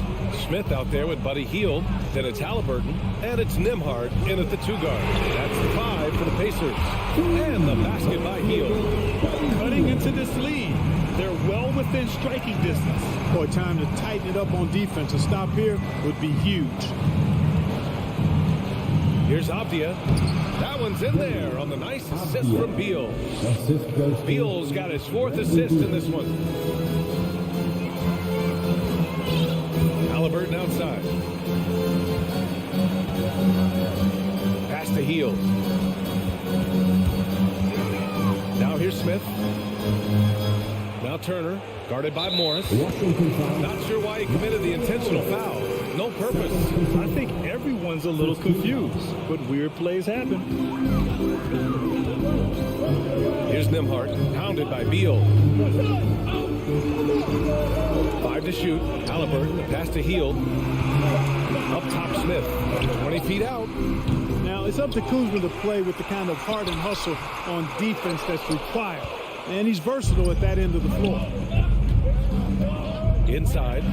Smith out there with Buddy Hield, then it's Halliburton, and it's Nembhard in at the 2 guard. That's the 5 for the Pacers. And the basket by Hield. Cutting into this lead. They're well within striking distance. Boy, time to tighten it up on defense. A stop here would be huge. Here's Avdia. That one's in there on the nice assist from Beal. Beal's got his 4th assist in this one. Halliburton outside. Pass to Hield. Now here's Smith. Now Turner, guarded by Morris. Not sure why he committed the intentional foul. No purpose. I think everyone's a little confused, but weird plays happen. Here's Nembhard, pounded by Beal. 5 to shoot. Halliburton, pass to Hield. Up top Smith, 20 feet out. Now, it's up to Kuzma to play with the kind of heart and hustle on defense that's required. And he's versatile at that end of the floor. Inside.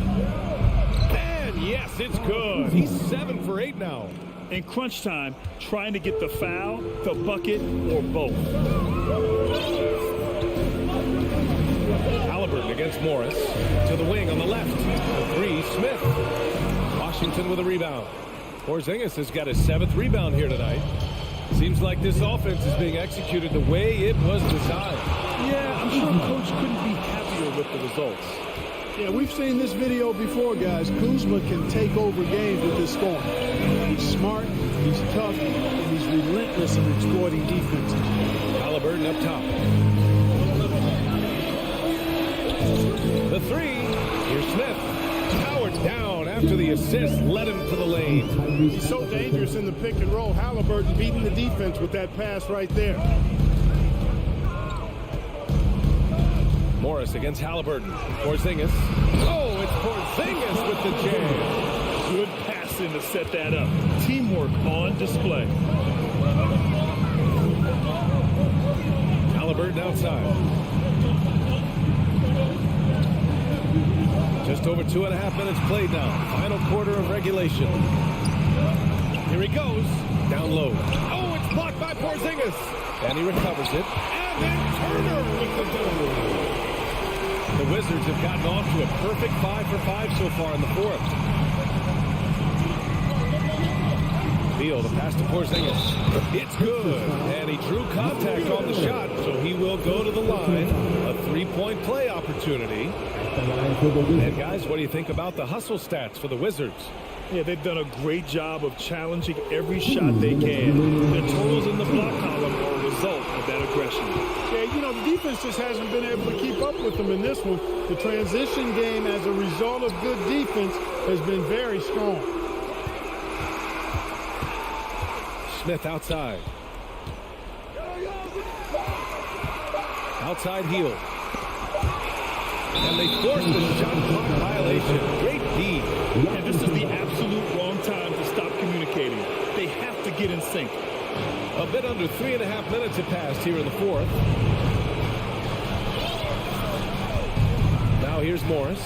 And yes, it's good. He's 7 for 8 now. In crunch time, trying to get the foul, the bucket, or both. Halliburton against Morris. To the wing on the left. 3, Smith. Washington with a rebound. Porzingis has got his 7th rebound here tonight. Seems like this offense is being executed the way it was designed. Yeah, I'm sure Coach couldn't be happier with the results. Yeah, we've seen this video before, guys. Kuzma can take over games with his scoring. He's smart, he's tough, and he's relentless in exploiting defense. Halliburton up top. The 3. Here's Smith. Powered down after the assist led him to the lane. He's so dangerous in the pick and roll. Halliburton beating the defense with that pass right there. Morris against Halliburton. Porzingis. Oh, it's Porzingis with the jam. Good passing to set that up. Teamwork on display. Halliburton outside. Just over 2.5 minutes played now. Final quarter of regulation. Here he goes. Down low. Oh, it's Blocked by Porzingis. And he recovers it. And then Turner with the double. The Wizards have gotten off to a perfect 5 for 5 so far in the fourth. Beal, the pass to Porzingis. It's good. And he drew contact on the shot, so he will go to the line. A three-point play opportunity. And guys, what do you think about the hustle stats for the Wizards? Yeah, they've done a great job of challenging every shot they can. Their totals in the block column are a result of that aggression. Yeah, you know, the defense just hasn't been able to keep up with them in this one. The transition game, as a result of good defense, has been very strong. Smith outside. Outside heel. And they force the shot clock violation. Great D. And this is the absolute wrong time to stop communicating. They have to get in sync. A bit under 3.5 minutes have passed here in the fourth. Now here's Morris.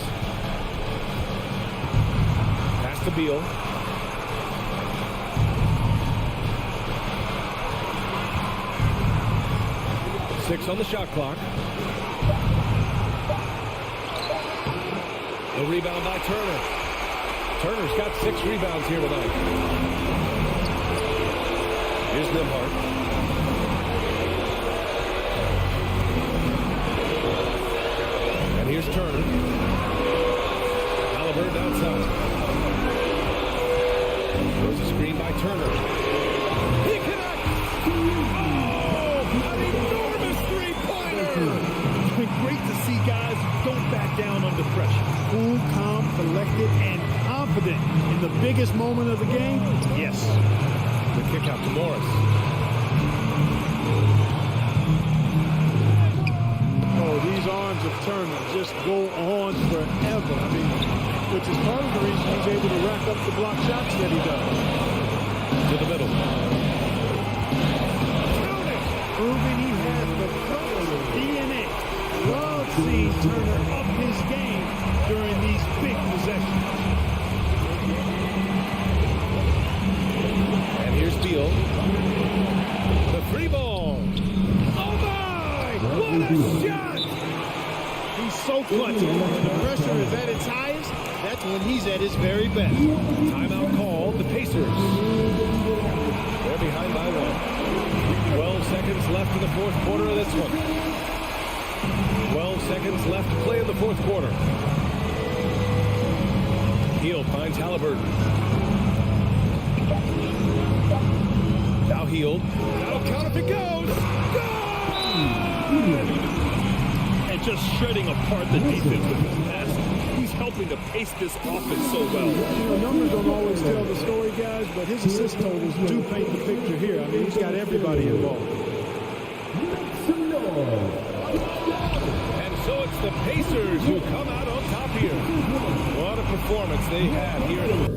Pass to Beal. Six on the shot clock. The rebound by Turner. Turner's got 6 rebounds here tonight. Here's Nembhard. And here's Turner. Halliburton outside. There's a screen by Turner. He connects! Oh, an enormous three-pointer! It's been great to see guys who don't back down under pressure. Cool, calm, collected, and confident in the biggest moment of the game. Yes. The kick out to Morris. Oh, these arms of Turner just go on forever. I mean, which is part of the reason he's able to rack up the block shots that he does. To the middle. Proving he has the Photon DNA. Love seeing Turner up his game during these big possessions. And here's Beal. The three ball. Oh my! What a shot! He's so clutch. When the pressure is at its highest, that's when he's at his very best. Timeout called. The Pacers. They're behind by 1. 12 seconds left in the fourth quarter of this one. 12 seconds left to play in the fourth quarter. Hield finds Halliburton. Now Hield. That'll count if it goes. Good! And just shredding apart the defense with his pass. He's helping to pace this offense so well. You know, numbers don't always tell the story, guys, but his assist totals do paint the picture here. I mean, he's got everybody involved. And so it's the Pacers who come out on top here. What a performance they had here.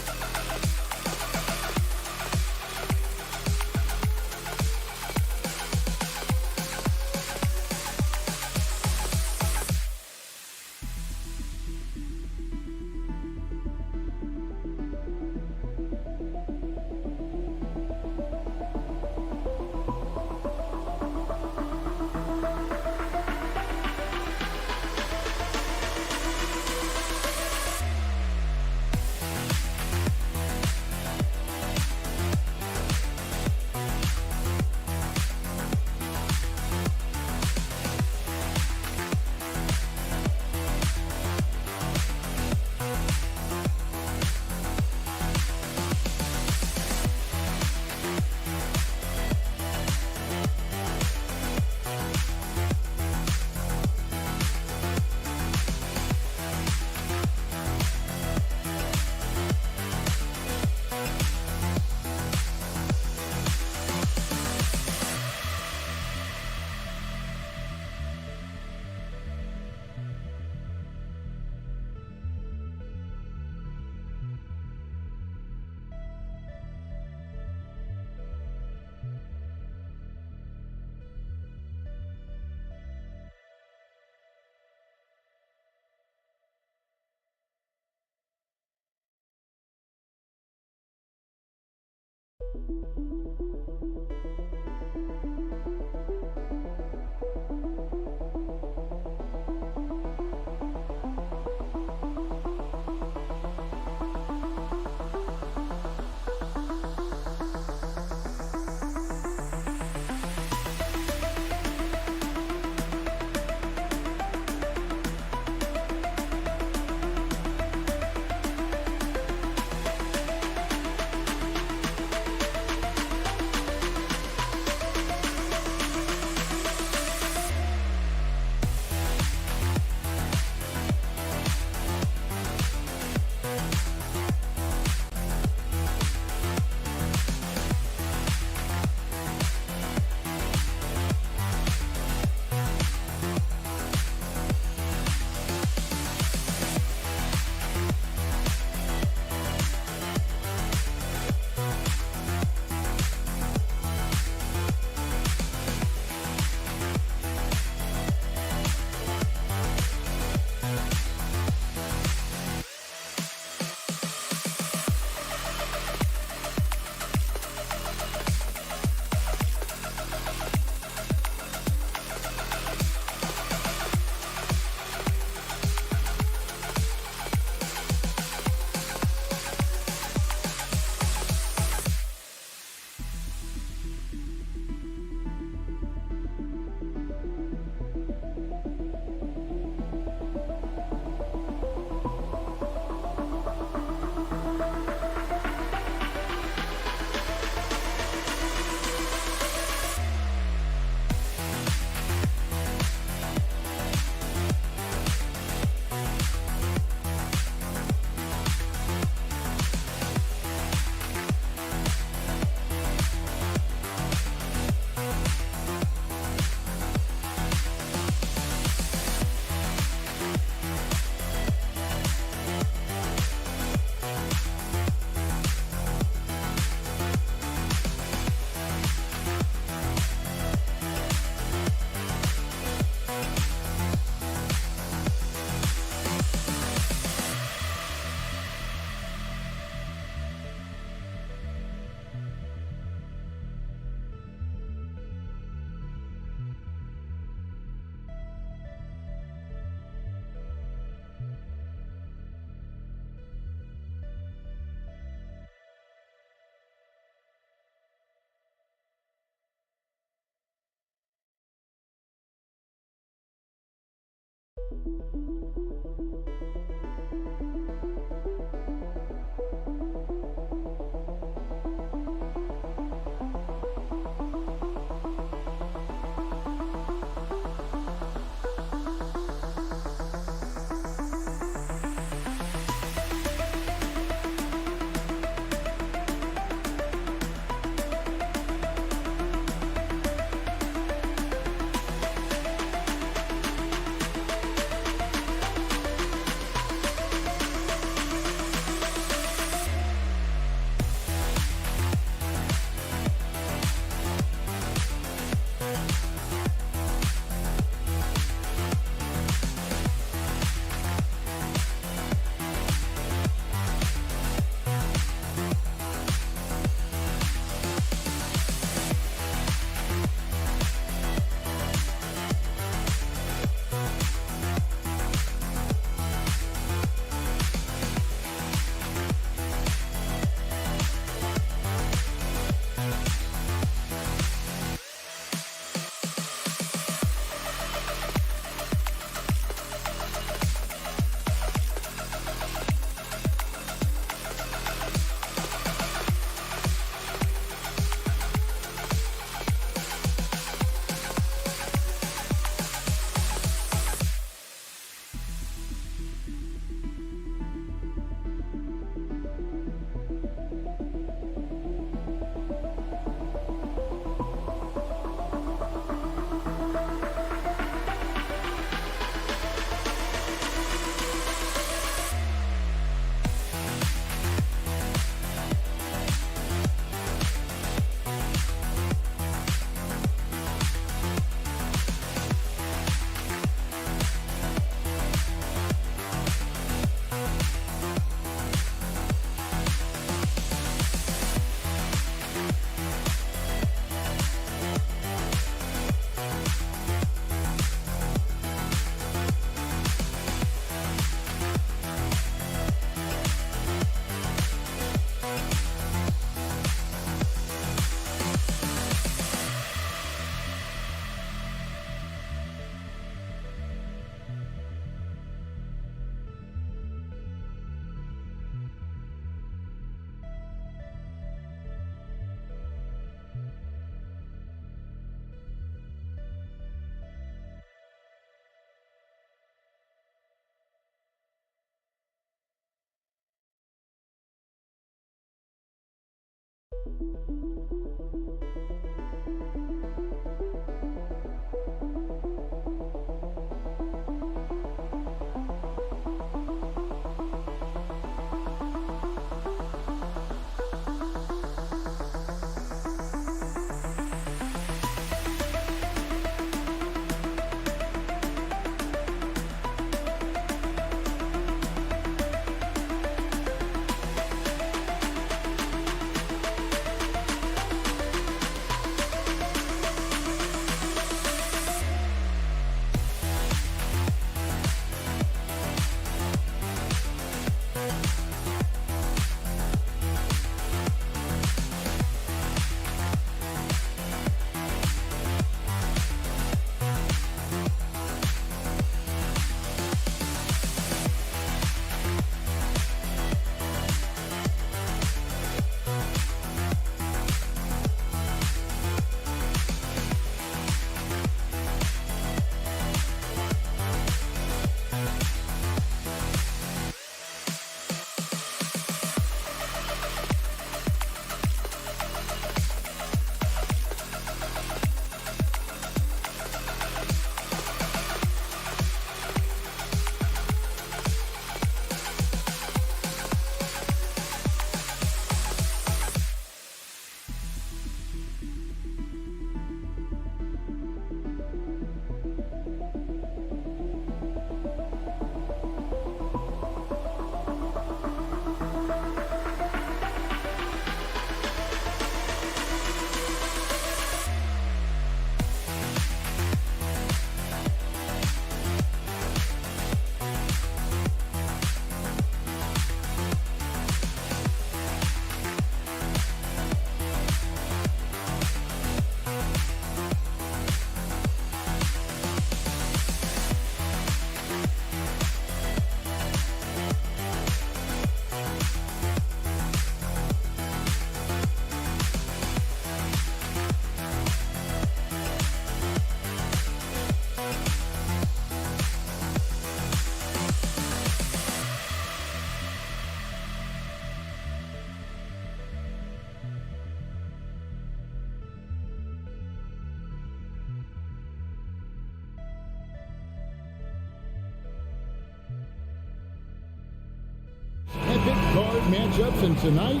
Guard matchups, and tonight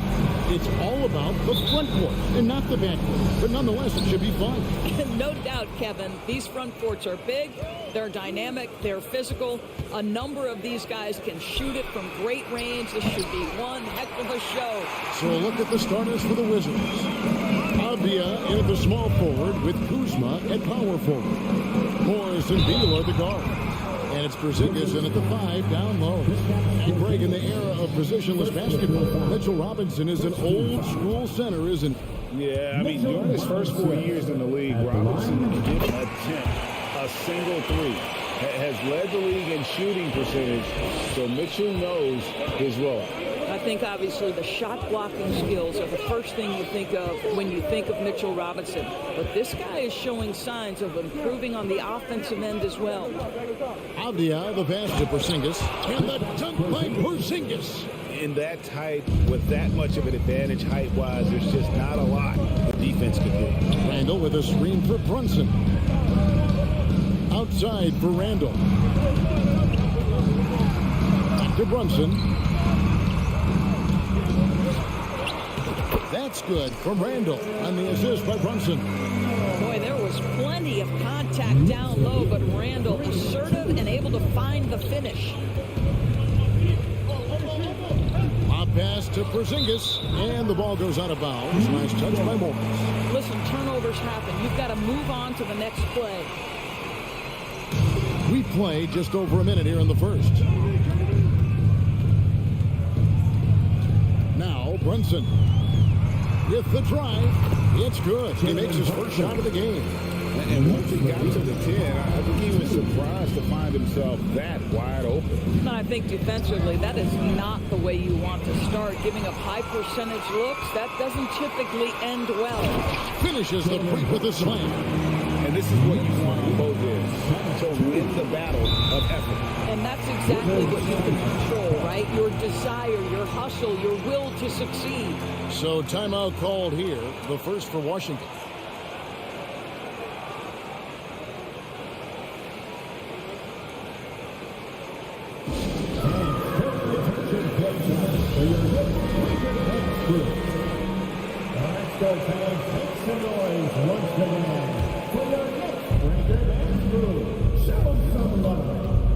it's all about the front court and not the back court. But nonetheless, it should be fun. No doubt, Kevin. These front courts are big, they're dynamic, they're physical. A number of these guys can shoot it from great range. This should be one heck of a show. So a look at the starters for the Wizards. Avdia in at the small forward with Kuzma at power forward. Morris and Beal are the guard. And it's Porzingis in at the 5 down low. And Greg, in the era of positionless basketball, Mitchell Robinson is an old school center, isn't he? Yeah, I mean, during his first 4 years in the league, Robinson didn't attempt a single three. Has led the league in shooting percentage, so Mitchell knows his role. I think obviously the shot blocking skills are the first thing you think of when you think of Mitchell Robinson. But this guy is showing signs of improving on the offensive end as well. Avdia, the pass to Porzingis, and the dunk by Porzingis. In that tight, with that much of an advantage height-wise, there's just not a lot the defense can do. Randall with a screen for Brunson. Outside for Randall. Back to Brunson. That's good from Randall on the assist by Brunson. Boy, there was plenty of contact down low, but Randall assertive and able to find the finish. Lob pass to Porzingis, and the ball goes out of bounds. Nice touch by Morris. Listen, turnovers happen. You've got to move on to the next play. We play just over a minute here in the first. Now Brunson with the drive. It's good. He makes his first shot of the game. And once he got to the 10, I think he was surprised to find himself that wide open. And I think defensively, that is not the way you want to start. Giving up high percentage looks, that doesn't typically end well. Finishes the break with a slam. And this is what you want to both is to win the battle of effort. And that's exactly what you can control, right? Your desire, your hustle, your will to succeed. So timeout called here, the first for Washington.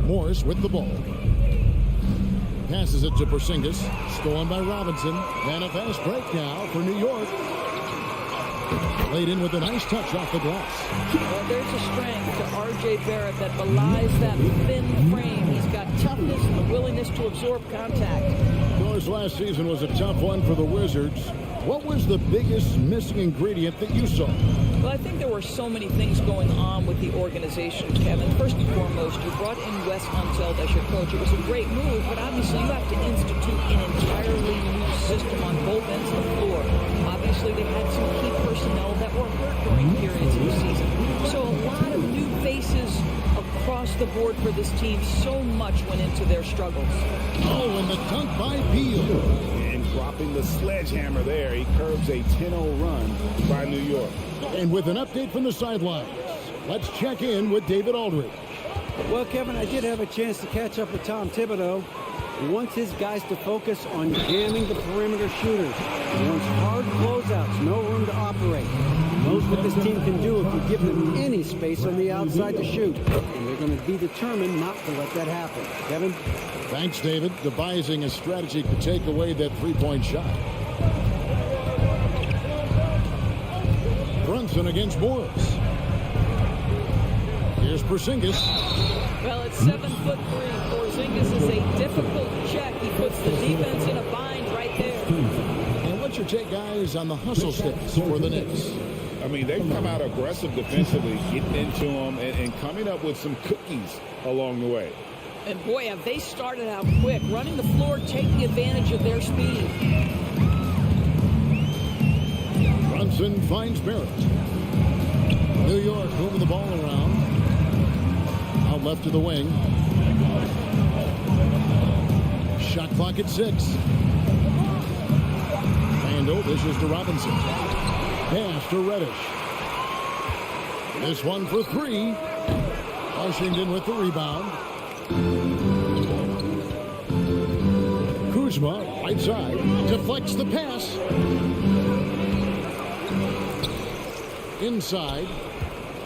Morris with the ball. Passes it to Porzingis. Stolen by Robinson. And a fast break now for New York. Laid in with a nice touch off the glass. Well, there's a strength to R.J. Barrett that belies that thin frame. He's got toughness and the willingness to absorb contact. Of course, last season was a tough one for the Wizards. What was the biggest missing ingredient that you saw? Well, I think there were so many things going on with the organization, Kevin. First and foremost, you brought in Wes Unseld as your coach. It was a great move, but obviously you have to institute an entirely new system on both ends of the floor. Obviously, they had some key personnel that were hurt during periods of the season. So a lot of new faces across the board for this team. So much went into their struggles. Oh, and the dunk by Beal. Dropping the sledgehammer there. He curbs a 10-0 run by New York. And with an update from the sidelines, let's check in with David Aldridge. Well, Kevin, I did have a chance to catch up with Tom Thibodeau. He wants his guys to focus on jamming the perimeter shooters. He wants hard closeouts, no room to operate. Knows what this team can do if you give them any space on the outside to shoot. And they're going to be determined not to let that happen. Kevin? Thanks, David. Devising a strategy to take away that three-point shot. Brunson against Morris. Here's Porzingis. Well, it's 7'3". Porzingis is a difficult check. He puts the defense in a bind right there. And what's your take, guys, on the hustle sticks for the Knicks? I mean, they've come out aggressive defensively, getting into them and coming up with some cookies along the way. And boy, have they started out quick. Running the floor, taking advantage of their speed. Brunson finds Barrett. New York moving the ball around. Out left to the wing. Shot clock at 6. Randall dishes to Robinson. Pass to Reddish. This one for 3. Washington with the rebound. Kuzma, right side, deflects the pass. Inside,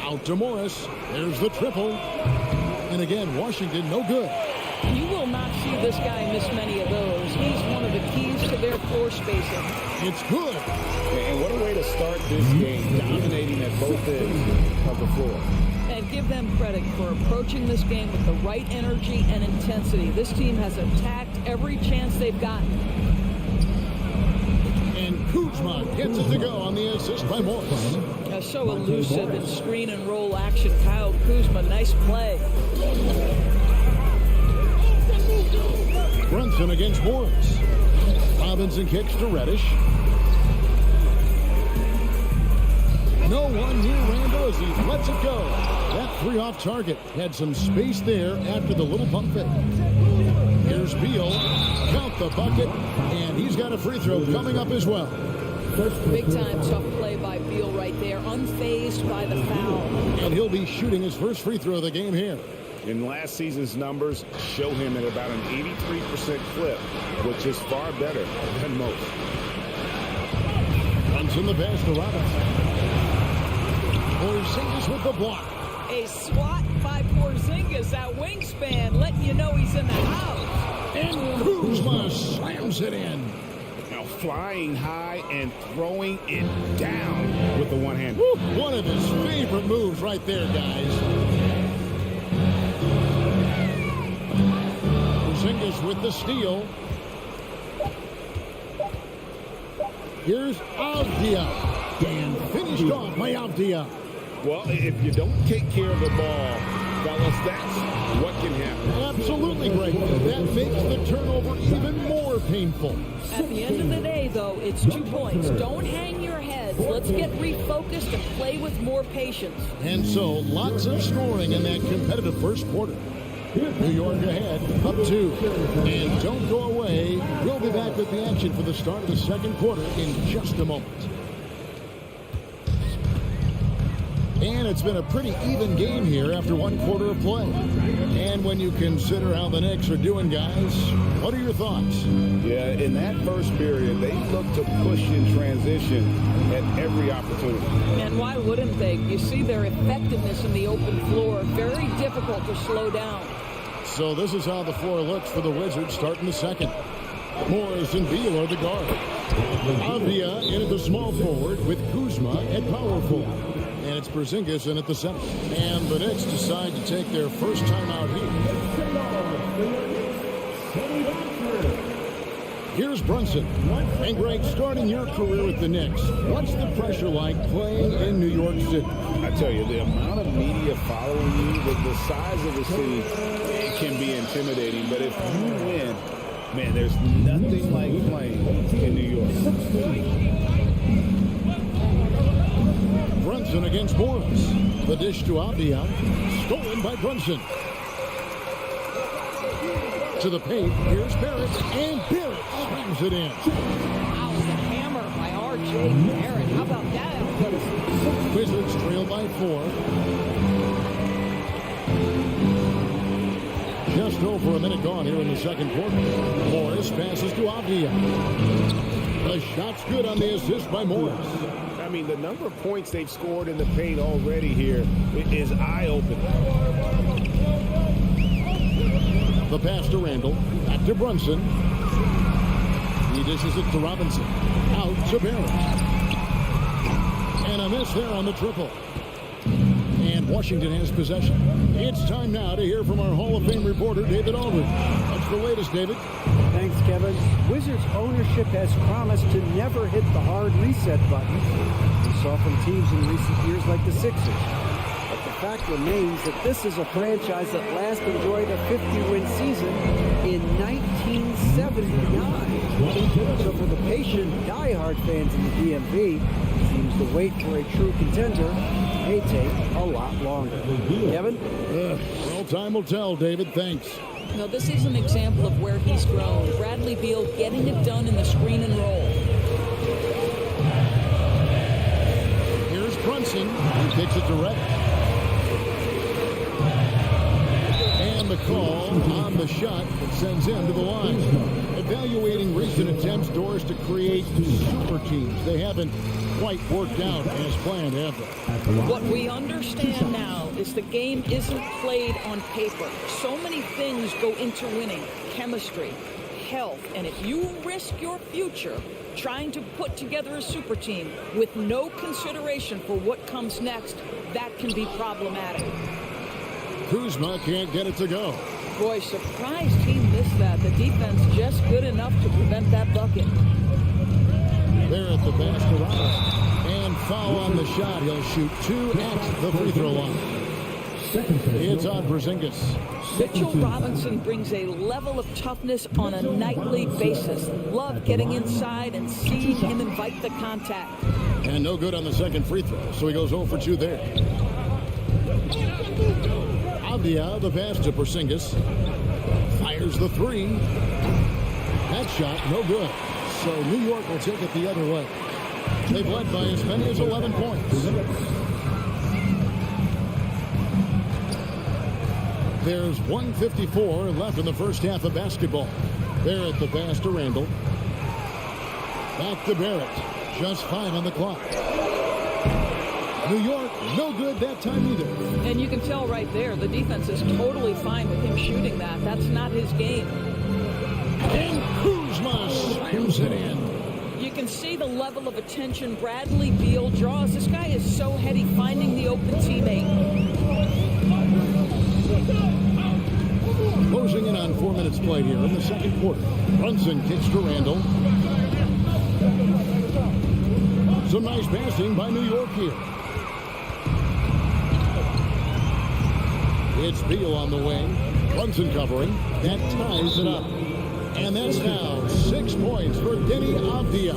out to Morris. There's the triple. And again, Washington, no good. You will not see this guy miss many of those. He's one of the keys to their floor spacing. It's good. And what a way to start this game, dominating at both ends of the floor. And give them credit for approaching this game with the right energy and intensity. This team has attacked every chance they've gotten. And Kuzma gets it to go on the assist by Morris. So elusive in screen and roll action. Kyle Kuzma, nice play. Brunson against Morris. Robinson kicks to Reddish. No one near Randall as he lets it go. That 3 off target had some space there after the little pump fake. Here's Beal. Count the bucket. And he's got a free throw coming up as well. Big time tough play by Beal right there. Unfazed by the foul. And he'll be shooting his first free throw of the game here. In last season's numbers, show him at about an 83% clip, which is far better than most. Brunson the pass to Robinson. Porzingis with the block. A swat by Porzingis, that wingspan, letting you know he's in the house. And Kuzma slams it in. Now flying high and throwing it down with the one hand. Woo, one of his favorite moves right there, guys. Porzingis with the steal. Here's Avdia. And finished off by Avdia. Well, if you don't take care of the ball, fellas, that's what can happen. Absolutely, Greg. That makes the turnover even more painful. At the end of the day, though, it's 2 points. Don't hang your heads. Let's get refocused and play with more patience. And so, lots of scoring in that competitive first quarter. New York ahead, up 2. And don't go away. We'll be back with the action for the start of the second quarter in just a moment. And it's been a pretty even game here after 1 quarter of play. And when you consider how the Knicks are doing, guys, what are your thoughts? Yeah, in that first period, they looked to push in transition at every opportunity. And why wouldn't they? You see their effectiveness in the open floor. Very difficult to slow down. So this is how the floor looks for the Wizards starting the second. Morris and Beal are the guard. Avdia in at the small forward with Kuzma at power forward. And it's Porzingis in at the center. And the Knicks decide to take their first time out here. Here's Brunson. And Greg, starting your career with the Knicks, what's the pressure like playing in New York City? I tell you, the amount of media following you, the size of the city, it can be intimidating. But if you win, man, there's nothing like playing in New York. Brunson against Morris. The dish to Avdia. Stolen by Brunson. To the paint. Here's Barrett. And Barrett slams it in. Wow, the hammer by R.J. Barrett. How about that? Wizards trail by 4. Just over a minute gone here in the second quarter. Morris passes to Avdia. The shot's good on the assist by Morris. I mean, the number of points they've scored in the paint already here is eye-opening. The pass to Randall. Back to Brunson. He dishes it to Robinson. Out to Barrett. And a miss there on the triple. And Washington has possession. It's time now to hear from our Hall of Fame reporter, David Aldridge. What's the latest, David? Thanks, Kevin. Wizards ownership has promised to never hit the hard reset button we saw from teams in recent years like the Sixers. But the fact remains that this is a franchise that last enjoyed a 50-win season in 1979. So for the patient, diehard fans in the DMV, it seems the wait for a true contender may take a lot longer. Kevin? Well, time will tell, David. Thanks. No, this is an example of where he's grown. Bradley Beal getting it done in the screen and roll. Here's Brunson. He kicks it direct. And the call on the shot that sends him to the line. Evaluating recent attempts, Doris, to create super teams. They haven't quite worked out as planned, have they? What we understand now is the game isn't played on paper. So many things go into winning. Chemistry, health, and if you risk your future trying to put together a super team with no consideration for what comes next, that can be problematic. Kuzma can't get it to go. Boy, surprised he missed that. The defense just good enough to prevent that bucket. There at the basket, and foul on the shot. He'll shoot 2 at the free throw line. It's on Porzingis. Mitchell Robinson brings a level of toughness on a nightly basis. Love getting inside and seeing him invite the contact. And no good on the second free throw, so he goes 0 for 2 there. Avdia, the pass to Porzingis. Fires the 3. That shot, no good. So New York will take it the other way. They've led by as many as 11 points. There's 1:54 left in the first half of basketball. There at the pass to Randall. Back to Barrett. Just 5 on the clock. New York, no good that time either. And you can tell right there, the defense is totally fine with him shooting that. That's not his game. And Kuzma slams it in. You can see the level of attention Bradley Beal draws. This guy is so heady finding the open teammate. Closing in on 4 minutes played here in the second quarter. Brunson kicks to Randall. Some nice passing by New York here. It's Beal on the wing. Brunson covering. That ties it up. And that's now 6 points for Denny Avdia.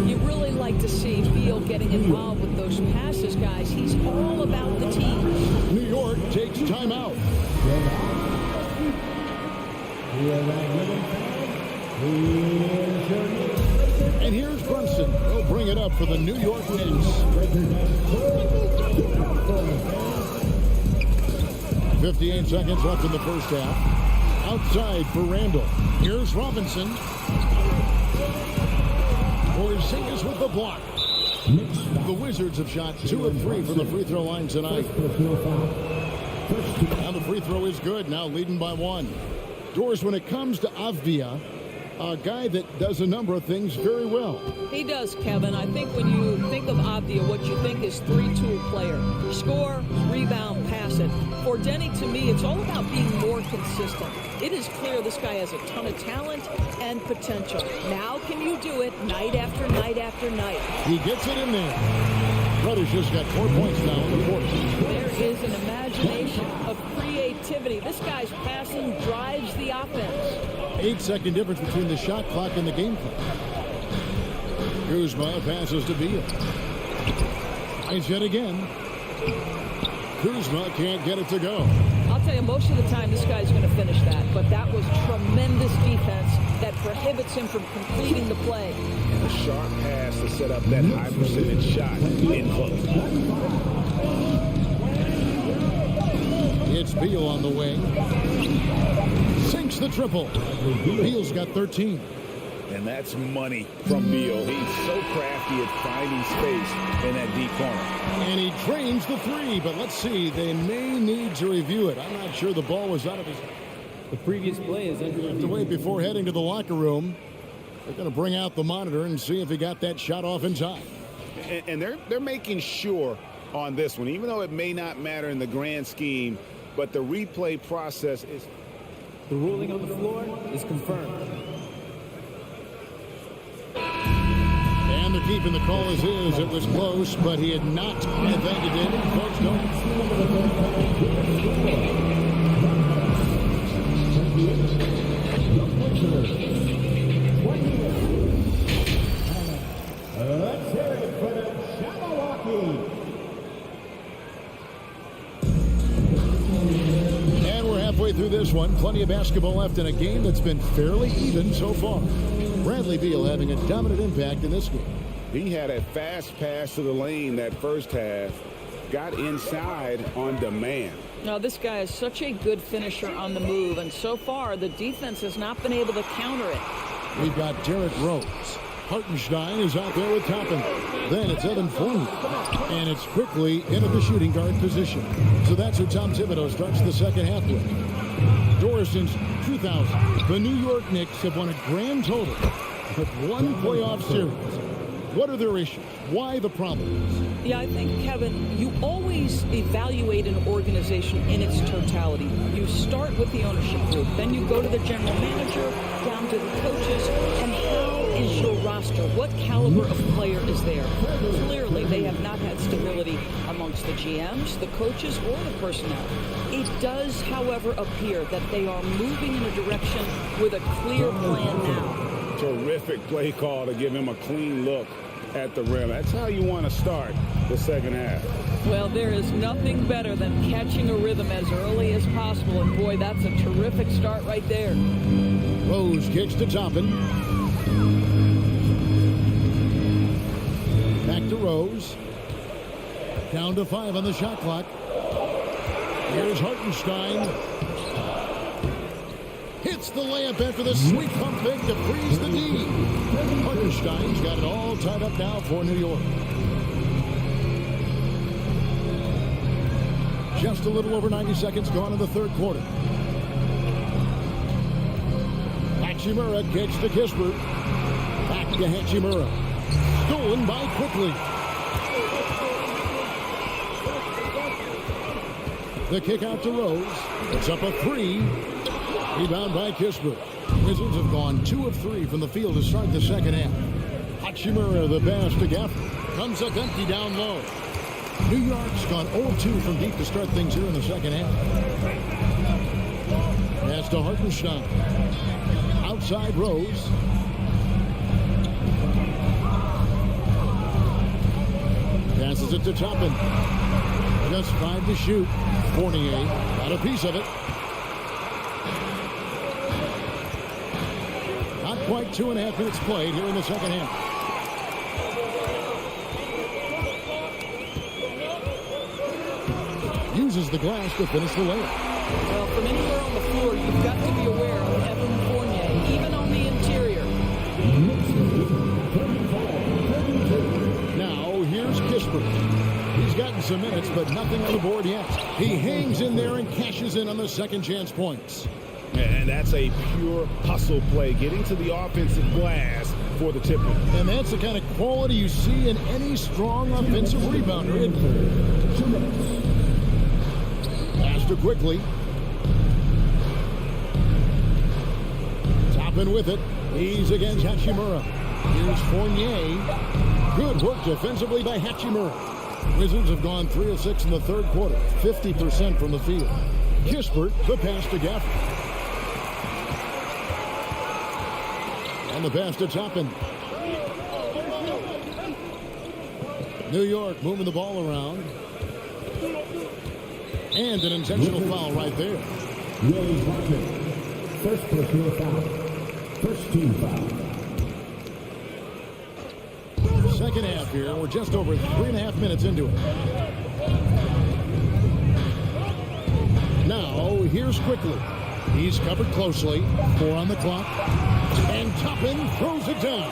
You really like to see Beal getting involved with those passes, guys. He's all about the team. New York takes timeout. And here's Brunson. He'll bring it up for the New York Knicks. 58 seconds left in the first half. Outside for Randall. Here's Robinson. Skijesss with the block. The Wizards have shot 2 of 3 from the free throw line tonight. Now the free throw is good. Now leading by 1. Doors, when it comes to Avdia, a guy that does a number of things very well. He does, Kevin. I think when you think of Avdia, what you think is 3-tool player. Score, rebound, pass it. For Denny, to me, it's all about being more consistent. It is clear this guy has a ton of talent and potential. Now can you do it night after night after night? He gets it in there. Brothers just got 4 points now in the fourth. There is an imagination of creativity. This guy's passing drives the offense. 8-second difference between the shot clock and the game clock. Kuzma passes to Beal. Tries yet again. Kuzma can't get it to go. I'll tell you, most of the time this guy's going to finish that, but that was tremendous defense that prohibits him from completing the play. And a sharp pass to set up that high percentage shot in close. It's Beal on the wing. Sinks the triple. Beal's got 13. And that's money from Beal. He's so crafty at finding space in that deep corner. And he drains the 3, but let's see. They may need to review it. I'm not sure the ball was out of his... The previous play is under to wait before heading to the locker room. They're going to bring out the monitor and see if he got that shot off in time. And they're making sure on this one, even though it may not matter in the grand scheme, but the replay process is... The ruling on the floor is confirmed. And they're keeping the call as is. It was close, but he had not invented it. Folks don't. Let's hear it for the Jabberwocky. And we're halfway through this one. Plenty of basketball left in a game that's been fairly even so far. Bradley Beal having a dominant impact in this game. He had a fast pass to the lane that first half. Got inside on demand. Now, this guy is such a good finisher on the move, and so far the defense has not been able to counter it. We've got Derrick Rose. Hartenstein is out there with Toppin. Then it's Evan Fournier. And it's quickly into the shooting guard position. So that's who Tom Thibodeau starts the second half with. Doris, since 2000, the New York Knicks have won a grand total of 1 playoff series. What are their issues? Why the problems? Yeah, I think, Kevin, you always evaluate an organization in its totality. You start with the ownership group, then you go to the general manager, down to the coaches, and how is your roster? What caliber of player is there? Clearly, they have not had stability amongst the GMs, the coaches, or the personnel. It does, however, appear that they are moving in a direction with a clear plan now. Terrific play call to give him a clean look at the rim. That's how you want to start the second half. Well, there is nothing better than catching a rhythm as early as possible. And boy, that's a terrific start right there. Rose kicks to Toppin. Back to Rose. Down to 5 on the shot clock. Here's Hartenstein. Hits the layup after the sweet pump fake to freeze the D. Hartenstein's got it all tied up now for New York. Just a little over 90 seconds gone in the third quarter. Hachimura kicks to Kispert. Back to Hachimura. Stolen by Quickly. The kick out to Rose. It's up a 3. Rebound by Kispert. Wizards have gone 2 of 3 from the field to start the second half. Hachimura, the pass to Gafford. Comes up empty down low. New York's gone 0-2 from deep to start things here in the second half. Pass to Hartenstein. Outside Rose. Passes it to Toppin. Just 5 to shoot. Fournier got a piece of it. quite 2.5 minutes played here in the second half. Uses the glass to finish the layup. Well, from anywhere on the floor, you've got to be aware of Evan Fournier, even on the interior. Now, here's Kispert. He's gotten some minutes, but nothing on the board yet. He hangs in there and cashes in on the second chance points. And that's a pure hustle play, getting to the offensive glass for the tipper. And that's the kind of quality you see in any strong offensive rebounder. Pass to Quickly. Toppin with it. He's against Hachimura. Here's Fournier. Good work defensively by Hachimura. Wizards have gone 3 of 6 in the third quarter. 50% from the field. Kispert, the pass to Gafford. And the pass to Toppin. New York moving the ball around. And an intentional foul right there. First personal foul. First team foul. Second half here. We're just over 3.5 minutes into it. Now, here's Quickly. He's covered closely. 4 on the clock. And Toppin throws it down.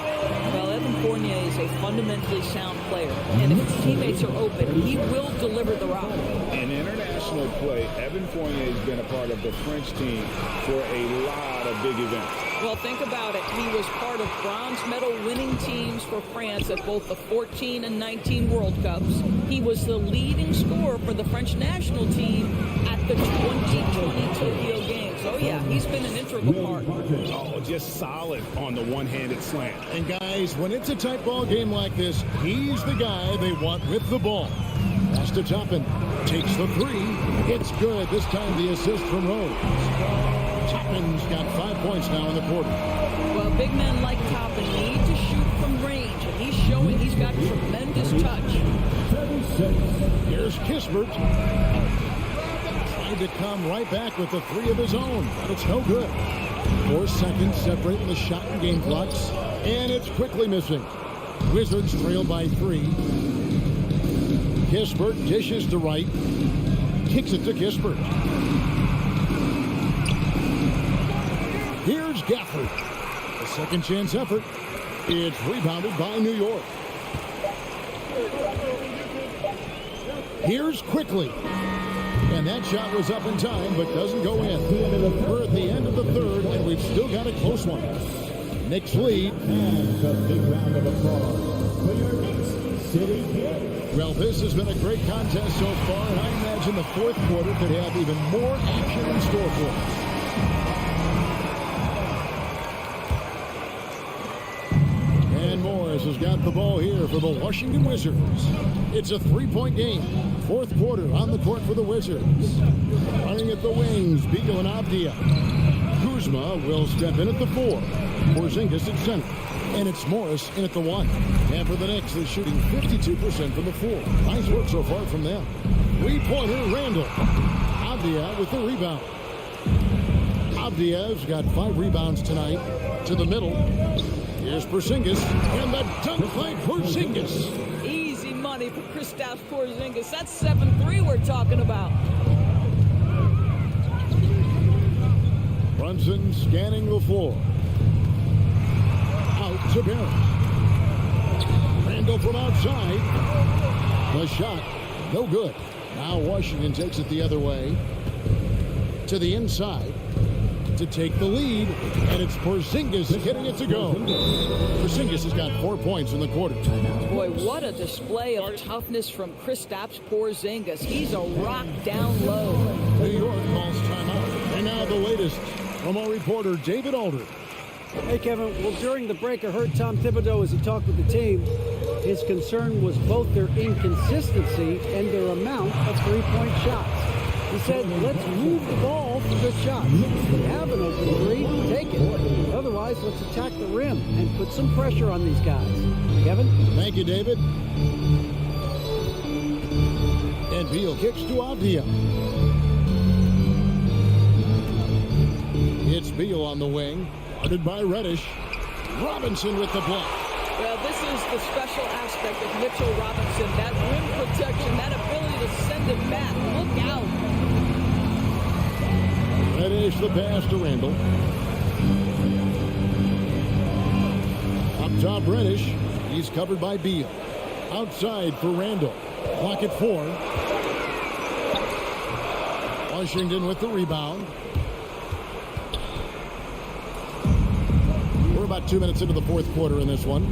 Well, Evan Fournier is a fundamentally sound player. And if his teammates are open, he will deliver the rock. In international play, Evan Fournier has been a part of the French team for a lot of big events. Well, think about it. He was part of bronze medal winning teams for France at both the 14 and 19 World Cups. He was the leading scorer for the French national team at the 2020 Tokyo Games. Oh, yeah, he's been an integral part. Oh, just solid on the one-handed slant. And guys, when it's a tight ball game like this, he's the guy they want with the ball. Pass to Toppin. Takes the 3. It's good. This time the assist from Rose. Toppin's got 5 points now in the quarter. Well, big men like Toppin need to shoot from range, and he's showing he's got tremendous touch. Here's Kispert. Trying to come right back with the 3 of his own, but it's no good. 4 seconds separating the shot and game clocks, and it's quickly missing. Wizards trail by 3. Kispert dishes to right. Kicks it to Kispert. Here's Gafford. A second chance effort. It's rebounded by New York. Here's Quickly. And that shot was up in time, but doesn't go in. We're at the end of the third, and we've still got a close one. Knicks lead. And a big round of applause for your Knicks City Kid. Well, this has been a great contest so far, and I imagine the fourth quarter could have even more action in store for us. And Morris has got the ball here for the Washington Wizards. It's a 3-point game. Fourth quarter on the court for the Wizards. Running at the wings, Beagle and Avdia. Kuzma will step in at the 4. Porzingis at center. And it's Morris in at the 1. And for the Knicks, they're shooting 52% from the 4. Nice work so far from them. 3-pointer, Randall. Avdia with the rebound. Avdia's got 5 rebounds tonight. To the middle. Here's Porzingis. And the dunk by Porzingis. Easy money for Kristaps Porzingis. That's 7-3 we're talking about. Brunson scanning the floor. Out to Barrett. Randall from outside. The shot, no good. Now Washington takes it the other way. To the inside. To take the lead. And it's Porzingis getting it to go. Porzingis has got 4 points in the quarter. Boy, what a display of toughness from Kristaps Porzingis. He's a rock down low. New York calls timeout. And now the latest from our reporter, David Alder. Hey, Kevin. Well, during the break, I heard Tom Thibodeau as he talked with the team. His concern was both their inconsistency and their amount of three-point shots. He said, let's move the ball for good shots. If we have an open 3, take it. Otherwise, let's attack the rim and put some pressure on these guys. Kevin? Thank you, David. And Beal kicks to Avdia. It's Beal on the wing. Guarded by Reddish. Robinson with the block. Well, this is the special aspect of Mitchell Robinson. That rim protection, that ability to send it back. Look out. Reddish the pass to Randall. Up top, Reddish. He's covered by Beal. Outside for Randall. Clock at 4. Washington with the rebound. We're about 2 minutes into the fourth quarter in this one.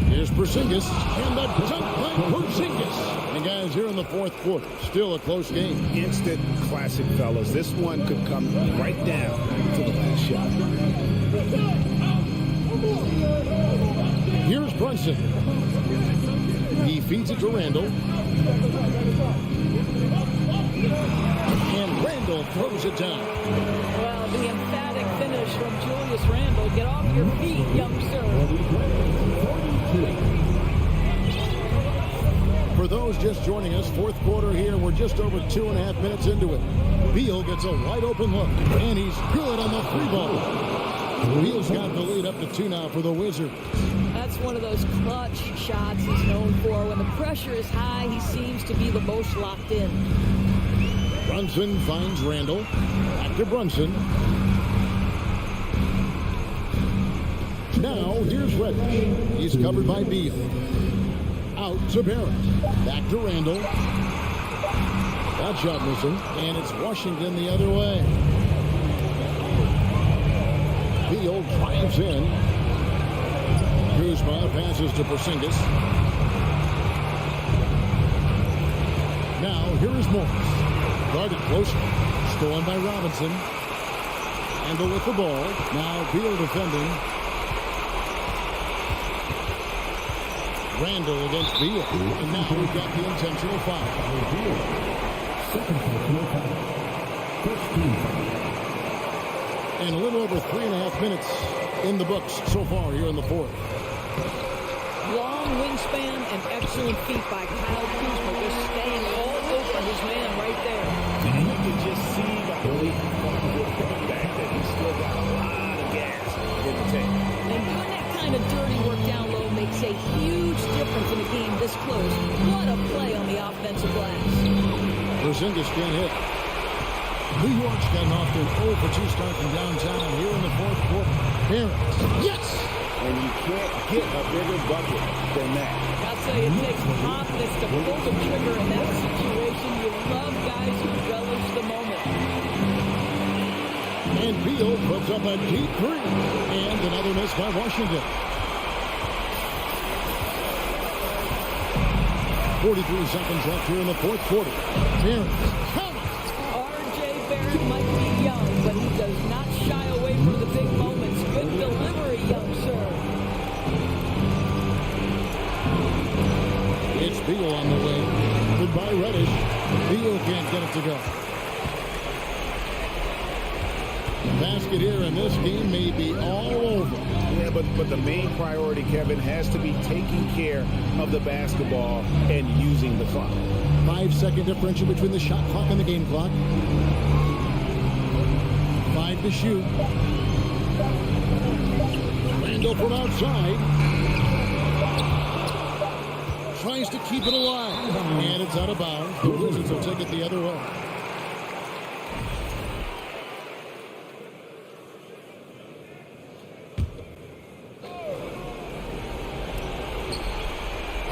Here's Porzingis, and the dunk by Porzingis. And guys, here in the fourth quarter, still a close game. Instant classic, fellas. This one could come right down to the last shot. Here's Brunson. He feeds it to Randall. And Randall throws it down. Well, the emphatic finish from Julius Randall. Get off your feet, young sir. For those just joining us, fourth quarter here. We're just over 2.5 minutes into it. Beal gets a wide open look, and he's good on the three ball. Beal's got the lead up to 2 now for the Wizards. That's one of those clutch shots he's known for. When the pressure is high, he seems to be the most locked in. Brunson finds Randall. Back to Brunson. Now, here's Reddish. He's covered by Beal. Out to Barrett. Back to Randall. That shot missing, and it's Washington the other way. Beal drives in. Kuzma passes to Porzingis. Now, here is Morris. Guarded closely. Stolen by Robinson. Randall with the ball. Now Beal defending. Randall against Beal. And now we've got the intentional foul. Second personal foul. First team foul. And a little over 3.5 minutes in the books so far here in the fourth. Long wingspan and excellent feet by Kyle Kuzma. Just staying all over his man right there. And you can just see the belief from the quarterback that he's still got a lot of gas in the tank. And doing that kind of dirty work down low makes a huge difference in a game this close. What a play on the offensive glass. Porzingis can't hit. New York's got an off to an 0 for 2 start from downtown here in the fourth quarter. Barrett. Yes! And you can't get a bigger bucket than that. I'll tell you, it takes confidence to pull the trigger in that situation. You love guys who relish the moment. And Beal puts up a deep 3. And another miss by Washington. 43 seconds left here in the fourth quarter. Barrett. Barrett might be young, but he does not shy away from the big moments. Good delivery, young sir. It's Beal on the way. Goodbye, Reddish. Beal can't get it to go. The basket here, and this game may be all over. Yeah, but the main priority, Kevin, has to be taking care of the basketball and using the clock. 5-second differential between the shot clock and the game clock. 5 to shoot. Randall from outside. Tries to keep it alive. And it's out of bounds. The Wizards will take it the other way.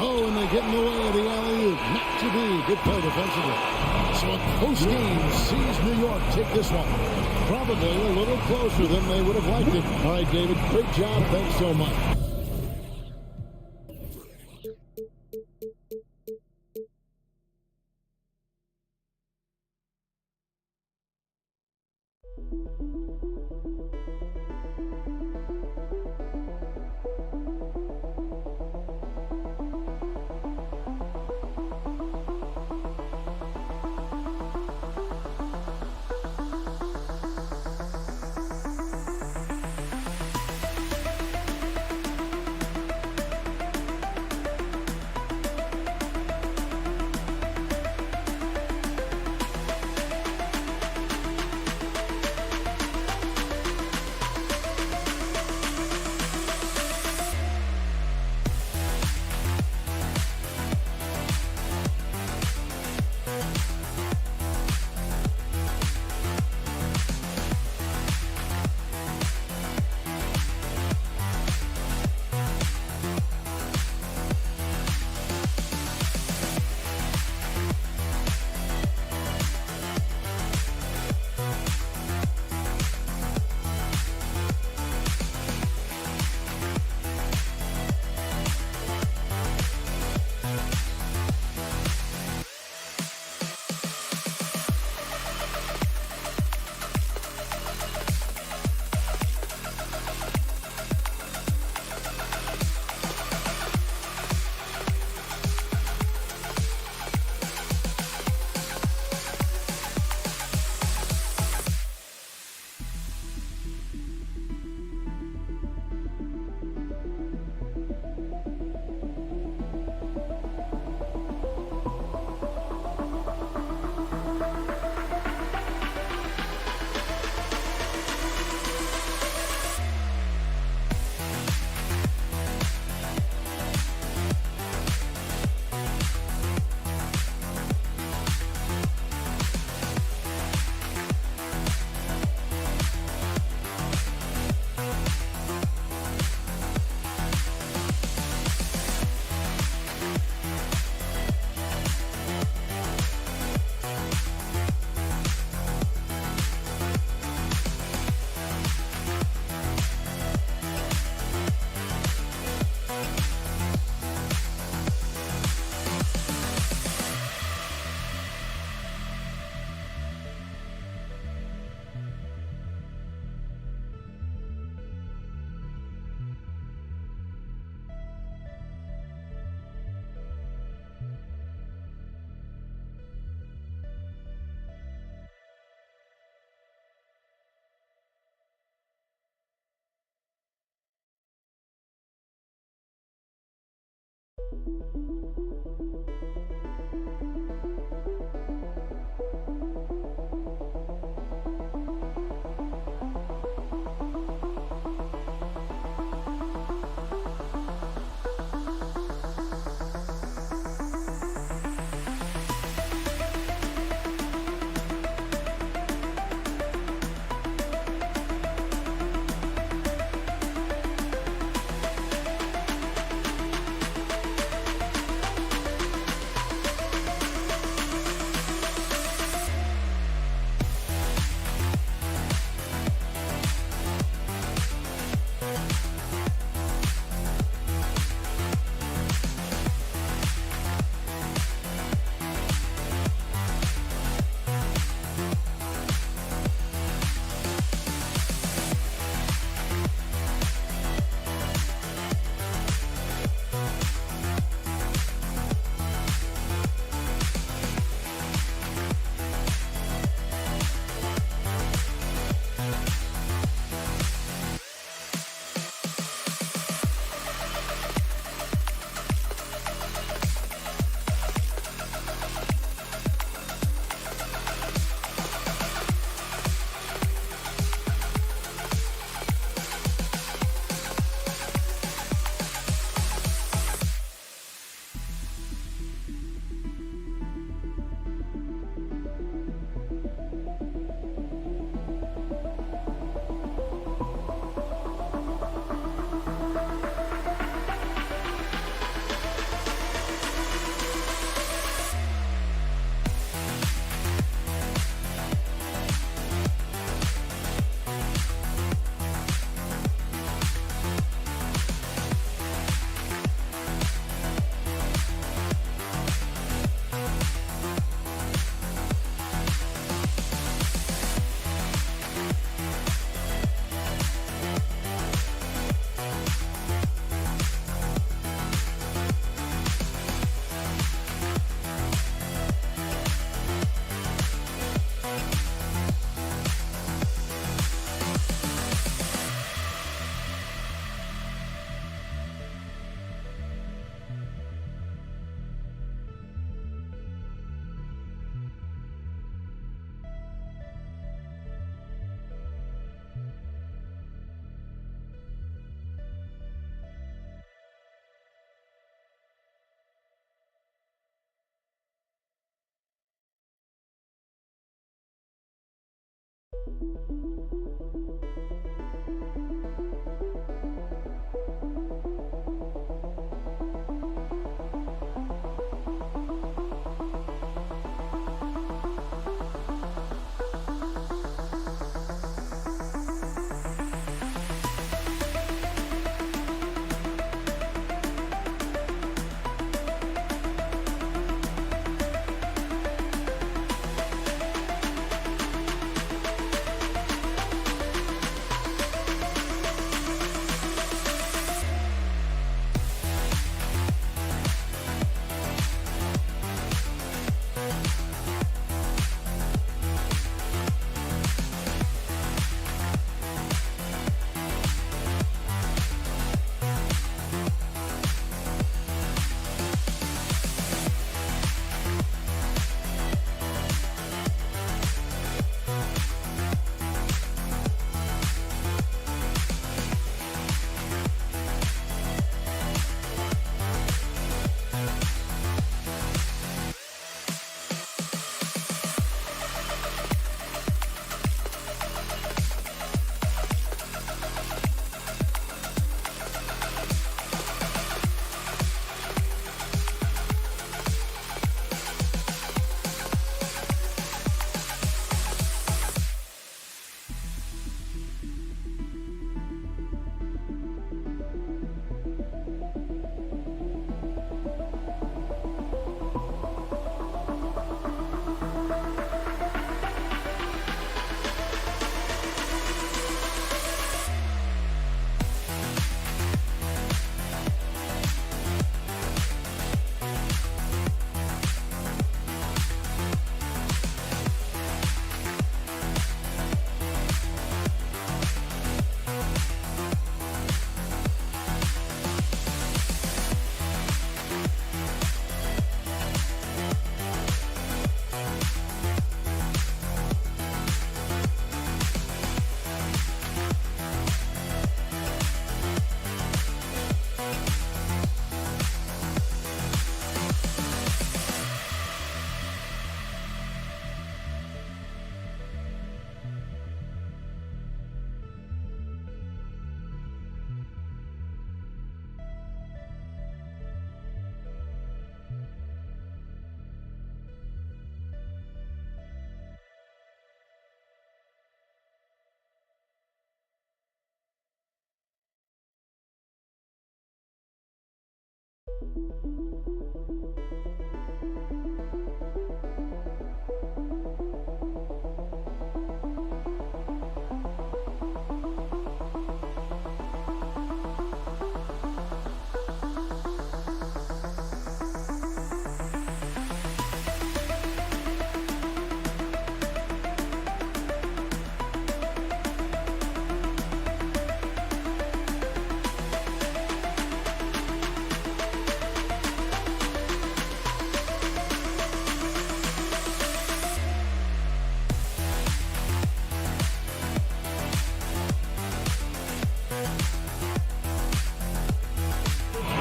Oh, and they get in the way of the alley-oop. Not to be. Good play defensively. So a close game sees New York take this one. Probably a little closer than they would have liked it. All right, David, great job. Thanks so much.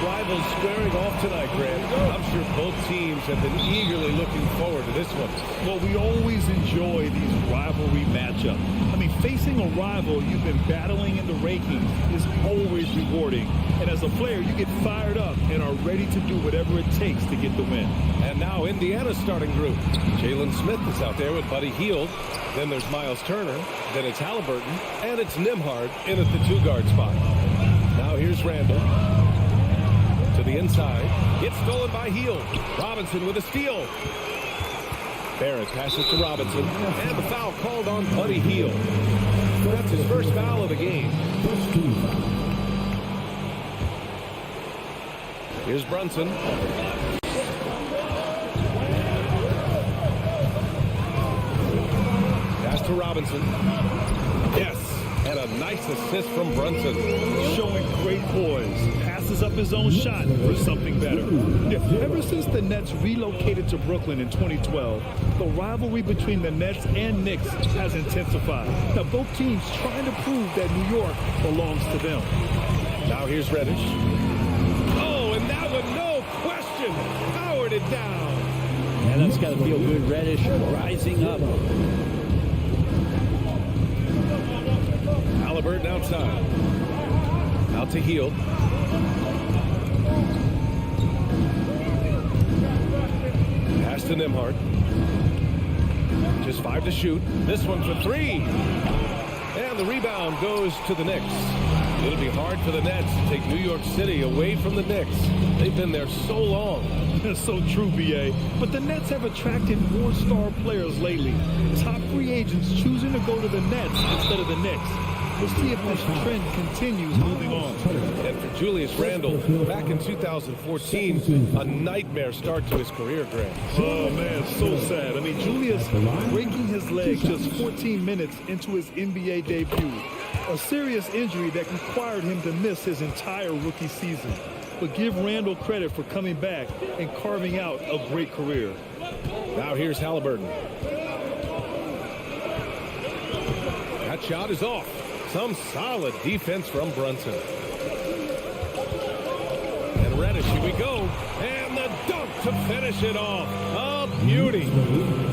Rivals squaring off tonight, Grant. I'm sure both teams have been eagerly looking forward to this one. Well, we always enjoy these rivalry matchups. I mean, facing a rival you've been battling in the rankings is always rewarding. And as a player, you get fired up and are ready to do whatever it takes to get the win. And now Indiana's starting group. Jalen Smith is out there with Buddy Hield. Then there's Miles Turner. Then it's Halliburton. And it's Nembhard in at the 2-guard spot. Now here's Randall. To the inside. It's stolen by Hield. Robinson with a steal. Barrett passes to Robinson. And the foul called on Buddy Hield. That's his first foul of the game. Here's Brunson. Pass to Robinson. Yes. And a nice assist from Brunson. Showing great poise. Passes up his own shot for something better. Ever since the Nets relocated to Brooklyn in 2012, the rivalry between the Nets and Knicks has intensified. Now, both teams trying to prove that New York belongs to them. Now here's Reddish. Oh, and that one, no question, powered it down. And that's got to feel good. Reddish rising up. Halliburton outside. Out to Hield. Pass to Nembhard. Just 5 to shoot. This one for 3. And the rebound goes to the Knicks. It'll be hard for the Nets to take New York City away from the Knicks. They've been there so long. That's so true, B.A. But the Nets have attracted more star players lately. Top free agents choosing to go to the Nets instead of the Knicks. We'll see if this trend continues moving on. And for Julius Randle, back in 2014, a nightmare start to his career, Grant. Oh, man, so sad. I mean, Julius breaking his leg just 14 minutes into his NBA debut. A serious injury that required him to miss his entire rookie season. But give Randle credit for coming back and carving out a great career. Now here's Halliburton. That shot is off. Some solid defense from Brunson. And Reddish, here we go. And the dunk to finish it off. A beauty.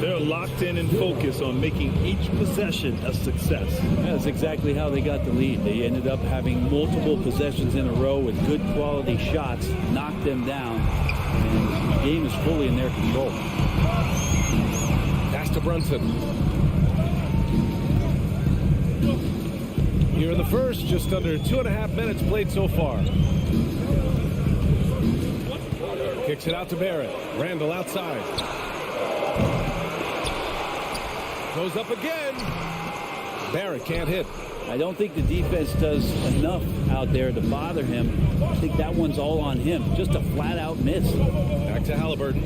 They're locked in and focused on making each possession a success. That's exactly how they got the lead. They ended up having multiple possessions in a row with good quality shots, knocked them down, and the game is fully in their control. Pass to Brunson. Here in the first, just under 2.5 minutes played so far. Kicks it out to Barrett. Randall outside. Goes up again. Barrett can't hit. I don't think the defense does enough out there to bother him. I think that one's all on him. Just a flat-out miss. Back to Halliburton.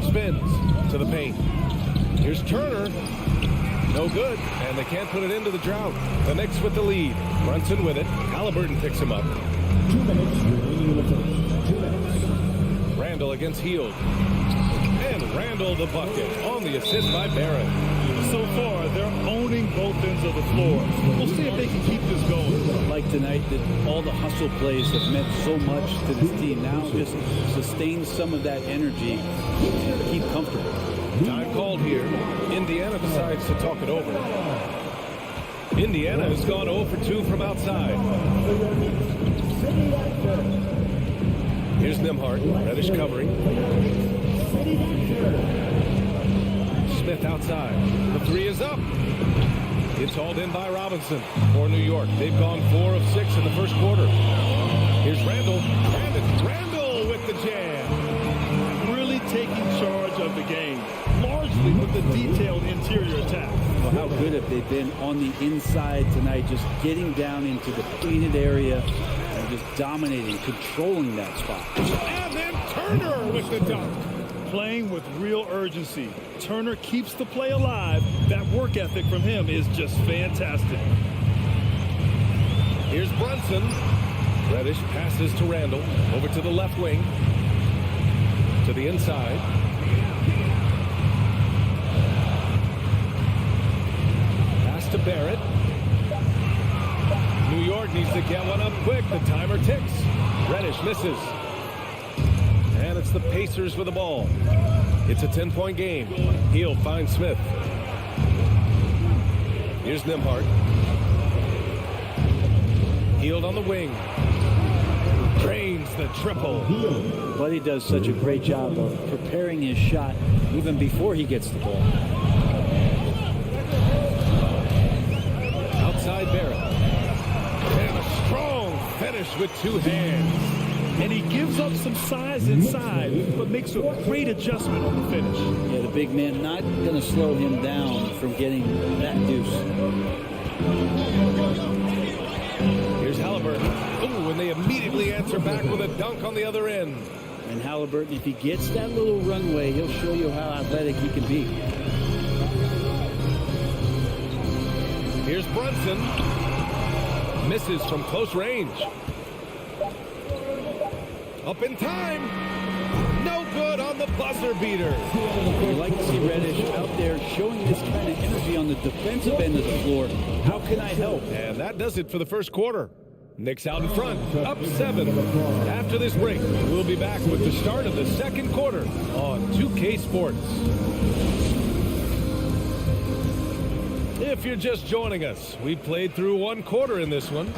Spins to the paint. Here's Turner. No good. And they can't put it into the drought. The Knicks with the lead. Brunson with it. Halliburton picks him up. 2 minutes remaining in the first. 2 minutes. Randall against Hield. And Randall the bucket on the assist by Barrett. So far, they're owning both ends of the floor. We'll see if they can keep this going. Like tonight, that all the hustle plays have meant so much to this team. Now just sustain some of that energy to keep comfortable. Time called here. Indiana decides to talk it over. Indiana has gone 0 for 2 from outside. Here's Nembhard. Reddish covering. Smith outside. The 3 is up. It's hauled in by Robinson for New York. They've gone 4 of 6 in the first quarter. Here's Randall. Randall with the jam. Really taking charge of the game, largely with the detailed interior attack. Well, how good have they been on the inside tonight, just getting down into the painted area and just dominating, controlling that spot. And then Turner with the dunk. Playing with real urgency. Turner keeps the play alive. That work ethic from him is just fantastic. Here's Brunson. Reddish passes to Randall. Over to the left wing. To the inside. Pass to Barrett. New York needs to get one up quick. The timer ticks. Reddish misses. And it's the Pacers with the ball. It's a 10-point game. He'll find Smith. Here's Nembhard. Healed on the wing. Drains the triple. Buddy does such a great job of preparing his shot even before he gets the ball. Outside Barrett. And a strong finish with 2 hands. And he gives up some size inside, but makes a great adjustment on the finish. Yeah, the big man not going to slow him down from getting that deuce. Here's Halliburton. Ooh, and they immediately answer back with a dunk on the other end. And Halliburton, if he gets that little runway, he'll show you how athletic he can be. Here's Brunson. Misses from close range. Up in time. No good on the buzzer beater. I like to see Reddish out there showing this kind of energy on the defensive end of the floor. How can I help? And that does it for the first quarter. Knicks out in front, up 7. After this break, we'll be back with the start of the second quarter on 2K Sports. If you're just joining us, we played through 1 quarter in this one.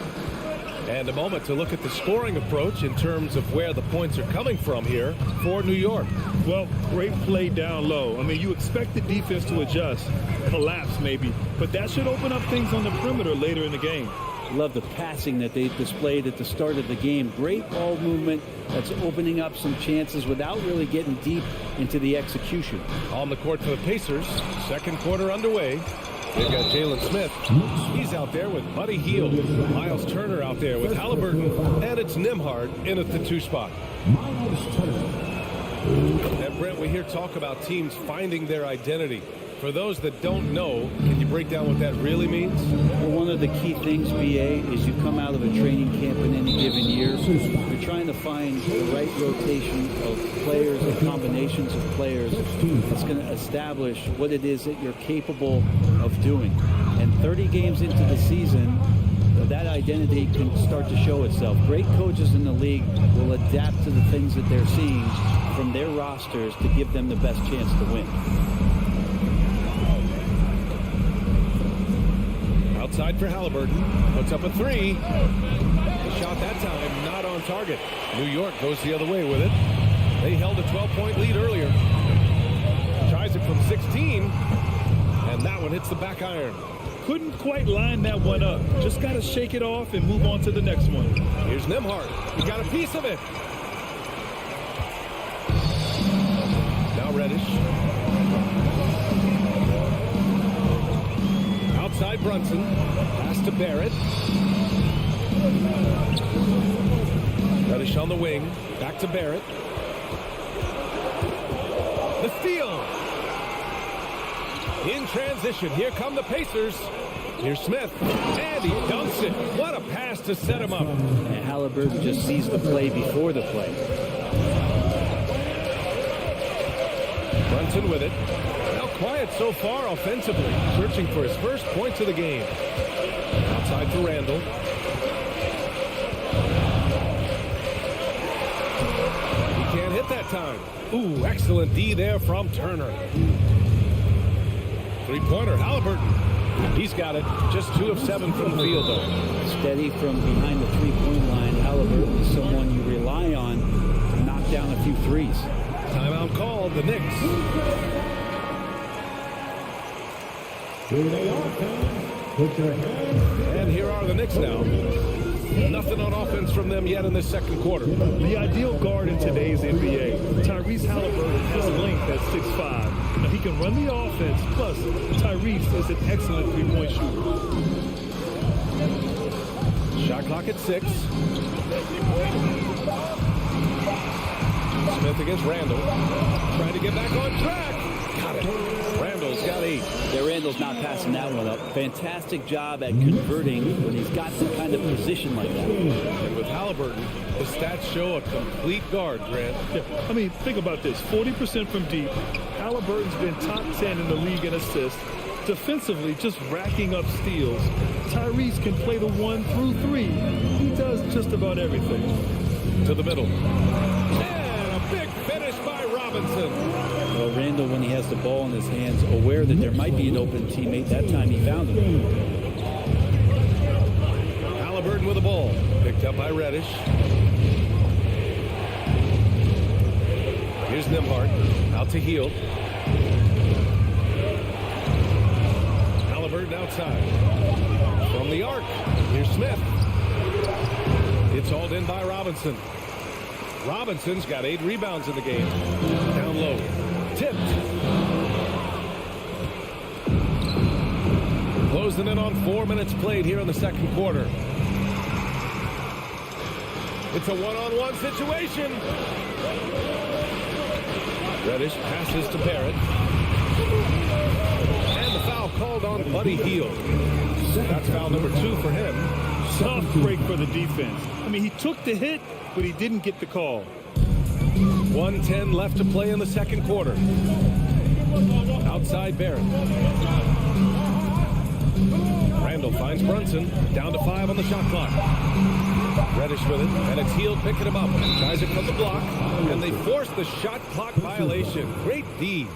And a moment to look at the scoring approach in terms of where the points are coming from here for New York. Well, great play down low. I mean, you expect the defense to adjust, collapse maybe, but that should open up things on the perimeter later in the game. Love the passing that they displayed at the start of the game. Great ball movement that's opening up some chances without really getting deep into the execution. On the court for the Pacers, second quarter underway. They've got Jalen Smith. He's out there with Buddy Hield. Miles Turner out there with Halliburton. And it's Nembhard in at the 2 spot. And Brent, we hear talk about teams finding their identity. For those that don't know, can you break down what that really means? Well, one of the key things, BA, is you come out of a training camp in any given year. You're trying to find the right rotation of players and combinations of players that's going to establish what it is that you're capable of doing. And 30 games into the season, that identity can start to show itself. Great coaches in the league will adapt to the things that they're seeing from their rosters to give them the best chance to win. Outside for Halliburton. Puts up a 3. The shot that time not on target. New York goes the other way with it. They held a 12-point lead earlier. Tries it from 16. And that one hits the back iron. Couldn't quite line that one up. Just got to shake it off and move on to the next one. Here's Nembhard. He got a piece of it. Now Reddish. Outside Brunson. Pass to Barrett. Reddish on the wing. Back to Barrett. The steal. In transition. Here come the Pacers. Here's Smith. And he dunks it. What a pass to set him up. And Halliburton just sees the play before the play. Brunson with it. Now quiet so far offensively. Searching for his first points of the game. Outside for Randall. He can't hit that time. Ooh, excellent D there from Turner. Three-pointer, Halliburton. He's got it. Just 2 of 7 from the field, though. Steady from behind the three-point line. Halliburton is someone you rely on to knock down a few threes. Timeout called, the Knicks. Here they are, fans. And here are the Knicks now. Nothing on offense from them yet in the second quarter. The ideal guard in today's NBA, Tyrese Halliburton, has length at 6'5". Now, he can run the offense, plus Tyrese is an excellent three-point shooter. Shot clock at 6. Smith against Randall. Trying to get back on track. Got it. Randall's got 8. Yeah, Randall's not passing that one up. Fantastic job at converting when he's got some kind of position like that. And with Halliburton, the stats show a complete guard, Grant. Yeah, I mean, think about this. 40% from deep. Halliburton's been top 10 in the league in assists. Defensively, just racking up steals. Tyrese can play the 1 through 3. He does just about everything. To the middle. And a big finish by Robinson. Well, Randall, when he has the ball in his hands, aware that there might be an open teammate, that time he found him. Halliburton with the ball. Picked up by Reddish. Here's Nembhard. Out to Hield. Halliburton outside. From the arc. Here's Smith. It's hauled in by Robinson. Robinson's got 8 rebounds in the game. Down low. Tipped. Closing in on 4 minutes played here in the second quarter. It's a one-on-one situation. Reddish passes to Barrett. And the foul called on Buddy Hield. That's foul number 2 for him. Soft break for the defense. I mean, he took the hit, but he didn't get the call. 1:10 left to play in the second quarter. Outside Barrett. Randall finds Brunson. Down to 5 on the shot clock. Reddish with it, and it's Hield picking him up. Tries it from the block, and they force the shot clock violation. Great D.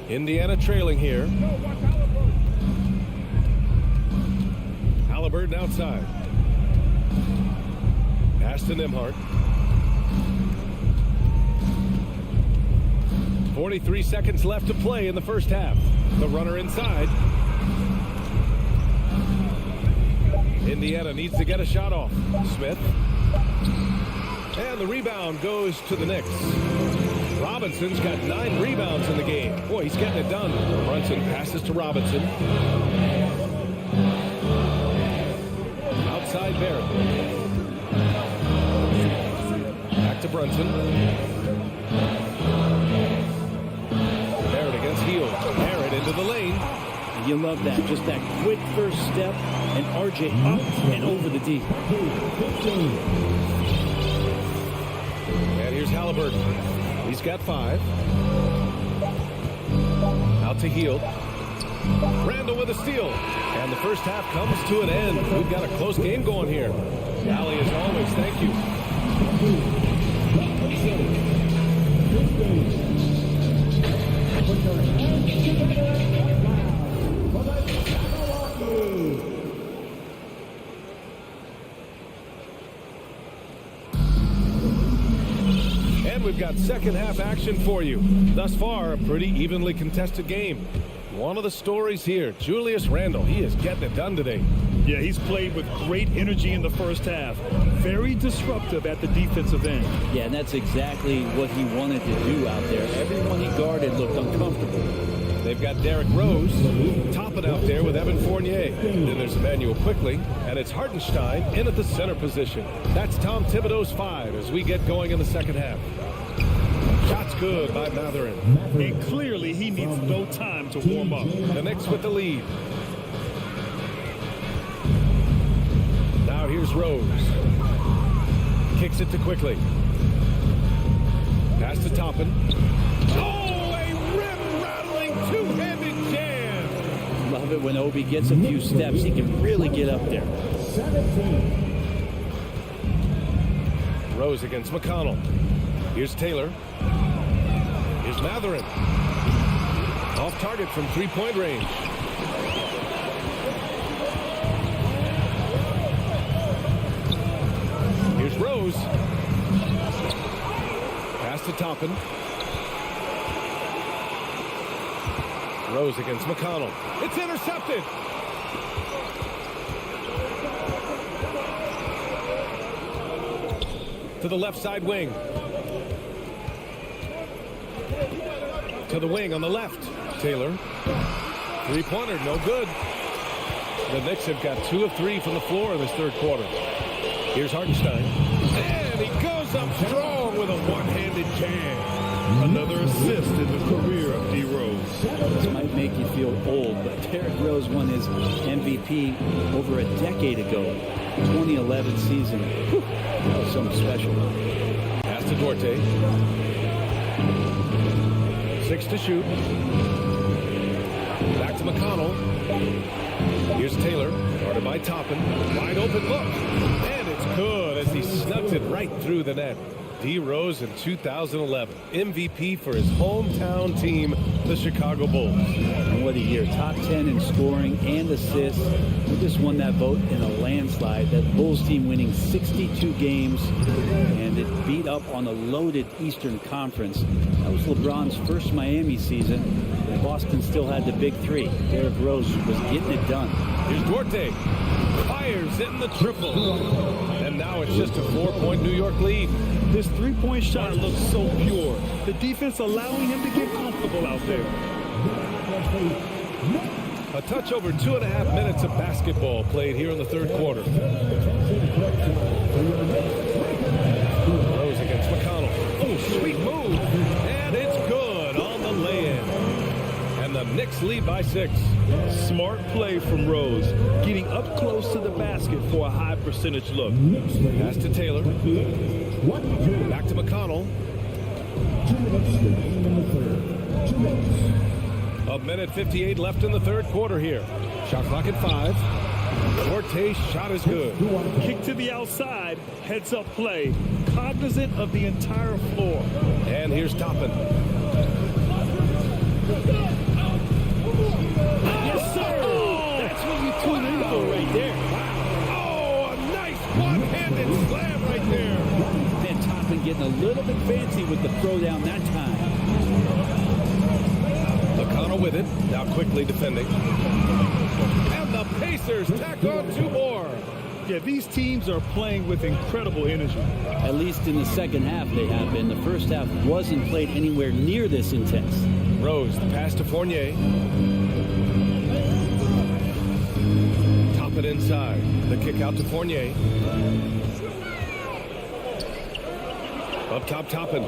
Indiana trailing here. Halliburton outside. Pass to Nembhard. 43 seconds left to play in the first half. The runner inside. Indiana needs to get a shot off. Smith. And the rebound goes to the Knicks. Robinson's got 9 rebounds in the game. Boy, he's getting it done. Brunson passes to Robinson. Outside Barrett. Back to Brunson. Barrett against Hield. Barrett into the lane. And you love that. Just that quick first step. And RJ up and over the D. And here's Halliburton. He's got 5. Out to Hield. Randall with a steal. And the first half comes to an end. We've got a close game going here. Allie, as always, thank you. And we've got second half action for you. Thus far, a pretty evenly contested game. One of the stories here, Julius Randle. He is getting it done today. Yeah, he's played with great energy in the first half. Very disruptive at the defensive end. Yeah, and that's exactly what he wanted to do out there. Everyone he guarded looked uncomfortable. They've got Derrick Rose topping out there with Evan Fournier. Then there's Emmanuel Quickley, and it's Hartenstein in at the center position. That's Tom Thibodeau's 5 as we get going in the second half. Shots good by Matherin. And clearly he needs no time to warm up. The Knicks with the lead. Now here's Rose. Kicks it to Quickley. Pass to Toppin. Oh, a rim-rattling two-handed jam. Love it when Obi gets a few steps. He can really get up there. Rose against McConnell. Here's Taylor. Here's Matherin. Off target from three-point range. Here's Rose. Pass to Toppin. Rose against McConnell. It's intercepted. To the left side wing. To the wing on the left. Taylor. Three-pointer, no good. The Knicks have got 2 of 3 from the floor in this third quarter. Here's Hartenstein. And he goes up strong with a one-handed jam. Another assist in the career of D. Rose. This might make you feel old, but Derrick Rose won his MVP over a decade ago. 2011 season. Whew, that was something special. Pass to Duarte. 6 to shoot. Back to McConnell. Here's Taylor. Guarded by Toppin. Wide open look. And it's good as he snugs it right through the net. D. Rose in 2011. MVP for his hometown team, the Chicago Bulls. And what a year. Top 10 in scoring and assists. We just won that vote in a landslide. That Bulls team winning 62 games. And it beat up on a loaded Eastern Conference. That was LeBron's first Miami season. And Boston still had the big three. Derrick Rose was getting it done. Here's Duarte. Fires in the triple. And now it's just a 4-point New York lead. This three-point shot looks so pure. The defense allowing him to get comfortable out there. A touch over 2.5 minutes of basketball played here in the third quarter. Rose against McConnell. Oh, sweet move. And it's good on the lay-in. And the Knicks lead by 6. Smart play from Rose, getting up close to the basket for a high percentage look. Pass to Taylor. Back to McConnell. 1:58 left in the third quarter here. Shot clock at 5. Duarte's shot is good. Kick to the outside, heads up play, cognizant of the entire floor. And here's Toppin. Yes, sir! That's what you tune in for right there. Oh, a nice one-handed slam right there. And Toppin getting a little bit fancy with the throwdown that time. McConnell with it, now quickly defending. And the Pacers tack on 2 more. Yeah, these teams are playing with incredible energy. At least in the second half they have been. The first half wasn't played anywhere near this intense. Rose, the pass to Fournier. Top it inside. The kick out to Fournier. Up top, Toppin.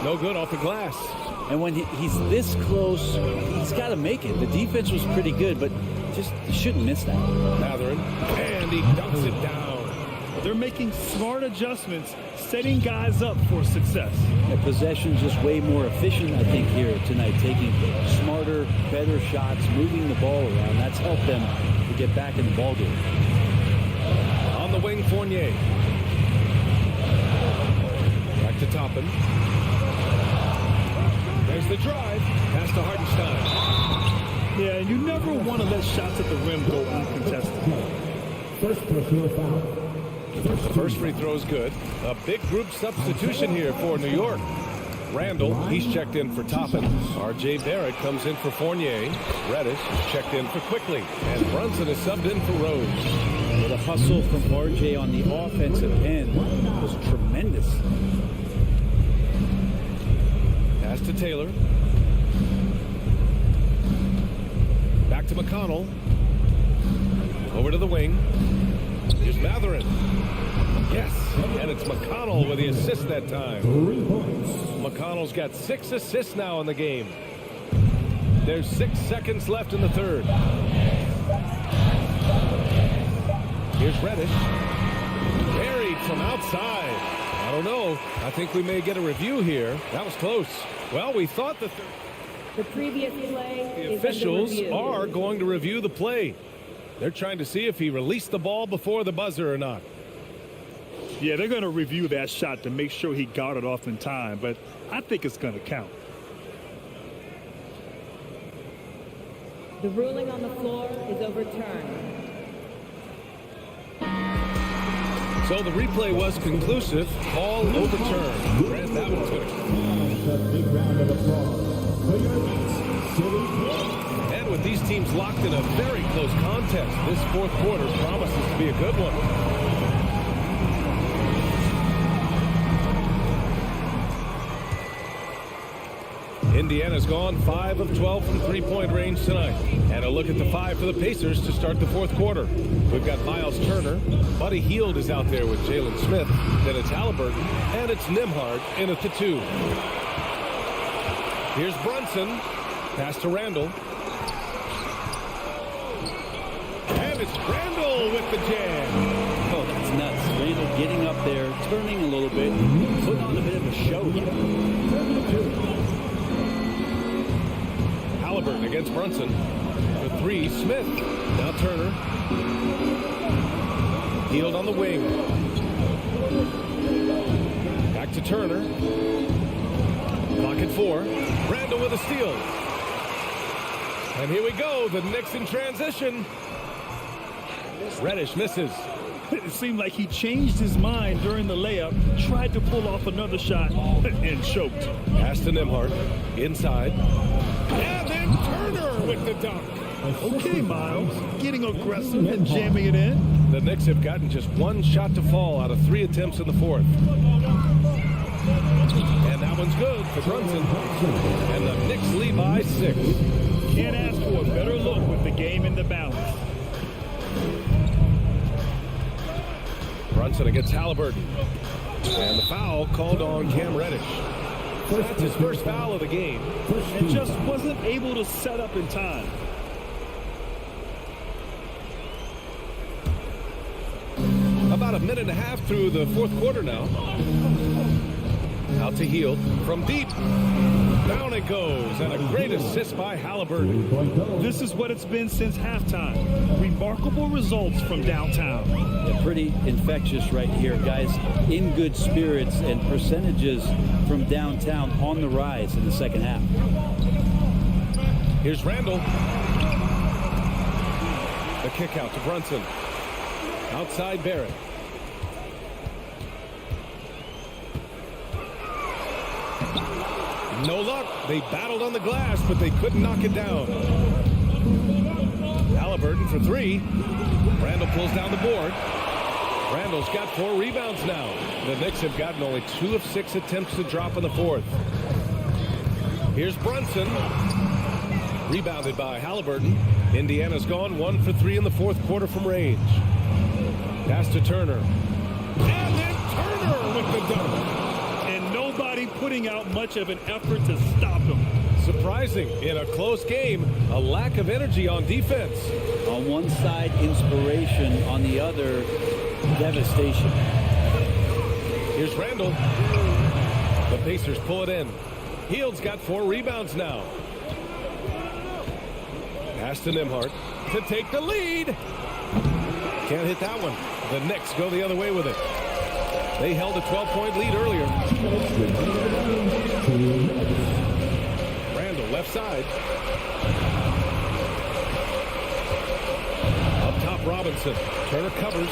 No good off the glass. And when he's this close, he's got to make it. The defense was pretty good, but just you shouldn't miss that. Matherin, and he dunks it down. They're making smart adjustments, setting guys up for success. The possession's just way more efficient, I think, here tonight. Taking smarter, better shots, moving the ball around. That's helped them to get back in the ballgame. On the wing, Fournier. Back to Toppin. There's the drive. Pass to Hartenstein. Yeah, and you never want to let shots at the rim go uncontested. First personal foul. The first free throw is good. A big group substitution here for New York. Randall, he's checked in for Toppin. R.J. Barrett comes in for Fournier. Reddish is checked in for Quickly. And Brunson is subbed in for Rose. Well, the hustle from R.J. on the offensive end was tremendous. Pass to Taylor. Back to McConnell. Over to the wing. Here's Matherin. Yes, and it's McConnell with the assist that time. McConnell's got 6 assists now in the game. There's 6 seconds left in the third. Here's Reddish. Buried from outside. I don't know. I think we may get a review here. That was close. Well, we thought the previous play. The officials are going to review the play. They're trying to see if he released the ball before the buzzer or not. Yeah, they're going to review that shot to make sure he got it off in time, but I think it's going to count. The ruling on the floor is overturned. So the replay was conclusive. Call overturned. Grant, that one's good. A big round of applause for your Knicks. And with these teams locked in a very close contest, this fourth quarter promises to be a good one. Indiana's gone 5 of 12 from three-point range tonight. And a look at the 5 for the Pacers to start the fourth quarter. We've got Miles Turner. Buddy Hield is out there with Jalen Smith. Then it's Halliburton. And it's Nembhard in at the 2. Here's Brunson. Pass to Randall. And it's Randall with the jam. Oh, that's nuts. Randall getting up there, turning a little bit, putting on a bit of a show here. Halliburton against Brunson. For 3, Smith. Now Turner. Hield on the wing. Back to Turner. Clock at 4. Randall with a steal. And here we go. The Knicks in transition. Reddish misses. It seemed like he changed his mind during the layup, tried to pull off another shot, and choked. Pass to Nembhard. Inside. And then Turner with the dunk. Okay, Miles. Getting aggressive and jamming it in. The Knicks have gotten just 1 shot to fall out of 3 attempts in the fourth. And that one's good for Brunson. And the Knicks lead by 6. Can't ask for a better look with the game in the balance. Brunson against Halliburton. And the foul called on Cam Reddish. That's his first foul of the game. And just wasn't able to set up in time. About a minute and a half through the fourth quarter now. Out to Hield from deep. Down it goes. And a great assist by Halliburton. This is what it's been since halftime. Remarkable results from downtown. Yeah, pretty infectious right here, guys. In good spirits and percentages from downtown on the rise in the second half. Here's Randall. The kick out to Brunson. Outside Barrett. No luck. They battled on the glass, but they couldn't knock it down. Halliburton for 3. Randall pulls down the board. Randall's got 4 rebounds now. The Knicks have gotten only 2 of 6 attempts to drop in the fourth. Here's Brunson. Rebounded by Halliburton. Indiana's gone 1 for 3 in the fourth quarter from range. Pass to Turner. And then Turner with the dunk. Nobody putting out much of an effort to stop him. Surprising in a close game, a lack of energy on defense. On one side, inspiration. On the other, devastation. Here's Randall. The Pacers pull it in. Hield's got 4 rebounds now. Pass to Nembhard to take the lead. Can't hit that one. The Knicks go the other way with it. They held a 12-point lead earlier. Randall left side. Up top, Robinson. Turner covers.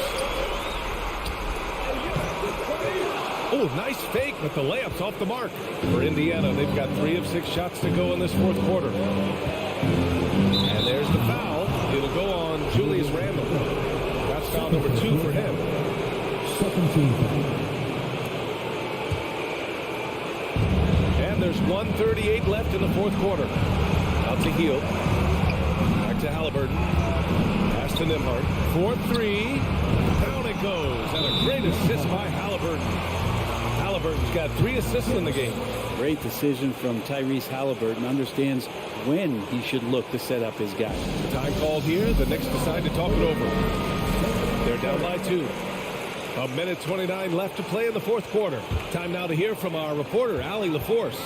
Oh, nice fake, but the layup's off the mark. For Indiana, they've got 3 of 6 shots to go in this fourth quarter. And there's the foul. It'll go on Julius Randall. That's foul number 2 for him. And there's 1:38 left in the fourth quarter. Out to Hield. Back to Halliburton. Pass to Nembhard. 4-3. Down it goes. And a great assist by Halliburton. Halliburton's got 3 assists in the game. Great decision from Tyrese Halliburton. Understands when he should look to set up his guy. Time called here. The Knicks decide to talk it over. They're down by 2. A minute 29 left to play in the fourth quarter. Time now to hear from our reporter, Allie LaForce.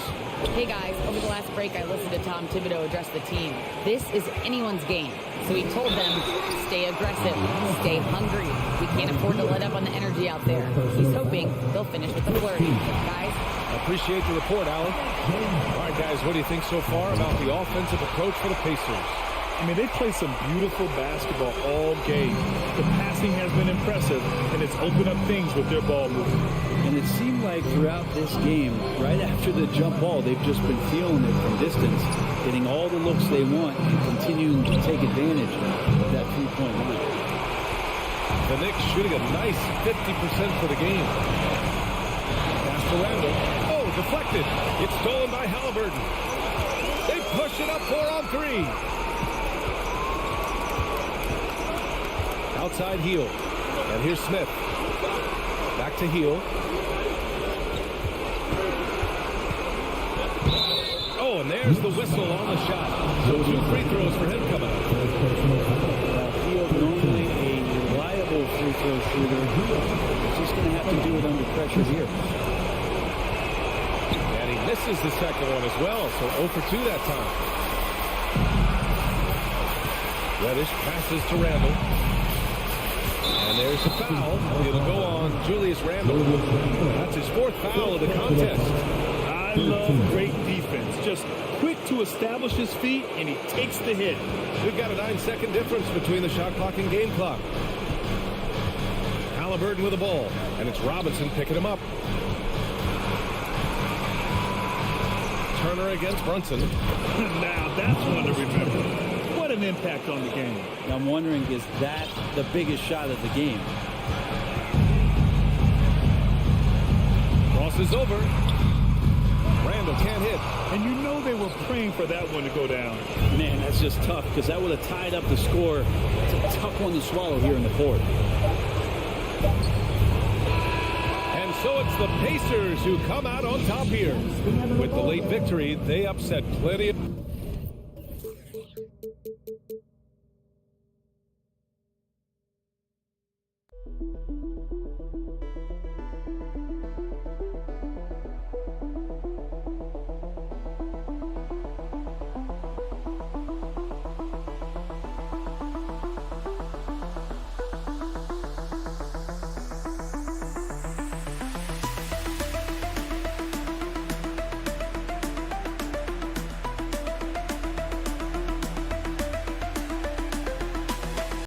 Hey guys, over the last break I listened to Tom Thibodeau address the team. This is anyone's game. So he told them, stay aggressive, stay hungry. We can't afford to let up on the energy out there. He's hoping they'll finish with the flurry. Guys? I appreciate the report, Allie. All right, guys, what do you think so far about the offensive approach for the Pacers? I mean, they play some beautiful basketball all game. The passing has been impressive, and it's opened up things with their ball movement. And it seemed like throughout this game, right after the jump ball, they've just been feeling it from distance, getting all the looks they want and continuing to take advantage of that three-point line. The Knicks shooting a nice 50% for the game. Pass to Randall. Oh, deflected. It's stolen by Halliburton. They push it up 4-on-3. Outside Heel. And here's Smith. Back to Heel. Oh, and there's the whistle on the shot. So 2 free throws for him coming up. Heel, normally a reliable free throw shooter. He's just going to have to do it under pressure here. And he misses the second one as well, so 0 for 2 that time. Reddish passes to Randall. And there's the foul. It'll go on Julius Randall. That's his 4th foul of the contest. I love great defense. Just quick to establish his feet, and he takes the hit. We've got a 9-second difference between the shot clock and game clock. Halliburton with the ball, and it's Robinson picking him up. Turner against Brunson. Now that's one to remember. What an impact on the game. I'm wondering, is that the biggest shot of the game? Crosses over. Randall can't hit. And you know they were praying for that one to go down. Man, that's just tough because that would have tied up the score. It's a tough one to swallow here in the 4th. And so it's the Pacers who come out on top here. With the late victory, they upset plenty of...